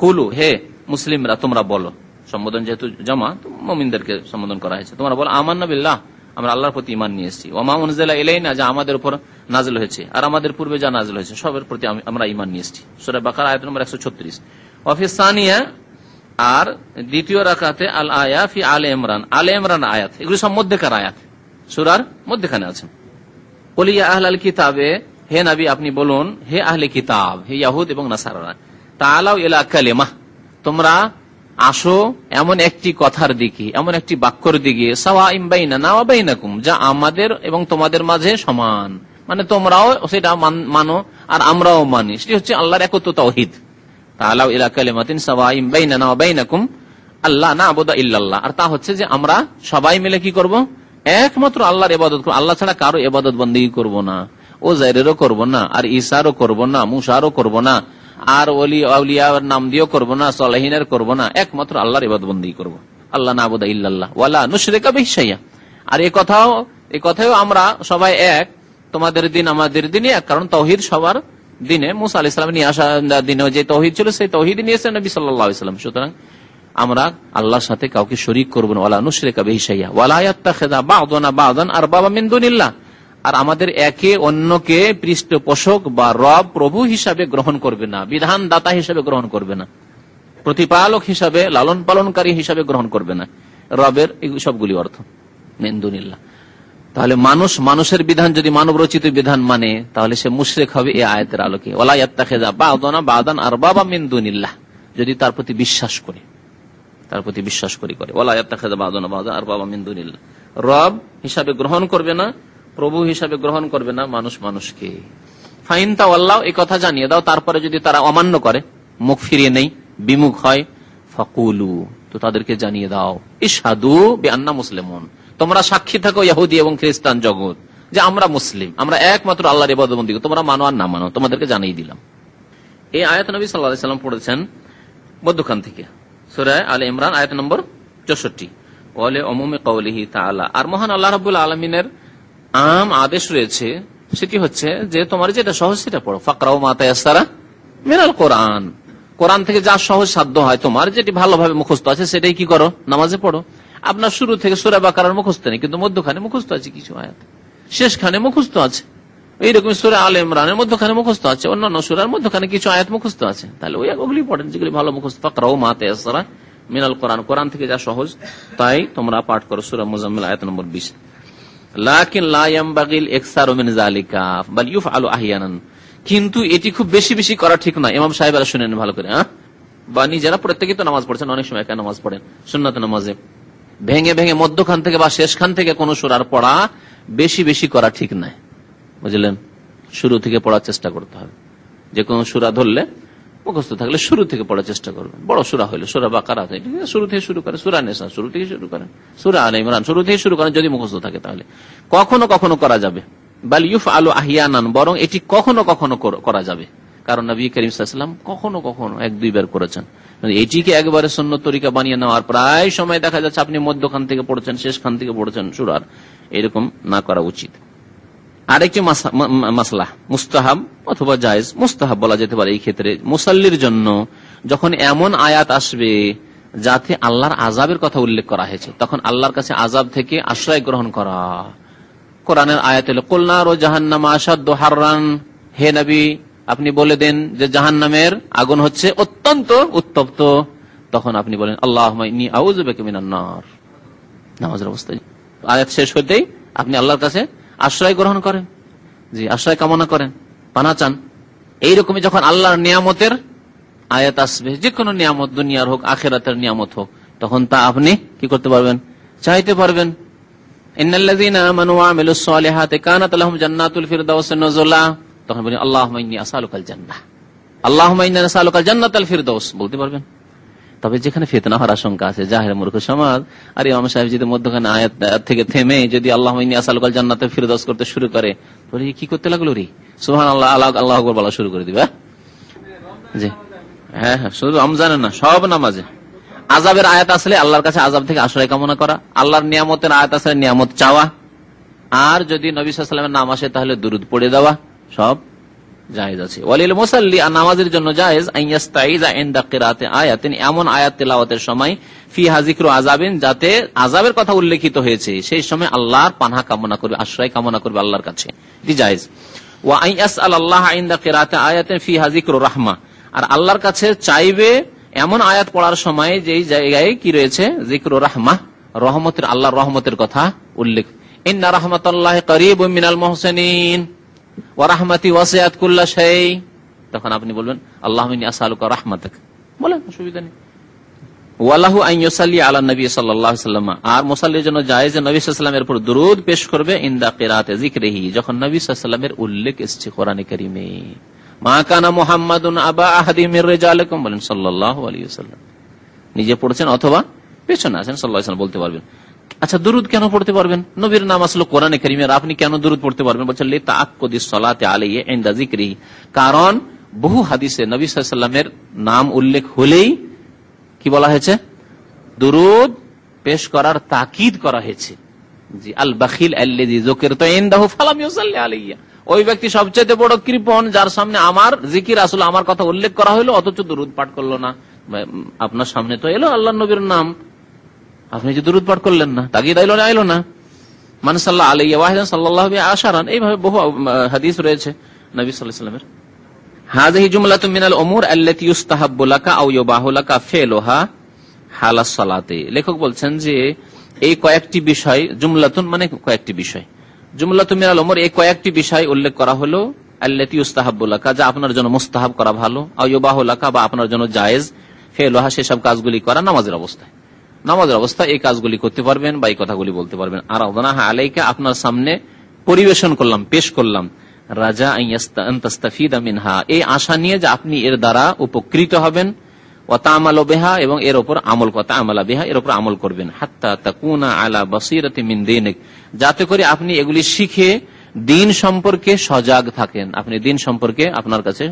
A: কুলু, হে মুসলিমরা তোমরা বলো, সম্বোধন যেহেতু জমা তো মুমিনদেরকে সম্বোধন করা হয়েছে, তোমরা বলো আমান্না বিল্লাহ, আমরা আল্লাহর প্রতি ঈমান নিয়ে এসেছি, ওয়া মা উনজিলা ইলাইনা, যা আমাদের উপর নাযিল হয়েছে, আর আমাদের পূর্বে যা নাযিল হয়েছে সবের প্রতি আমরা ঈমান নিয়ে এসেছি। সূরা বাকারা আয়াত নম্বর 136। ওয়া ফি সানিয়া, আর দ্বিতীয় রাকাতে আল আয়া ফি আলে ইমরান, আলে ইমরান আয়াত, এগুলো সব মধ্যেকার আয়াত, সূরার মধ্যখানে আছে। কুলিয়া আহলাল কিতাবে, হে নবী আপনি বলুন, হে আহলে কিতাব, হে ইহুদ এবং নাসারারা, তাআলাউ ইলা কালিমাহ, তোমরা আসো এমন একটি কথার দিকে, এমন একটি বাক্যর দিকে, সাওয়াইম বাইনানা ওয়া বাইনাকুম, যা আমাদের এবং তোমাদের মাঝে সমান, মানে তোমরাও সেটা মানো আর আমরাও মানি, সেটি হচ্ছে আল্লাহর একত্ব তাওহীদ। তাআলাউ ইলা কালিমাতিন সাওয়াইম বাইনানা ওয়া বাইনাকুম আল্লা না'বুদা ইল্লাল্লাহ, আর তা হচ্ছে যে আমরা সবাই মিলে কি করব? একমাত্র আল্লাহর ইবাদত করব, আল্লাহ ছাড়া কারো ইবাদত বন্দেগী করব না, ওযাইরেরও করব না, আর ঈসারও করব না, মুসারও করব না, আর ওলি আউলিয়ার নাম দিয়েও করব না, সালেহিনের করব না, একমাত্র আল্লাহর ইবাদত বন্দেগী করব। আল্লাহ না'বুদা ইল্লাল্লাহ ওয়ালা নুশরিকা বিহি শাইআ। আর এই কথাও আমরা সবাই এক, তোমাদের দিন আমাদের দিনই এক, কারণ তাওহীদ সবার দিনে, মুসা আলাইহিস সালাম নিয়ে আসা দিনে যে তাওহীদ ছিল সেই তাওহীদ নিয়েছেন নবী সাল্লাল্লাহু আলাইহি ওয়াসাল্লাম। সুতরাং আমরা আল্লাহর সাথে কাউকে শরীক করব না, ওয়ালা নুশরিকা বিহি শাইআ ওয়ালা ইয়াত্তাখিযা বা'দুনা বা'দান আরবাবা মিন দুনিল্লাহ, আর আমাদের একে অন্যকে পৃষ্ঠপোষক বা রব প্রভু হিসাবে গ্রহণ করবে না, বিধানদাতা হিসাবে গ্রহণ করবে না, প্রতিপালক হিসাবে, লালন পালনকারী হিসাবে গ্রহণ করবে না। রবের এই সবগুলি অর্থ মিন দুনিল্লাহ। তাহলে মানুষের বিধান যদি মানব রচিত বিধান মানে, তাহলে সে মুশরিক হবে এই আয়াতের আলোকে। ওয়ালা ইয়াত্তাখিযা বা'দুনা বা'দান আরবাবা মিন দুনিল্লাহ, যদি তার প্রতি বিশ্বাস করে, ওয়ালা ইয়াত্তাখিযা বা'দুনা বা'দান আরবাবা মিন দুনিল্লাহ, রব হিসাবে গ্রহণ করবে না, প্রভু হিসাবে গ্রহণ করবে না মানুষকে। ফাইন তাওয়াল্লাহ, এই কথা জানিয়ে দাও, তারপরে যদি তারা অমান্য করে, মুখ ফিরিয়ে নেই, বিমুখ হয়, ফাকুলু, তো তাদেরকে জানিয়ে দাও, ইশহাদু বিআন্না মুসলিমুন, তোমরা সাক্ষী থাকো ইহুদি এবং খ্রিস্টান জগৎ যে আমরা মুসলিম, আমরা একমাত্র আল্লাহর ইবাদত বন্দেগী, তোমরা মানো আর না মানো তোমাদেরকে জানিয়ে দিলাম। এই আয়াত নবী সাল্লাল্লাহু আলাইহি ওয়াসাল্লাম পড়েছেন মধ্যখান থেকে, সূরা আলে ইমরান আয়াত নম্বর 64। ওয়ালি উমুমি কওলিহি তাআলা, আর মহান আল্লাহ রাব্বুল আলামিনের আম আদেশ রয়েছে, সেটি হচ্ছে যে তোমার যেটা সহজ সেটা পড়ো, ফাকরাউ মা তায়াসসারা মিনাল কোরআন, কোরআন থেকে যা সহজ সাধ্য হয়, তোমার যেটি ভালোভাবে মুখস্থ আছে সেটাই কি করো, নামাজে পড়ো। আপনার শুরু থেকে সূরা বাকারার মুখস্থ নেই, কিন্তু মধ্যখানে মুখস্থ আছে কিছু আয়াত, শেষখানে মুখস্থ আছে, এইরকম সূরা আলে ইমরানের মধ্যখানে মুখস্থ আছে, অন্যান্য সূরার মধ্যখানে কিছু আয়াত মুখস্থ আছে, তাহলে ওগুলি পড়েন যেগুলি ভালো মুখস্থ। ফাকরাউ মা তায়াসসারা মিনাল কোরআন, কোরআন থেকে যা সহজ তাই তোমরা পাঠ করো। সূরা মুজাম্মিল আয়াত নম্বর 20। লাকিন লা ইয়ামবাগিল ইকসারু মিন যালিকা বাল ইউফআলু আহইয়ানান, কিন্তু এটি খুব বেশি বেশি করা ঠিক নয়। ইমাম সাহেবরা শুনেন ভালো করে, বা নিজেরা প্রত্যেকেই তো নামাজ পড়ছেন, অনেক সময় একা নামাজ পড়েন, সুন্নাত নামাজে ভেঙে ভেঙে মধ্যখান থেকে বা শেষখান থেকে কোন সূরার পড়া বেশি বেশি করা ঠিক নয়, বুঝলেন? শুরু থেকে পড়ার চেষ্টা করতে হবে। যে কোনো সূরা ধরলে মুখস্থ থাকলে শুরু থেকে পড়ার চেষ্টা করবেন। বড় সূরা হইলো, সূরা বাকারা শুরু থেকে শুরু করেন, সূরা নিসা শুরু থেকে শুরু করেন, সূরা আলে ইমরান শুরু থেকে শুরু করেন। যদি মুখস্থ থাকে তাহলে কখনো কখনো করা যাবে। বাল ইউফআলু আহইয়ানান, বরং এটি কখনো কখনো করা যাবে। কারণ নবী করিম সাল্লাল্লাহু আলাইহি ওয়াসাল্লাম কখনো কখনো 1-2 বার করেছেন। এটিকে একবারে সুন্নত তরিকা বানিয়ে নেওয়ার প্রায় সময় দেখা যাচ্ছে আপনি মধ্যখান থেকে পড়ছেন, শেষ খান থেকে পড়ছেন সূরার, এরকম না করা উচিত। আরেকটি মাসলা মুস্তাহাব অথবা জায়েজ, মুস্তাহাব বলা যেতে পারে এই ক্ষেত্রে মুসাল্লির জন্য যখন এমন আয়াত আসবে যাতে আল্লাহর আযাবের কথা উল্লেখ করা হয়েছে, তখন আল্লাহর কাছে আযাব থেকে আশ্রয় গ্রহণ করা। কোরআনের আয়াত হলো কুল নারু জাহান্নাম আশাদ্দু হাররান, হে নবী আপনি বলে দেন যে জাহান্নামের আগুন হচ্ছে অত্যন্ত উত্তপ্ত। তখন আপনি বলেন আল্লাহুম্মা ইন্নী আউযু বিকা মিনান নার। নামাজের অবস্থায় আয়াত শেষ হতেই আপনি আল্লাহর কাছে আশ্রয় গ্রহণ করেন, জি আশ্রয় কামনা করেন, পানা চান। এইরকমই যখন আল্লাহর নিয়ামতের আয়াত আসবে, যে কোনো নিয়ামত, দুনিয়ার হোক আখিরাতের নিয়ামত হোক, তখন তা আপনি কি করতে পারবেন? চাইতে পারবেন। ইন্নাল্লাযীনা আমানু ওয়া আমিলুস সালিহাতি কানাত লাহুম জান্নাতুল ফিরদাউস নুজুলা। তখন বলেন আল্লাহুম্মা ইন্নী আসআলুকাল জান্নাহ, আল্লাহুম্মা ইন্নী আসআলুকাল জান্নাতাল ফিরদাউস বলতে পারবেন। তবে যেখানে ফিতনা হওয়ার আশঙ্কা আছে, জাহের মূর্খ সমাজ আর ইমাম সাহেব যদি মধ্যখানে আয়াত থেকে থেমে যদি আল্লাহুম্মা ইন্নী আসআলুকাল জান্নাতাল ফিরদাউস করতে শুরু করে, বলে কি করতে লাগলো রে, সুবহানাল্লাহ আল্লাহু আকবার বলা শুরু করে দিবে। জি হ্যাঁ হ্যাঁ, শুধু রমজানে না, সব নামাজে আযাবের আয়াত আসলে আল্লাহর কাছে আযাব থেকে আশ্রয় কামনা করা, আল্লাহর নিয়ামতের আয়াত আসলে নিয়ামত চাওয়া, আর যদি নবী সাল্লাল্লাহু আলাইহি ওয়াসাল্লামের নাম আসে তাহলে দুরূদ পড়ে দেওয়া, সব জায়েজ আছে। ওয়ালিল মুসাল্লি, আর নামাজের জন্য জায়েজ আইয়াস্তাইযা ইনদা কিরাআতি আয়াতিন, এমন আয়াত তেলাওয়াতের সময় ফিহা যিকরু আযাবিন, যাতে আযাবের কথা উল্লেখিত হয়েছে সেই সময় আল্লাহর পানাহ কামনা করবে, আশ্রয় কামনা করবে আল্লাহর কাছে, এটি জায়েজ। ওয়া আইয়াসআলাল্লাহ ইনদা কিরাআতি আয়াতিন ফিহা যিকরু রাহমা, আর আল্লাহর কাছে চাইবে এমন আয়াত পড়ার সময় যেই জায়গায় কি রয়েছে যিকরু রাহমা, রহমতের, আল্লাহর রহমতের কথা উল্লেখ। ইন্না রাহমাতাল্লাহি করিবুম মিনাল মুহসিনিন ওয়া রাহমাতি ওয়াসিআত কুল্লা শাই। তখন আপনি বলবেন আল্লাহুম্মা ইন্নী আসআলুকা রাহমাতাক, বলেন, অসুবিধা নেই। ওয়ালাহু আন ইউসাল্লি আলা নবী সাল্লাল্লাহু আলাইহি ওয়াসাল্লাম, আর মুসাল্লির জন্য জায়েজ নবী সাল্লাল্লাহু আলাইহি ওয়াসাল্লামের উপর দুরূদ পেশ করবে ইনদা কিরাআতি যিকরিহি, যখন নবী সাল্লাল্লাহু আলাইহি ওয়াসাল্লামের উল্লেখ এসেছে কোরআনে কারীমে। মা কানা মুহাম্মাদুন আবা আহাদিম মির রিজালিকুম, বলেন সাল্লাল্লাহু আলাইহি ওয়াসাল্লাম, নিজে পড়ছেন অথবা পেছনে আছেন সাল্লাল্লাহু আলাইহি ওয়াসাল্লাম বলতে পারবেন। আচ্ছা, দুরূদ কেন পড়তে পারবেন? নবীর নাম আসলে কোরআনে কারীমে, আর আপনি কেন দুরূদ পড়তে পারবেন? বলছেন লিতাআক্কুদিস সালাতি আলাইহি ইনদা যিকরিহি, কারণ বহু হাদিসে নবী সাল্লাল্লাহু আলাইহি ওয়াসাল্লামের নাম উল্লেখ হলেই কি বলা হয়েছে? দুরূদ পেশ করার তাকিদ করা হয়েছে। জি, আল বাখিল আল্লাযী যুকিরতু ইনদাহু ফালাম ইউসাল্লি আলাইহি, ওই ব্যক্তি সবচেয়ে বড় কৃপণ যার সামনে আমার জিকির, আসলে আমার কথা উল্লেখ করা হলো অথচ দুরূদ পাঠ করলো না। আপনার সামনে তো এলো আল্লাহর নবীর নাম, আপনি যে দুরূদ পাঠ করলেন না, তাকিদ আইলো না। মান সাল্লাল্লাহু আলাইহি ওয়াসাল্লাম সাল্লাল্লাহু বিহি আশারান, এইভাবে বহু হাদিস রয়েছে নবী সাল্লাল্লাহু আলাইহি ওয়াসাল্লামের। হাযিহি জুমলাতুম মিনাল উমুর আল্লাতী ইউস্তাহাব্বু লাকা আও ইউবাহু লাকা ফিলুহা হালাস সালাতে। লেখক বলছেন যে এই কয়েকটি বিষয়, জুমলাতুন মানে কয়েকটি বিষয়, জুমলাতুম মিনাল উমুর, এই কয়েকটি বিষয় উল্লেখ করা হলো আল্লাতী ইউস্তাহাব্বু লাকা, যা আপনার জন্য মুস্তাহাব করা ভালো, আও ইউবাহু লাকা বা আপনার জন্য জায়েজ, ফিলুহা সেসব কাজগুলি করা নামাজের অবস্থায়। নামাজের অবস্থায় এই কাজগুলি করতে পারবেন বা এই কথাগুলি বলতে পারবেন। আর আরাদনাহা আলাইকা, আপনার সামনে পরিবেশন করলাম, পেশ করলাম, রাজা আন তাস্তাফিদা মিনহা, এই আশা নিয়ে যে আপনি এর দ্বারা উপকৃত হবেন, ওয়া তা'মালু বিহা, এবং এর উপর আমল করতে, আমালা বিহা, এর উপর আমল করবেন, হাত্তা তাকুনা আলা বাসীরাতি মিন দীনিক, যাতে করে আপনি এগুলি শিখে দ্বীন সম্পর্কে সজাগ থাকেন, আপনি দ্বীন সম্পর্কে আপনার কাছে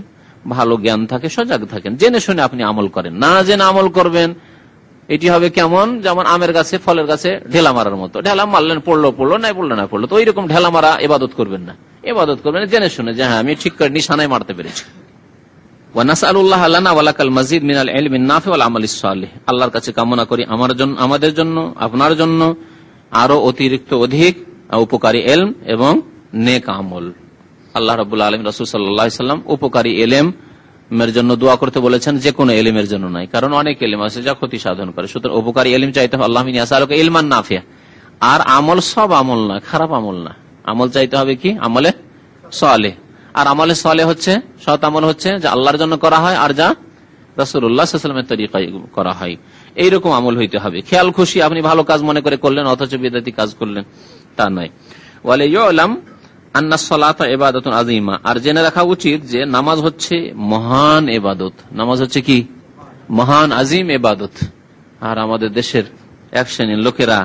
A: ভালো জ্ঞান থাকে, সজাগ থাকেন, জেনে শুনে আপনি আমল করেন। না জেনে আমল করবেন, এটি হবে কেমন, যেমন আমের গাছে, ফলের গাছে ঢেলা মারার মতো, ঢেলা মারলেন, পড়লো পড়লো, নাই পড়লো না পড়লো, তো ওইরকম ঢেলা মারা ইবাদত করবেন না। ইবাদত করবেন জেনে শুনে, যে হ্যাঁ আমি ঠিক করে নিশানায় মারতে পেরেছি। ওয়া নাসআলুল্লাহ লানা ওয়া লাকাল মাজিদ মিনাল ইলমি নাফি ওয়াল আমালিস সালিহ, আল্লাহর কাছে কামনা করি আমার জন্য, আমাদের জন্য, আপনার জন্য আরো অতিরিক্ত অধিক উপকারী ইলম এবং নেক আমল। আল্লাহ রাব্বুল আলামিন রাসূল সাল্লাল্লাহু আলাইহি ওয়াসাল্লাম উপকারী ইলম এর জন্য দোয়া করতে বলেছেন, যে কোনো ইলমের জন্য নয়, কারণ অনেক ইলম আছে যা ক্ষতি সাধন করে। সুতরাং উপকারী ইলম চাইতে হবে, আল্লাহুম্মা ইন্নী আসআলুকা ইলমান নাফিয়া। আর আমল সব আমল না, খারাপ আমল না, আমল চাইতে হবে কি আমলে সালেহ। আর আমলে সালেহ হচ্ছে, সৎ আমল হচ্ছে যা আল্লাহর জন্য করা হয় আর যা রাসূলুল্লাহ সাল্লাল্লাহু আলাইহি ওয়াসাল্লামের তরিকায় করা হয়, এইরকম আমল হইতে হবে। খেয়াল খুশি আপনি ভালো কাজ মনে করে করলেন অথচ বিদআতি কাজ করলেন, তা নয়। ওয়ালা ইউলাম আন্না সলাতা ইবাদাতুন আযীমা, আর জেনে রাখা উচিত যে নামাজ হচ্ছে মহান ইবাদত। নামাজ হচ্ছে কি? মহান আজিম ইবাদত। আর আমাদের দেশের এক শ্রেণীর লোকেরা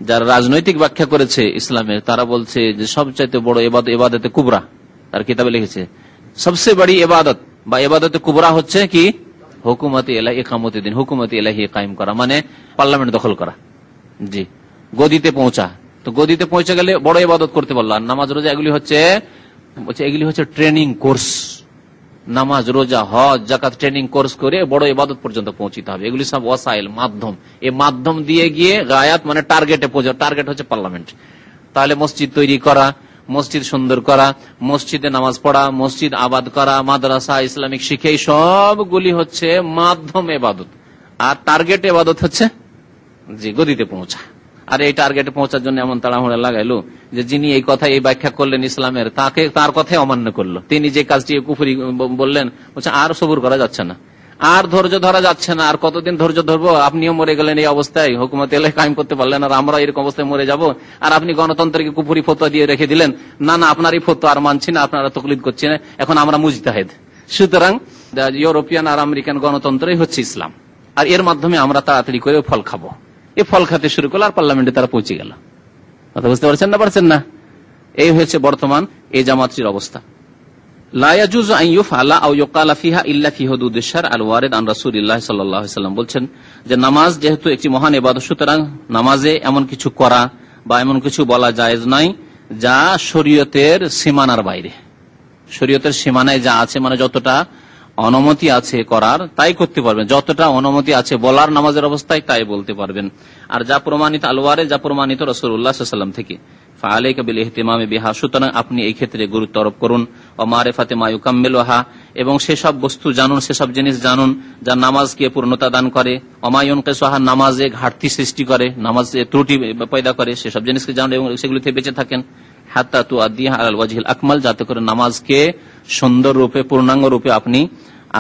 A: যারা রাজনৈতিক ব্যাখ্যা করেছে ইসলামের, তারা বলছে যে সবচাইতে বড় ইবাদত ইবাদতে কুবরা। তার কিতাবে লিখেছে সবচেয়ে বড় ইবাদত বা ইবাদতে কুবরা হচ্ছে কি? হুকুমতে ইলাহি ইকামতে দিন, হুকুমতে ইলাহি কায়েম করা, মানে পার্লামেন্ট দখল করা, জি, গদিতে পৌঁছা। তো গদিতে পৌঁছে গেলে বড় ইবাদত করতে পারলো। আর নামাজ রোজা এগুলি হচ্ছে ট্রেনিং কোর্স। নামাজ রোজা হজ জাকাত ট্রেনিং কোর্স করে বড় ইবাদত পর্যন্ত পৌঁছিতে হবে। এগুলি সব ওয়াসাইল, মাধ্যম। এই মাধ্যম দিয়ে গিয়ে গায়াত মানে টার্গেটে পৌঁছা। টার্গেট হচ্ছে পার্লামেন্ট। তাহলে মসজিদ তৈরি করা, মসজিদ সুন্দর করা, মসজিদে নামাজ পড়া, মসজিদ আবাদ করা, মাদ্রাসা ইসলামিক শিক্ষা, এই সবগুলি হচ্ছে মাধ্যম ইবাদত। আর টার্গেট ইবাদত হচ্ছে জি গদিতে পৌঁছা। আর এই টার্গেটে পৌঁছার জন্য এমন তাড়াহুড়া লাগাইলো যে যিনি এই কথা এই ব্যাখ্যা করলেন ইসলামের, তার কথাই অমান্য করলো। তিনি যে কাজটি কুফরি বললেন, বলছে আর সবুর করা যাচ্ছে না, আর ধৈর্য ধরা যাচ্ছে না, আর কতদিন ধৈর্য ধরবো? আপনিও মরে গেলেন এই অবস্থায়, হুকুমত এলাহি কায়েম করতে পারলেন, আর আমরা এরকম অবস্থায় মরে যাব। আর আপনি গণতন্ত্রকে কুফরি ফতোয়া দিয়ে রেখে দিলেন। না না, আপনার এই ফতোয়া আর মানছি না, আপনারা তকলিদ করছি না, এখন আমরা মুজতাহিদ। সুতরাং ইউরোপিয়ান আর আমেরিকান গণতন্ত্রই হচ্ছে ইসলাম, আর এর মাধ্যমে আমরা তাড়াতাড়ি করে ফল খাবো। এই ফল খাতে শুরু করলো, আর পার্লামেন্টে তারা পৌঁছে গেল। কথা বুঝতে পারছেন না? পারছেন না? এই হয়েছে বর্তমান এই জামাতটির অবস্থা। লা ইয়াজুজু আন ইউফআলা আও ইউকালা ফিহা ইল্লা ফি হুদুদিশ শারঈ আল ওয়ারিদ আন রাসূলিল্লাহ সাল্লাল্লাহু আলাইহি ওয়াসাল্লাম বলছেন যে নামাজ যেহেতু একটি মহান ইবাদত, সুতরাং নামাজে এমন কিছু করা বা এমন কিছু বলা জায়েজ নাই যা শরীয়তের সীমানার বাইরে। শরীয়তের সীমানায় যা আছে, মানে যতটা অনুমতি আছে করার তাই করতে পারবেন, যতটা অনুমতি আছে বলার নামাজের অবস্থায় তাই বলতে পারবেন। আর যা প্রমাণিত আলওয়ারে, যা প্রমাণিত রাসূলুল্লাহ সাল্লাল্লাহু আলাইহি ওয়াসাল্লাম থেকে, ফাআলাইকা বিল ইহতিমামি বিহা, সুতরাং আপনি এই ক্ষেত্রে গুরুত্ব আরোপ করুন। ও মারিফাতে মা ইউকাম্মিলুহা, এবং সেসব বস্তু জানুন, সেসব জিনিস জানুন যা নামাজকে পূর্ণতা দান করে। ওমা ইউনকিসুহা, নামাজে ঘাটতি সৃষ্টি করে, নামাজে ত্রুটি পয়দা করে, সেসব জিনিসকে জানুন এবং সেগুলি থেকে বেঁচে থাকেন। হাত্তা তুআদ্দিহা আলাল ওয়াজহিল আকমাল, যাতে করে নামাজকে সুন্দর রূপে, পূর্ণাঙ্গ রূপে আপনি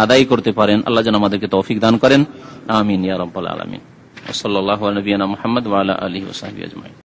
A: আদায় করতে পারেন। আল্লাহ যেন আমাদেরকে তৌফিক দান করেন। আমিন ইয়া রাব্বাল আলামিন। সাল্লাল্লাহু আলা নবিয়িনা মুহাম্মদ ওয়া আলা আলিহি ওয়া সাহবিহি আজমাইন।